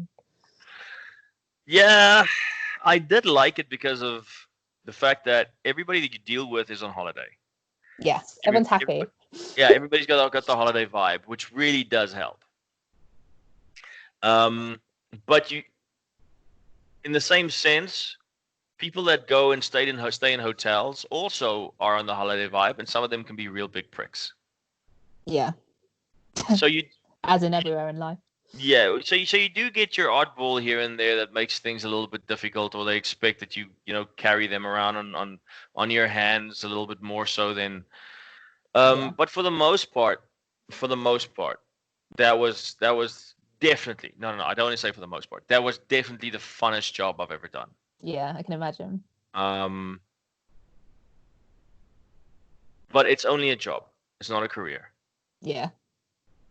Yeah, I did like it because of the fact that everybody that you deal with is on holiday. Yes, everyone's happy. Yeah, everybody's got the holiday vibe, which really does help. But in the same sense, people that go and stay in hotels also are on the holiday vibe, and some of them can be real big pricks. Yeah. So you, as in everywhere in life. Yeah, so you do get your oddball here and there that makes things a little bit difficult, or they expect that you carry them around on your hands a little bit more so than. But for the most part, that was definitely no. I don't want to say for the most part. That was definitely the funnest job I've ever done. Yeah, I can imagine. But it's only a job. It's not a career. Yeah.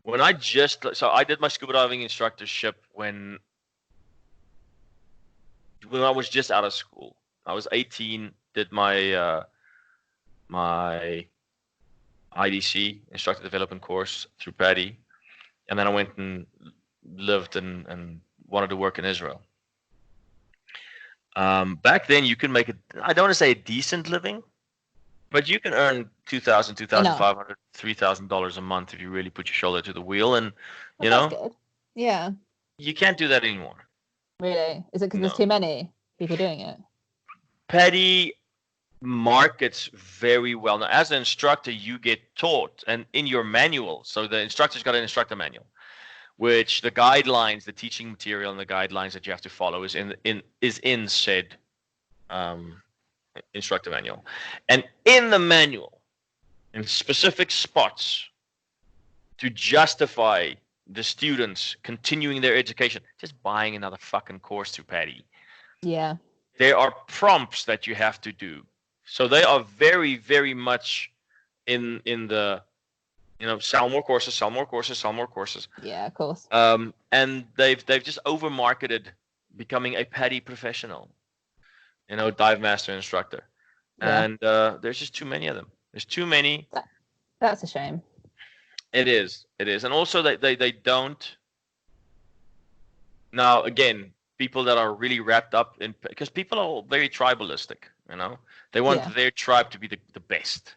When I did my scuba diving instructorship when I was just out of school. I was 18, did my my IDC, instructor development course through Paddy, and then I went and lived and wanted to work in Israel. Back then, you could make I don't want to say a decent living, but you can earn $2,000, $2,500, $3,000 a month if you really put your shoulder to the wheel, and that's good. Yeah. You can't do that anymore. Really? Is it because there's too many people doing it? Paddy markets very well. Now, as an instructor, you get taught, and in your manual, so the instructor's got an instructor manual, which the guidelines, the teaching material, and the guidelines that you have to follow is in said instructor manual. And in the manual, in specific spots, to justify the students continuing their education, just buying another fucking course through Paddy. Yeah. There are prompts that you have to do. So they are very, very much in the, sell more courses, sell more courses, sell more courses. Yeah, of course. And they've just over marketed becoming a Paddy professional, dive master instructor. Yeah. And there's just too many of them. There's too many. That's a shame. It is. And also they don't. Now, again, people that are really wrapped up in, because people are very tribalistic, they want their tribe to be the best.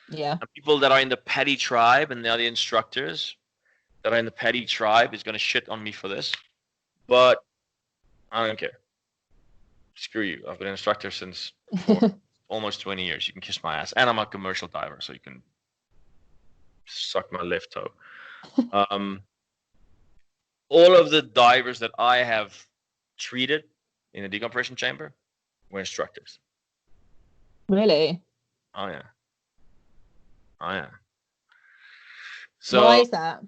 Yeah. And people that are in the Paddy tribe, and they're the instructors that are in the Paddy tribe, is going to shit on me for this, but I don't care. Screw you. I've been an instructor since almost 20 years. You can kiss my ass. And I'm a commercial diver, so you can suck my left toe. All of the divers that I have treated in a decompression chamber were instructors. Really? Oh yeah. So why is that?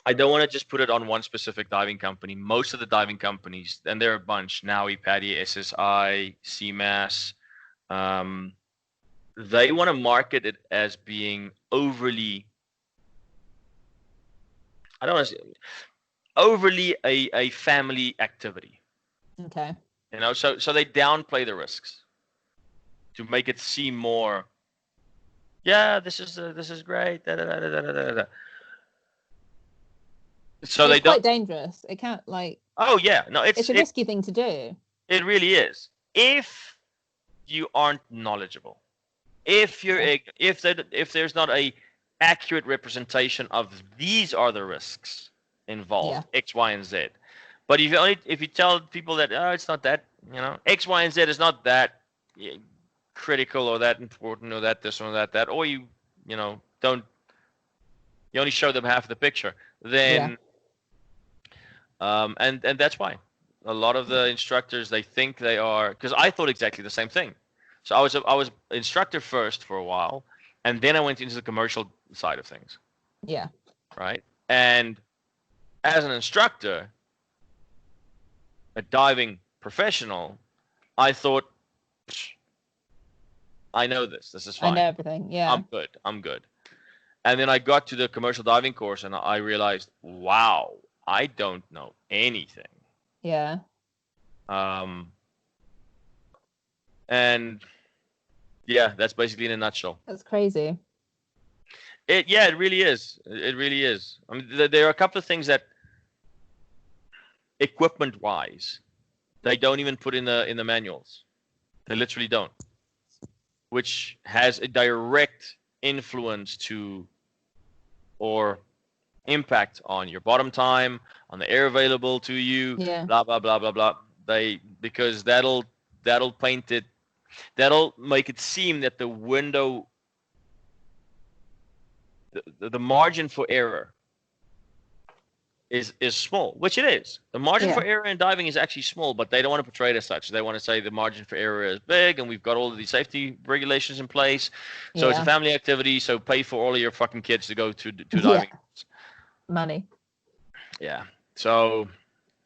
I don't want to just put it on one specific diving company. Most of the diving companies, and there are a bunch, Naui, Paddy, SSI, CMAS, they want to market it as being overly, I don't want to say, overly a family activity. Okay. So they downplay the risks to make it seem more, this is great. Da, da, da, da, da, da. So it's quite dangerous. It can't Oh yeah, no, it's a risky thing to do. It really is. If you aren't knowledgeable, if there's not a accurate representation of these are the risks involved, X, Y, and Z. But if you tell people that it's not that, X, Y, and Z is not that, critical or that important or that this or that, or you don't, you only show them half the picture, then and that's why a lot of the instructors, they think they are, because I thought exactly the same thing. So I was instructor first for a while, and then I went into the commercial side of things. Yeah. Right. And as an instructor, a diving professional, I thought, I know this. This is fine. I know everything. Yeah. I'm good. And then I got to the commercial diving course, and I realized, wow, I don't know anything. Yeah. And yeah, that's basically in a nutshell. That's crazy. It really is. It really is. I mean, there are a couple of things that, equipment-wise, they don't even put in the manuals. They literally don't, which has a direct influence to or impact on your bottom time, on the air available to you, blah blah blah blah blah. Because that'll paint it, that'll make it seem that the window, the margin for error is small, which it is. The margin for error in diving is actually small, but they don't want to portray it as such. They want to say the margin for error is big, and we've got all of these safety regulations in place. So it's a family activity, so pay for all of your fucking kids to go to diving. Money. Yeah. So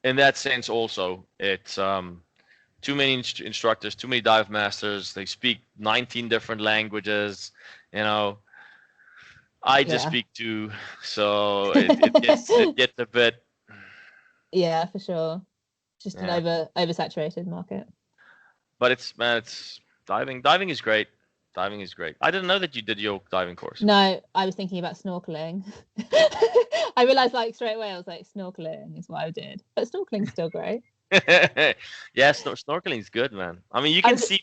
in that sense also, it's too many instructors, too many dive masters. They speak 19 different languages, I just speak two, so it gets a bit. Yeah, for sure. Just an oversaturated market. But it's diving. Diving is great. Diving is great. I didn't know that you did your diving course. No, I was thinking about snorkeling. I realized straight away, I was like, snorkeling is what I did. But snorkeling's still great. Yeah, snorkeling is good, man. I mean, you can see.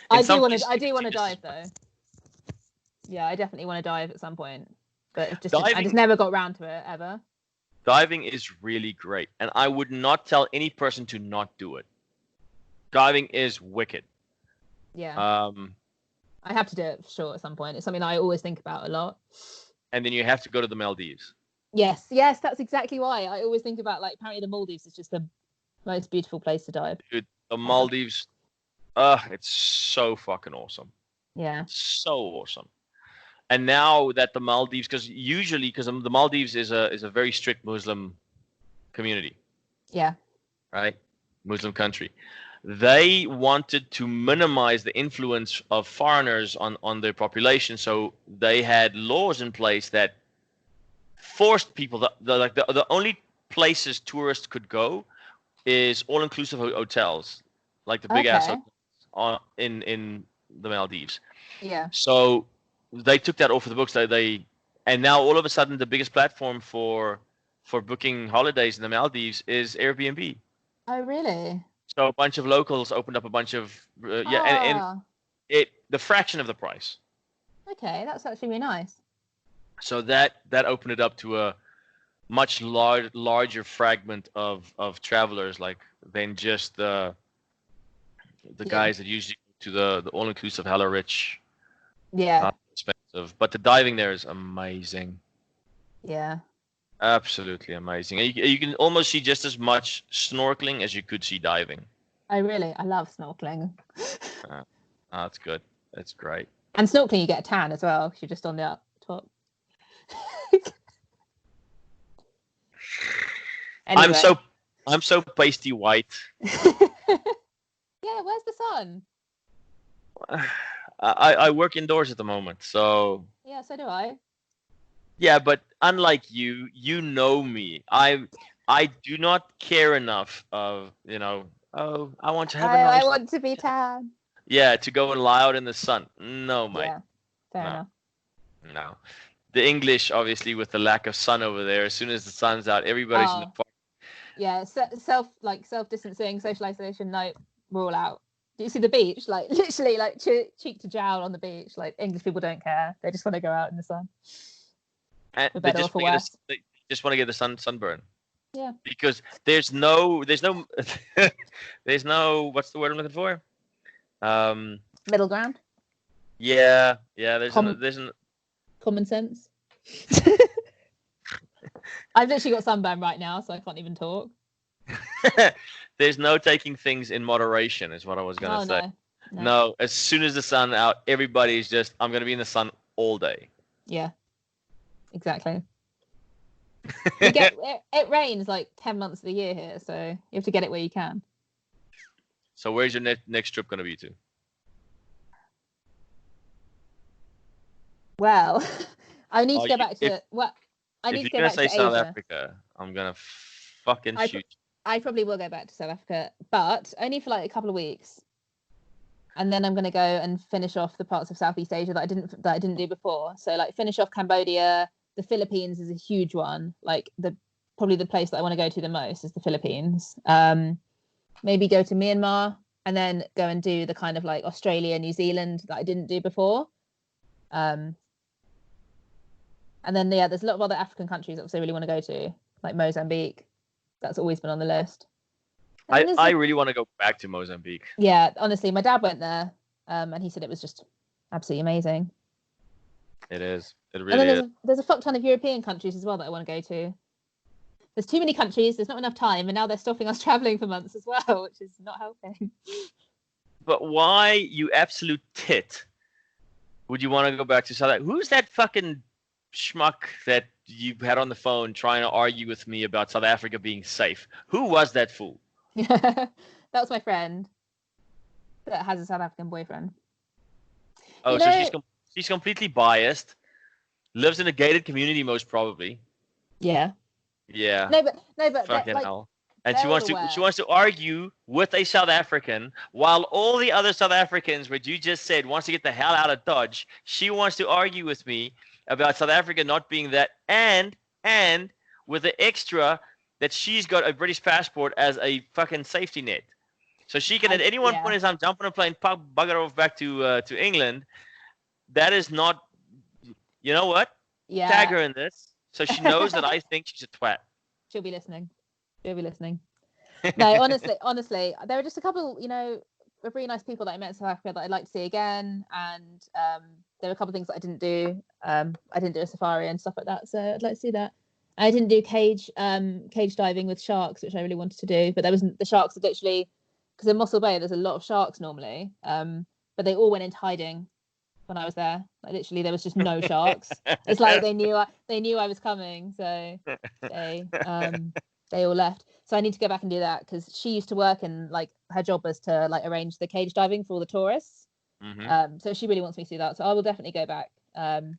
I do want to dive though. Yeah, I definitely want to dive at some point, but I just never got around to it ever. Diving is really great, and I would not tell any person to not do it. Diving is wicked. Yeah. I have to do it for sure at some point. It's something I always think about a lot. And then you have to go to the Maldives. Yes, that's exactly why. I always think about apparently the Maldives is just the most beautiful place to dive. Dude, the Maldives, it's so fucking awesome. Yeah. So awesome. And now that the Maldives, because the Maldives is a very strict Muslim community. Yeah. Right? Muslim country. They wanted to minimize the influence of foreigners on their population, so they had laws in place that forced people. The only places tourists could go is all-inclusive hotels, like the big ass hotels in the Maldives. Yeah. So they took that off of the books. And now all of a sudden the biggest platform for booking holidays in the Maldives is Airbnb. Oh, really? So a bunch of locals opened up a bunch of and the fraction of the price. Okay, that's actually really nice. So that opened it up to a much larger fragment of travelers, than just the guys that usually go to the all-inclusive hella rich. Yeah. Not expensive, but the diving there is amazing. Yeah. Absolutely amazing. You can almost see just as much snorkeling as you could see diving. I love snorkeling. That's good. That's great. And snorkeling, you get a tan as well because you're just on the top. Anyway. I'm so pasty white. Yeah, where's the sun? I work indoors at the moment, so. Yeah, so do I. Yeah, but unlike you know me. I do not care enough of, I want to have a nice. I want to be tan. Yeah, to go and lie out in the sun. No, mate. Yeah, fair enough. No. The English, obviously, with the lack of sun over there, as soon as the sun's out, everybody's in the park. Yeah, self-distancing, socialization, no, we're all out. Do you see the beach? Literally, cheek to jowl on the beach. English people don't care. They just want to go out in the sun. And they just want to get the sunburn. Yeah. Because there's no what's the word I'm looking for? Middle ground. Yeah. There's Common sense. I've literally got sunburn right now, so I can't even talk. There's no taking things in moderation, is what I was gonna say. No. As soon as the sun's out, everybody's just, I'm gonna be in the sun all day. Yeah. Exactly. It rains like 10 months of the year here, so you have to get it where you can. So where's your next trip gonna be to? Well, I need to go back to I need to go back to Asia. South Africa, I'm gonna fucking shoot. I probably will go back to South Africa, but only for like a couple of weeks, and then I'm gonna go and finish off the parts of Southeast Asia that I didn't do before. So like finish off Cambodia. The Philippines is a huge one. Like probably the place that I want to go to the most is the Philippines. Maybe go to Myanmar and then go and do the kind of like Australia, New Zealand that I didn't do before. And then there's a lot of other African countries that I really want to go to, like Mozambique. That's always been on the list. I really want to go back to Mozambique. Yeah, honestly, my dad went there, and he said it was just absolutely amazing. It is. It really is. There's a fuck ton of European countries as well that I want to go to. There's too many countries. There's not enough time, and now they're stopping us traveling for months as well, which is not helping. But why, you absolute tit, would you want to go back to South Africa? Who's that fucking schmuck that you had on the phone trying to argue with me about South Africa being safe? Who was that fool? That was my friend that has a South African boyfriend. Oh, so she's completely biased. Lives in a gated community, most probably. Yeah. Yeah. No, but fucking hell. And she wants to argue with a South African, while all the other South Africans, what you just said, wants to get the hell out of Dodge. She wants to argue with me about South Africa not being that, and with the extra that she's got a British passport as a fucking safety net. So she can at any one point in time jump on a plane, bugger off back to England. That is not, you know what? Yeah. Tag her in this, so she knows that I think she's a twat. She'll be listening. No, honestly, there were just a couple, of really nice people that I met in South Africa that I'd like to see again, and there were a couple of things that I didn't do. I didn't do a safari and stuff like that, so I'd like to see that. I didn't do cage diving with sharks, which I really wanted to do, but the sharks are literally, because in Mossel Bay there's a lot of sharks normally, but they all went into hiding when I was there. Like literally, there was just no sharks. It's like they knew I was coming, so they all left. So I need to go back and do that, because she used to work and like her job was to like arrange the cage diving for all the tourists. Mm-hmm. So she really wants me to do that. So I will definitely go back and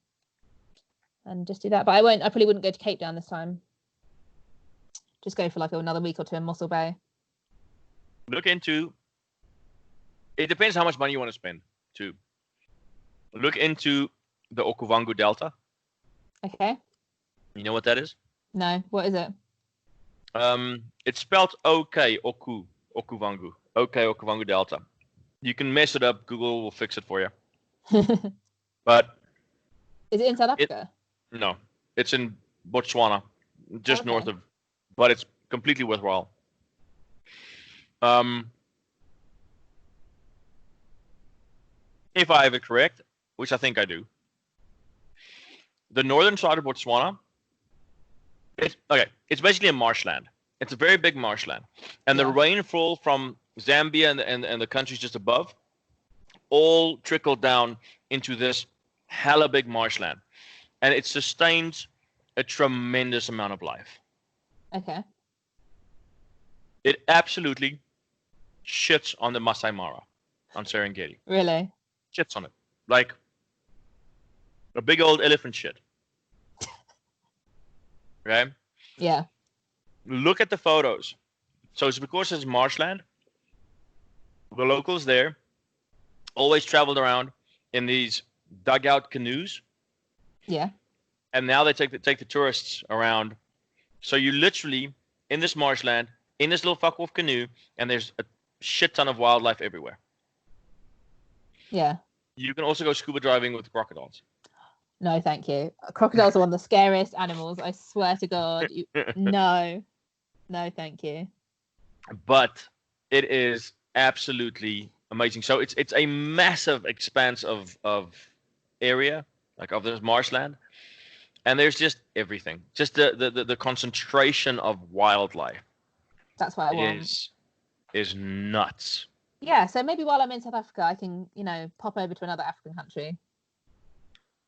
just do that. But I probably wouldn't go to Cape Town this time. Just go for like another week or two in Mossel Bay. It depends how much money you want to spend too. Look into the Okavango Delta. Okay. You know what that is? No. What is it? It's spelled Okavango. Okavango Delta. You can mess it up. Google will fix it for you. But is it in South Africa? No, it's in Botswana, just north of. But it's completely worthwhile. If I have it correct, which I think I do, the northern side of Botswana. It's basically a marshland. It's a very big marshland, and the rainfall from Zambia and the countries just above all trickle down into this hella big marshland, and it sustains a tremendous amount of life. Okay. It absolutely shits on the Masai Mara on Serengeti. Really? Shits on it. Like a big old elephant shit. Right? Yeah. Look at the photos. So it's because it's marshland. The locals there always traveled around in these dugout canoes. Yeah. And now they take the tourists around. So you literally in this marshland, in this little fuck off canoe, and there's a shit ton of wildlife everywhere. Yeah. You can also go scuba diving with crocodiles. No, thank you. Crocodiles are one of the scariest animals. I swear to God. No, thank you. But it is absolutely amazing. So it's a massive expanse of area, like of this marshland, and there's just everything. Just the concentration of wildlife That's what I want. is nuts. Yeah, so maybe while I'm in South Africa, I can, pop over to another African country.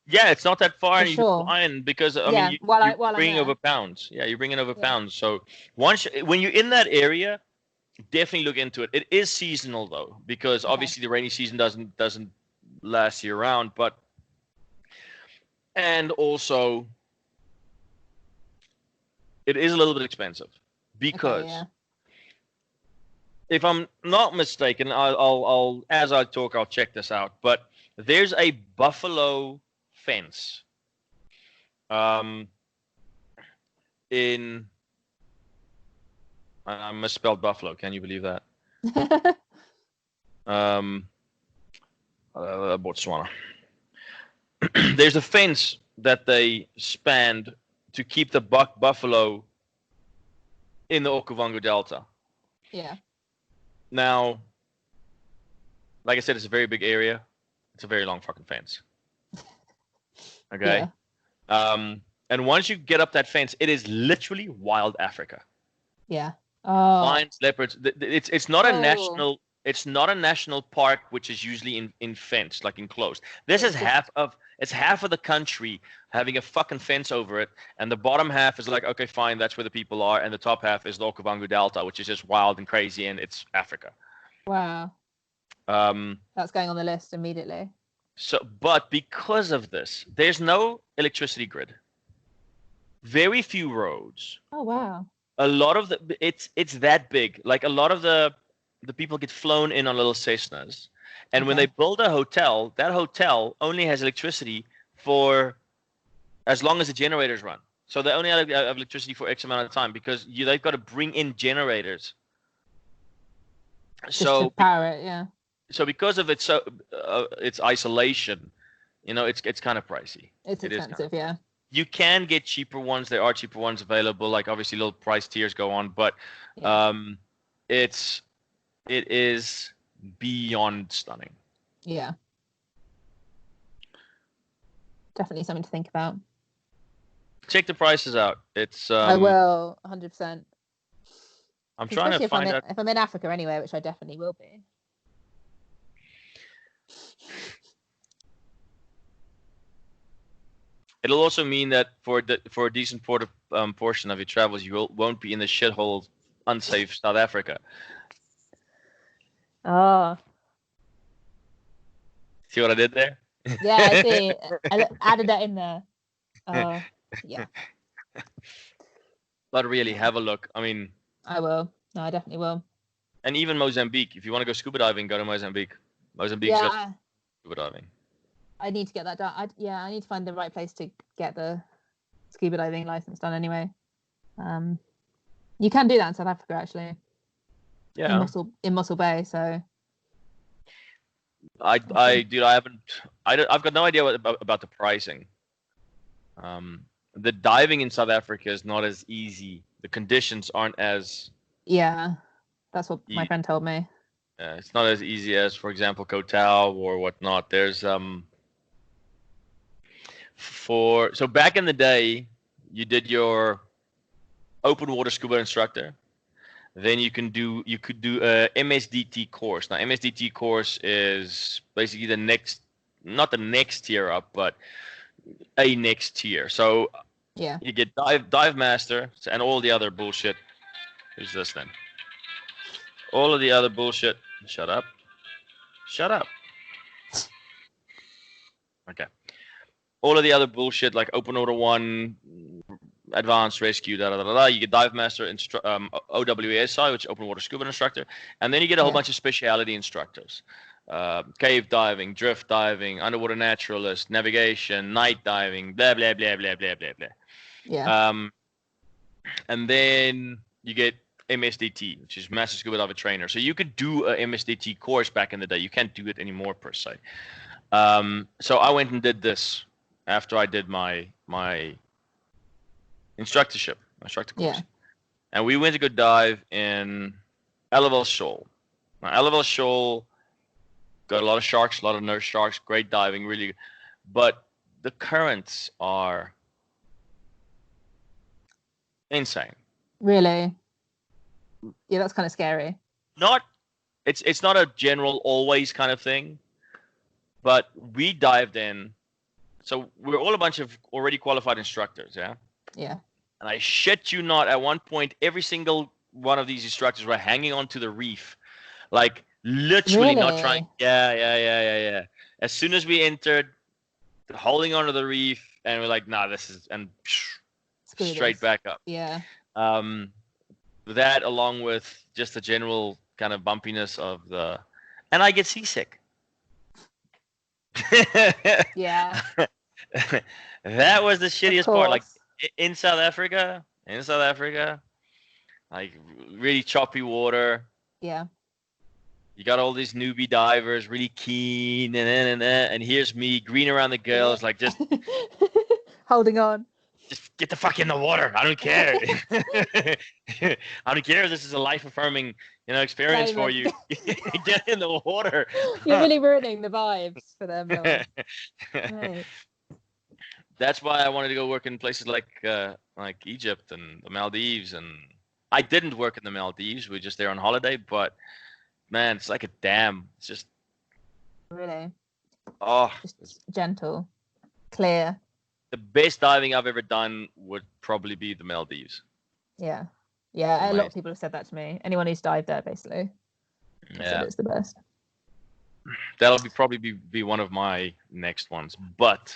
Yeah, it's not that far, For and you sure. can fly in because Yeah, you while you're I'm bringing there. over pounds. Yeah, you're bringing over Yeah. pounds. So when you're in that area, definitely look into it. It is seasonal though, because Okay. obviously the rainy season doesn't last year round, and also it is a little bit expensive because Okay, yeah. if I'm not mistaken, I'll as I talk, I'll check this out. But there's a buffalo fence, in I misspelled buffalo. Can you believe that? Botswana. There's a fence that they spanned to keep the buffalo in the Okavango Delta. Yeah. Now, like I said, it's a very big area. It's a very long fucking fence. Okay. Yeah. And once you get up that fence, it is literally wild Africa. Yeah. Oh. Lions, leopards. It's not a national. It's not a national park, which is usually in fenced, like enclosed. This is half of the country having a fucking fence over it, and the bottom half is like, okay, fine, that's where the people are, and the top half is the Okavango Delta, which is just wild and crazy, and it's Africa. Wow. That's going on the list immediately. So, but because of this, there's no electricity grid. Very few roads. Oh wow. A lot of it's that big. Like a lot of the people get flown in on little Cessnas, and when they build a hotel, that hotel only has electricity for as long as the generators run. So they only have electricity for X amount of time because they've got to bring in generators. Just to power it, yeah. So because of its isolation, it's kind of pricey. It's expensive, yeah. You can get cheaper ones. There are cheaper ones available. Like obviously, little price tiers go on, but it is beyond stunning. Yeah. Definitely something to think about. Check the prices out. It's I will 100%. I'm trying to find out if I'm in Africa anyway, which I definitely will be. It'll also mean that for a decent portion of your travels, you won't be in the shithole, unsafe South Africa. Oh. See what I did there? Yeah, I see. I added that in there. Yeah. But really, have a look. I mean, I will. No, I definitely will. And even Mozambique. If you want to go scuba diving, go to Mozambique. Mozambique's got scuba diving. I need to get that done. I need to find the right place to get the scuba diving license done anyway. You can do that in South Africa, actually. Yeah. In Mossel Bay, so. I've got no idea about the pricing. The diving in South Africa is not as easy. The conditions aren't as. Yeah, that's what my friend told me. It's not as easy as, for example, Koh Tao or whatnot. There's so back in the day, you did your open water scuba instructor. Then you could do a MSDT course. Now, MSDT course is basically not the next tier up, but a next tier. So yeah, you get dive master and all the other bullshit. Who's this then? All of the other bullshit. Shut up. Okay. All of the other bullshit like open water 1, advanced rescue, You get dive master, OWSI, which is open water scuba instructor, and then you get a whole bunch of specialty instructors: cave diving, drift diving, underwater naturalist, navigation, night diving, blah blah blah blah blah blah blah. Yeah. And then you get MSDT, which is Master Scuba Diver Trainer. So you could do a MSDT course back in the day. You can't do it anymore per se. So I went and did this after I did my instructor course. Yeah. And we went to go dive in Ellevel Shoal. Now, Ellevel Shoal Got a lot of sharks, a lot of nurse sharks, great diving, really. But the currents are insane. Really? Yeah, that's kind of scary. Not, it's not a general always kind of thing, but we dived in. So we're all a bunch of already qualified instructors, yeah? Yeah. And I shit you not, at one point, every single one of these instructors were hanging onto the reef, like literally not trying. Really? Yeah. As soon as we entered, holding onto the reef, and we're like, nah, this is, and Screw straight this. back up. Yeah. That along with just the general kind of bumpiness of the, and I get seasick. Yeah. That was the Of shittiest part. Like course. in South Africa, like really choppy water. Yeah. You got all these newbie divers, really keen, and here's me, green around the gills, like just Holding on. get the fuck in the water. I don't care. I don't care if this is a life affirming, experience for you. Get in the water. You're really ruining the vibes for them. Right. That's why I wanted to go work in places like Egypt and the Maldives. And I didn't work in the Maldives. We were just there on holiday. But man, it's like a dam. It's just Really. It's Gentle, clear. the best diving I've ever done would probably be the Maldives. Yeah. Amazing. A lot of people have said that to me. Anyone who's dived there, basically, said it's the best. That'll probably be one of my next ones. But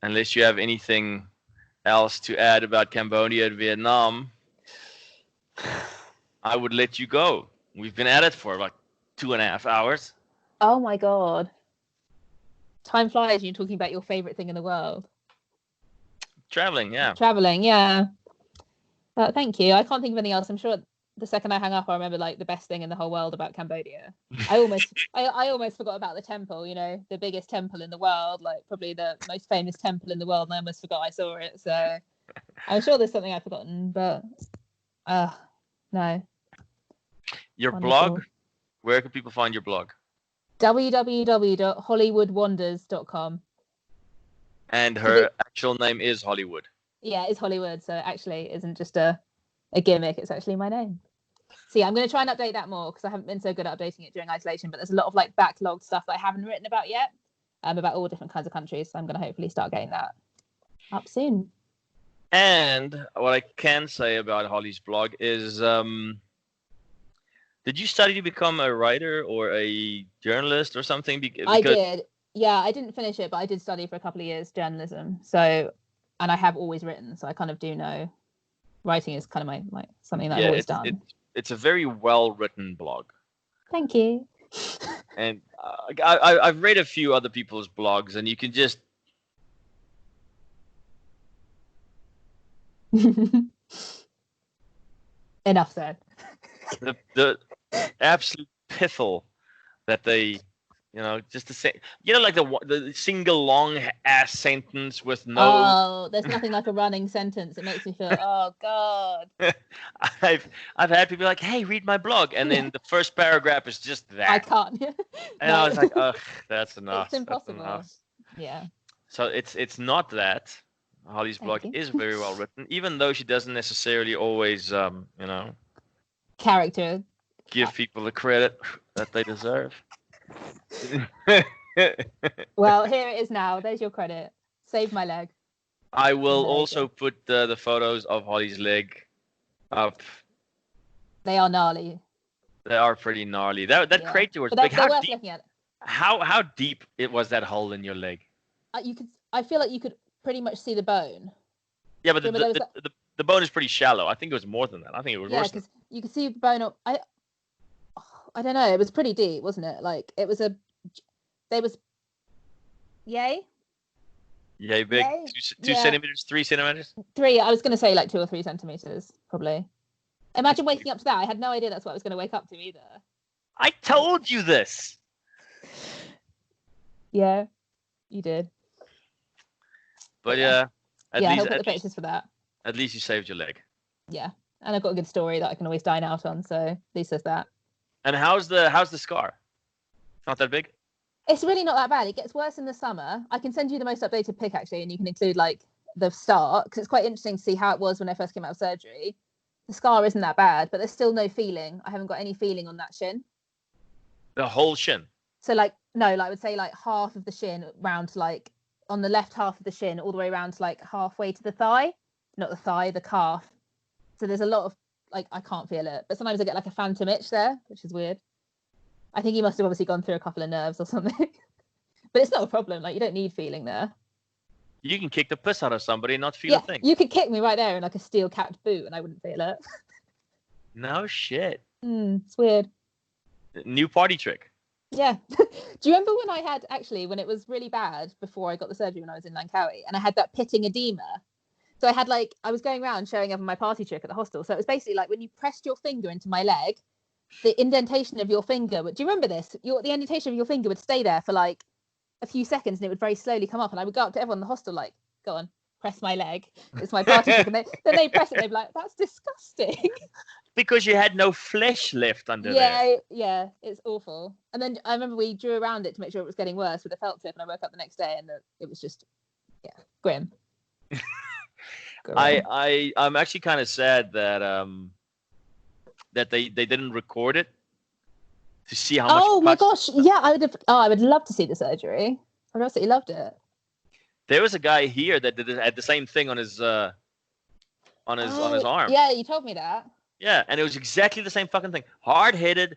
unless you have anything else to add about Cambodia and Vietnam, I would let you go. We've been at it for like 2.5 hours. Oh my god. Time flies. You're talking about your favorite thing in the world. Traveling, yeah. Traveling, yeah. Thank you. I can't think of anything else. I'm sure the second I hang up, I remember like the best thing in the whole world about Cambodia. I almost forgot about the temple. The biggest temple in the world, like probably the most famous temple in the world, and I almost forgot I saw it. So I'm sure there's something I've forgotten, but no. Your blog? Where can people find your blog? www.hollywoodwonders.com. And her actual name is Hollywood. Yeah, it's Hollywood. So it actually isn't just a gimmick. It's actually my name. So yeah, I'm going to try and update that more because I haven't been so good at updating it during isolation. But there's a lot of like backlog stuff that I haven't written about yet, about all different kinds of countries. So I'm going to hopefully start getting that up soon. And what I can say about Holly's blog is, did you study to become a writer or a journalist or something? I did. Yeah, I didn't finish it, but I did study for a couple of years journalism. So, and I have always written, so I kind of do know writing is kind of my something that I've always done. It's a very well written blog. Thank you. And I've read a few other people's blogs, and you can just enough said. the absolute piffle that they, just to say, like the single long ass sentence with no. Oh, there's nothing like a running sentence. It makes me feel, oh god. I've had people like, hey, read my blog, and then the first paragraph is just that. I can't. And I was like, ugh, that's enough. It's impossible. That's enough. Yeah. So it's not that. Holly's blog is very well written, even though she doesn't necessarily always, character give people the credit that they deserve. Well, here it is now. There's your credit. Save my leg. I will also put the photos of Holly's leg up. They are gnarly. They are pretty gnarly. That crater was big. They're worth looking at. How deep it was that hole in your leg? I feel like you could pretty much see the bone. Yeah, but the bone is pretty shallow. I think it was more than that. I think it was worse. Yeah, because you could see the bone up. I don't know. It was pretty deep, wasn't it? Like it was yay big. Yay? 2 centimeters, 3 centimeters. 3. I was going to say like 2 or 3 centimeters, probably. Imagine waking up to that. I had no idea that's what I was going to wake up to either. I told you this. Yeah, you did. But yeah. He'll put the pictures for that. At least you saved your leg. Yeah, and I've got a good story that I can always dine out on. So at least there's that. And how's the scar? Not that big? It's really not that bad. It gets worse in the summer. I can send you the most updated pic actually, and you can include like the start, because it's quite interesting to see how it was when I first came out of surgery. The scar isn't that bad, but there's still no feeling. I haven't got any feeling on that shin. The whole shin? So like, no, like I would say like half of the shin round to like on the left half of the shin all the way around to like halfway to the thigh. Not the thigh, the calf. So there's a lot of like, I can't feel it, but sometimes I get like a phantom itch there, which is weird. I think he must have obviously gone through a couple of nerves or something. But it's not a problem. Like, you don't need feeling there. You can kick the piss out of somebody and not feel a thing. You could kick me right there in like a steel capped boot and I wouldn't feel it. No shit. It's weird. New party trick. Yeah. Do you remember when I had, actually, when it was really bad before I got the surgery when I was in Langkawi, and I had that pitting edema? So I had like, I was going around showing everyone my party trick at the hostel. So it was basically like when you pressed your finger into my leg, the indentation of your finger, do you remember this? The indentation of your finger would stay there for like a few seconds and it would very slowly come up. And I would go up to everyone in the hostel like, go on, press my leg. It's my party trick. And then they press it, they'd be like, that's disgusting. Because you had no flesh left under there. Yeah, it's awful. And then I remember we drew around it to make sure it was getting worse with a felt tip, and I woke up the next day and it was just, grim. I'm actually kind of sad that that they didn't record it to see how much. Oh my gosh, yeah, I would love to see the surgery. I absolutely loved it. There was a guy here that had the same thing on his arm. Yeah, you told me that. Yeah, and it was exactly the same fucking thing. Hard-headed,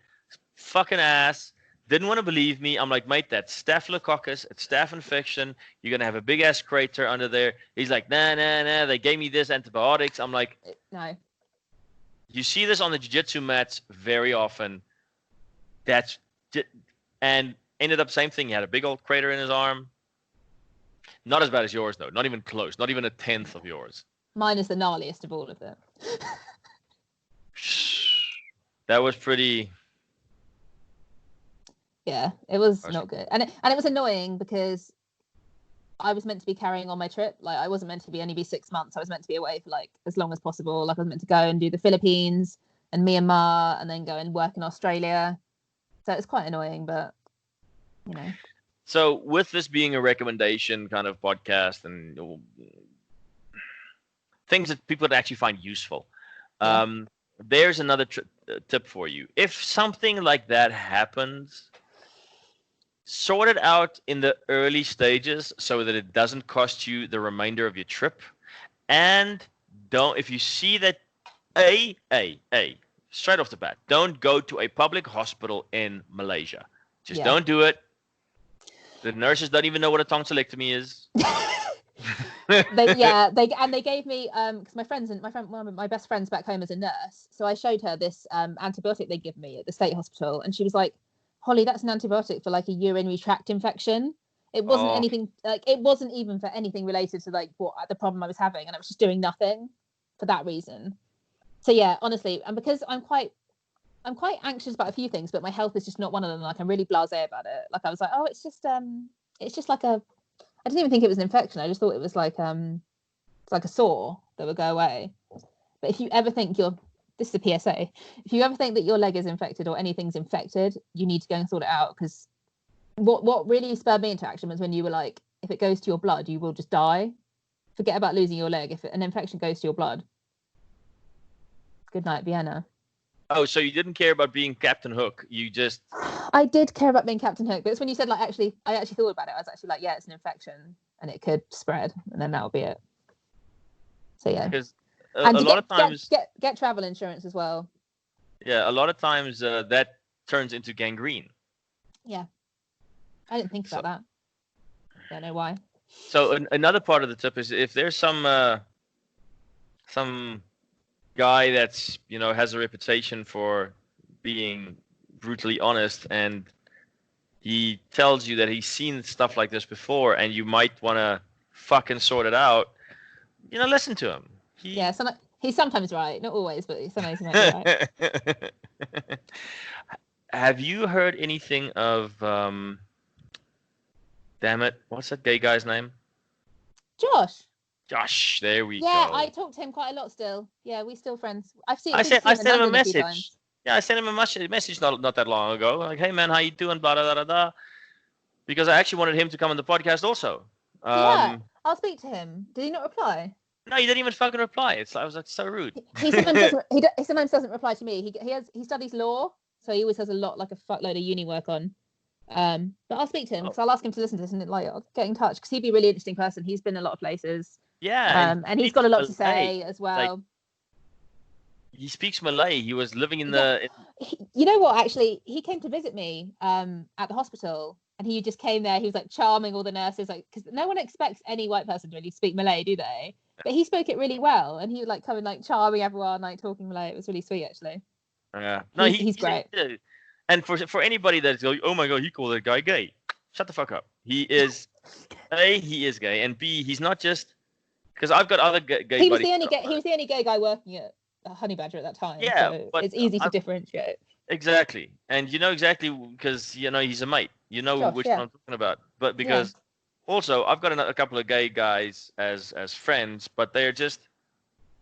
fucking ass. Didn't want to believe me. I'm like, mate, that's staphylococcus. It's staph infection. You're gonna have a big ass crater under there. He's like, nah. They gave me this antibiotics. I'm like, no. You see this on the jiu-jitsu mats very often. And ended up same thing. He had a big old crater in his arm. Not as bad as yours though. Not even close. Not even a tenth of yours. Mine is the gnarliest of all of them. That was pretty. Yeah, it was not good, and it was annoying because I was meant to be carrying on my trip. Like, I wasn't meant to be only be 6 months. I was meant to be away for like as long as possible. Like, I was meant to go and do the Philippines and Myanmar, and then go and work in Australia. So it's quite annoying, but you know. So with this being a recommendation kind of podcast and things that people would actually find useful. There's another tip for you. If something like that happens, sort it out in the early stages so that it doesn't cost you the remainder of your trip. And if you see that, straight off the bat, don't go to a public hospital in Malaysia. Just don't do it. The nurses don't even know what a tonsillectomy is. They gave me because one of my best friends back home is a nurse, so I showed her this antibiotic they give me at the state hospital, and she was like, Holly, that's an antibiotic for like a urinary tract infection. It wasn't anything, like, it wasn't even for anything related to like what the problem I was having, and I was just doing nothing for that reason. So yeah, honestly, and because I'm quite anxious about a few things, but my health is just not one of them. Like, I'm really blasé about it. Like, I was like, it's just like I didn't even think it was an infection. I just thought it was like it's like a sore that would go away. But if you ever think this is a PSA, if you ever think that your leg is infected or anything's infected, you need to go and sort it out, because what really spurred me into action was when you were like, if it goes to your blood, you will just die. Forget about losing your leg. If an infection goes to your blood, good night, Vienna. Oh, so you didn't care about being Captain Hook. You just... I did care about being Captain Hook, but it's when you said, like, I actually thought about it. I was actually like, yeah, it's an infection and it could spread, and then that'll be it. So yeah. Because a lot of times... Get travel insurance as well. Yeah, a lot of times that turns into gangrene. Yeah. I didn't think about that. Don't know why. So another part of the tip is if there's some guy that's, has a reputation for being brutally honest, and he tells you that he's seen stuff like this before and you might want to fucking sort it out, listen to him. He's sometimes right, not always, but sometimes he might be right. Have you heard anything of damn it, what's that gay guy's name? Josh, there we go. Yeah, I talk to him quite a lot still. Yeah, we're still friends. I sent him a message. Yeah, I sent him a message not that long ago. Like, hey man, how you doing? Blah blah blah blah. Because I actually wanted him to come on the podcast also. Yeah, I'll speak to him. Did he not reply? No, he didn't even fucking reply. I was like, so rude. He sometimes doesn't. He sometimes doesn't reply to me. He studies law, so he always has like a fuckload of uni work on. But I'll speak to him because I'll ask him to listen to this and like I'll get in touch because he'd be a really interesting person. He's been a lot of places. Yeah, and he's got a lot to say as well. Like, he speaks Malay. He was living in the. You know what? Actually, he came to visit me at the hospital, and he just came there. He was like charming all the nurses, like because no one expects any white person to really speak Malay, do they? But he spoke it really well, and he would like come and like charming everyone, like talking Malay. It was really sweet, actually. Yeah, no, he's great. And for anybody that's like, oh my god, he called that guy gay. Shut the fuck up. He is he is gay, and B, he's not just because I've got other gay. He was the only gay. He was the only gay guy working at Honey Badger at that time. Yeah, so it's easy to differentiate. Exactly, and you know exactly because you know he's a mate. You know which one I'm talking about. But because also I've got a couple of gay guys as friends, but they're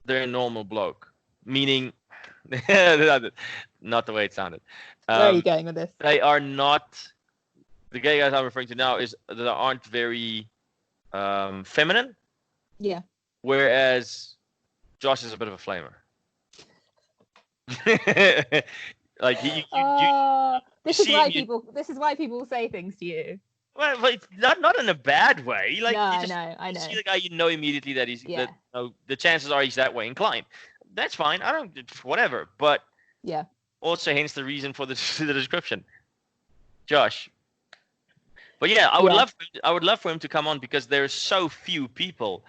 a normal bloke, meaning not the way it sounded. Where are you going with this? They are not. The gay guys I'm referring to now that aren't very feminine. Yeah. Whereas Josh is a bit of a flamer. Like this is why people say things to you. Well, it's not in a bad way. Like no, I know. You see the guy, you know immediately that he's the chances are he's that way inclined. That's fine. I don't whatever. But yeah. Also, hence the reason for the description, Josh. But yeah, I would love for him to come on because there's so few people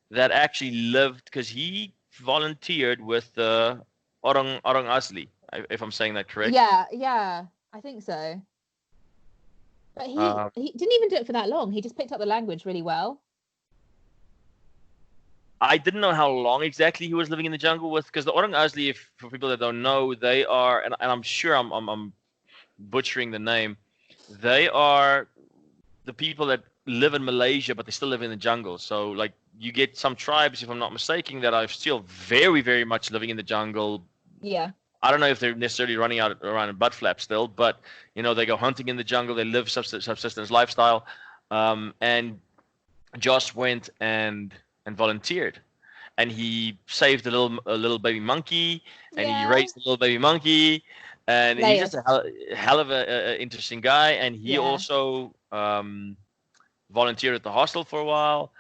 that actually lived because he volunteered with the Orang Asli, if I'm saying that correct. Yeah, I think so. But he didn't even do it for that long. He just picked up the language really well. I didn't know how long exactly he was living in the jungle with, because the Orang Asli, for people that don't know, they are, and I'm sure I'm butchering the name, they are the people that live in Malaysia, but they still live in the jungle. So, like, you get some tribes, if I'm not mistaken, that are still very, very much living in the jungle. Yeah. I don't know if they're necessarily running around in butt flaps still, but, you know, they go hunting in the jungle. They live subsistence lifestyle. And Josh went and volunteered. And he saved a little baby monkey, and he raised a little baby monkey. And he's just a hell of a interesting guy. And he also volunteered at the hostel for a while.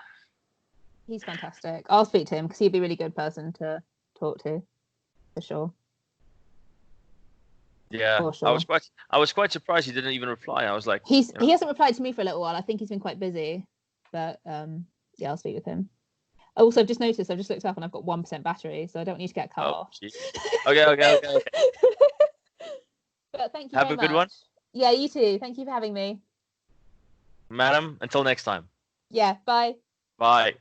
He's fantastic. I'll speak to him because he'd be a really good person to talk to, for sure. Yeah, for sure. I was quite surprised he didn't even reply. I was like, he hasn't replied to me for a little while. I think he's been quite busy, but yeah, I'll speak with him. Also, I've just noticed. I've just looked up and I've got 1% battery, so I don't need to get cut off. Okay. But thank you. Have a good one. Yeah, you too. Thank you for having me, madam. Until next time. Yeah. Bye. Bye.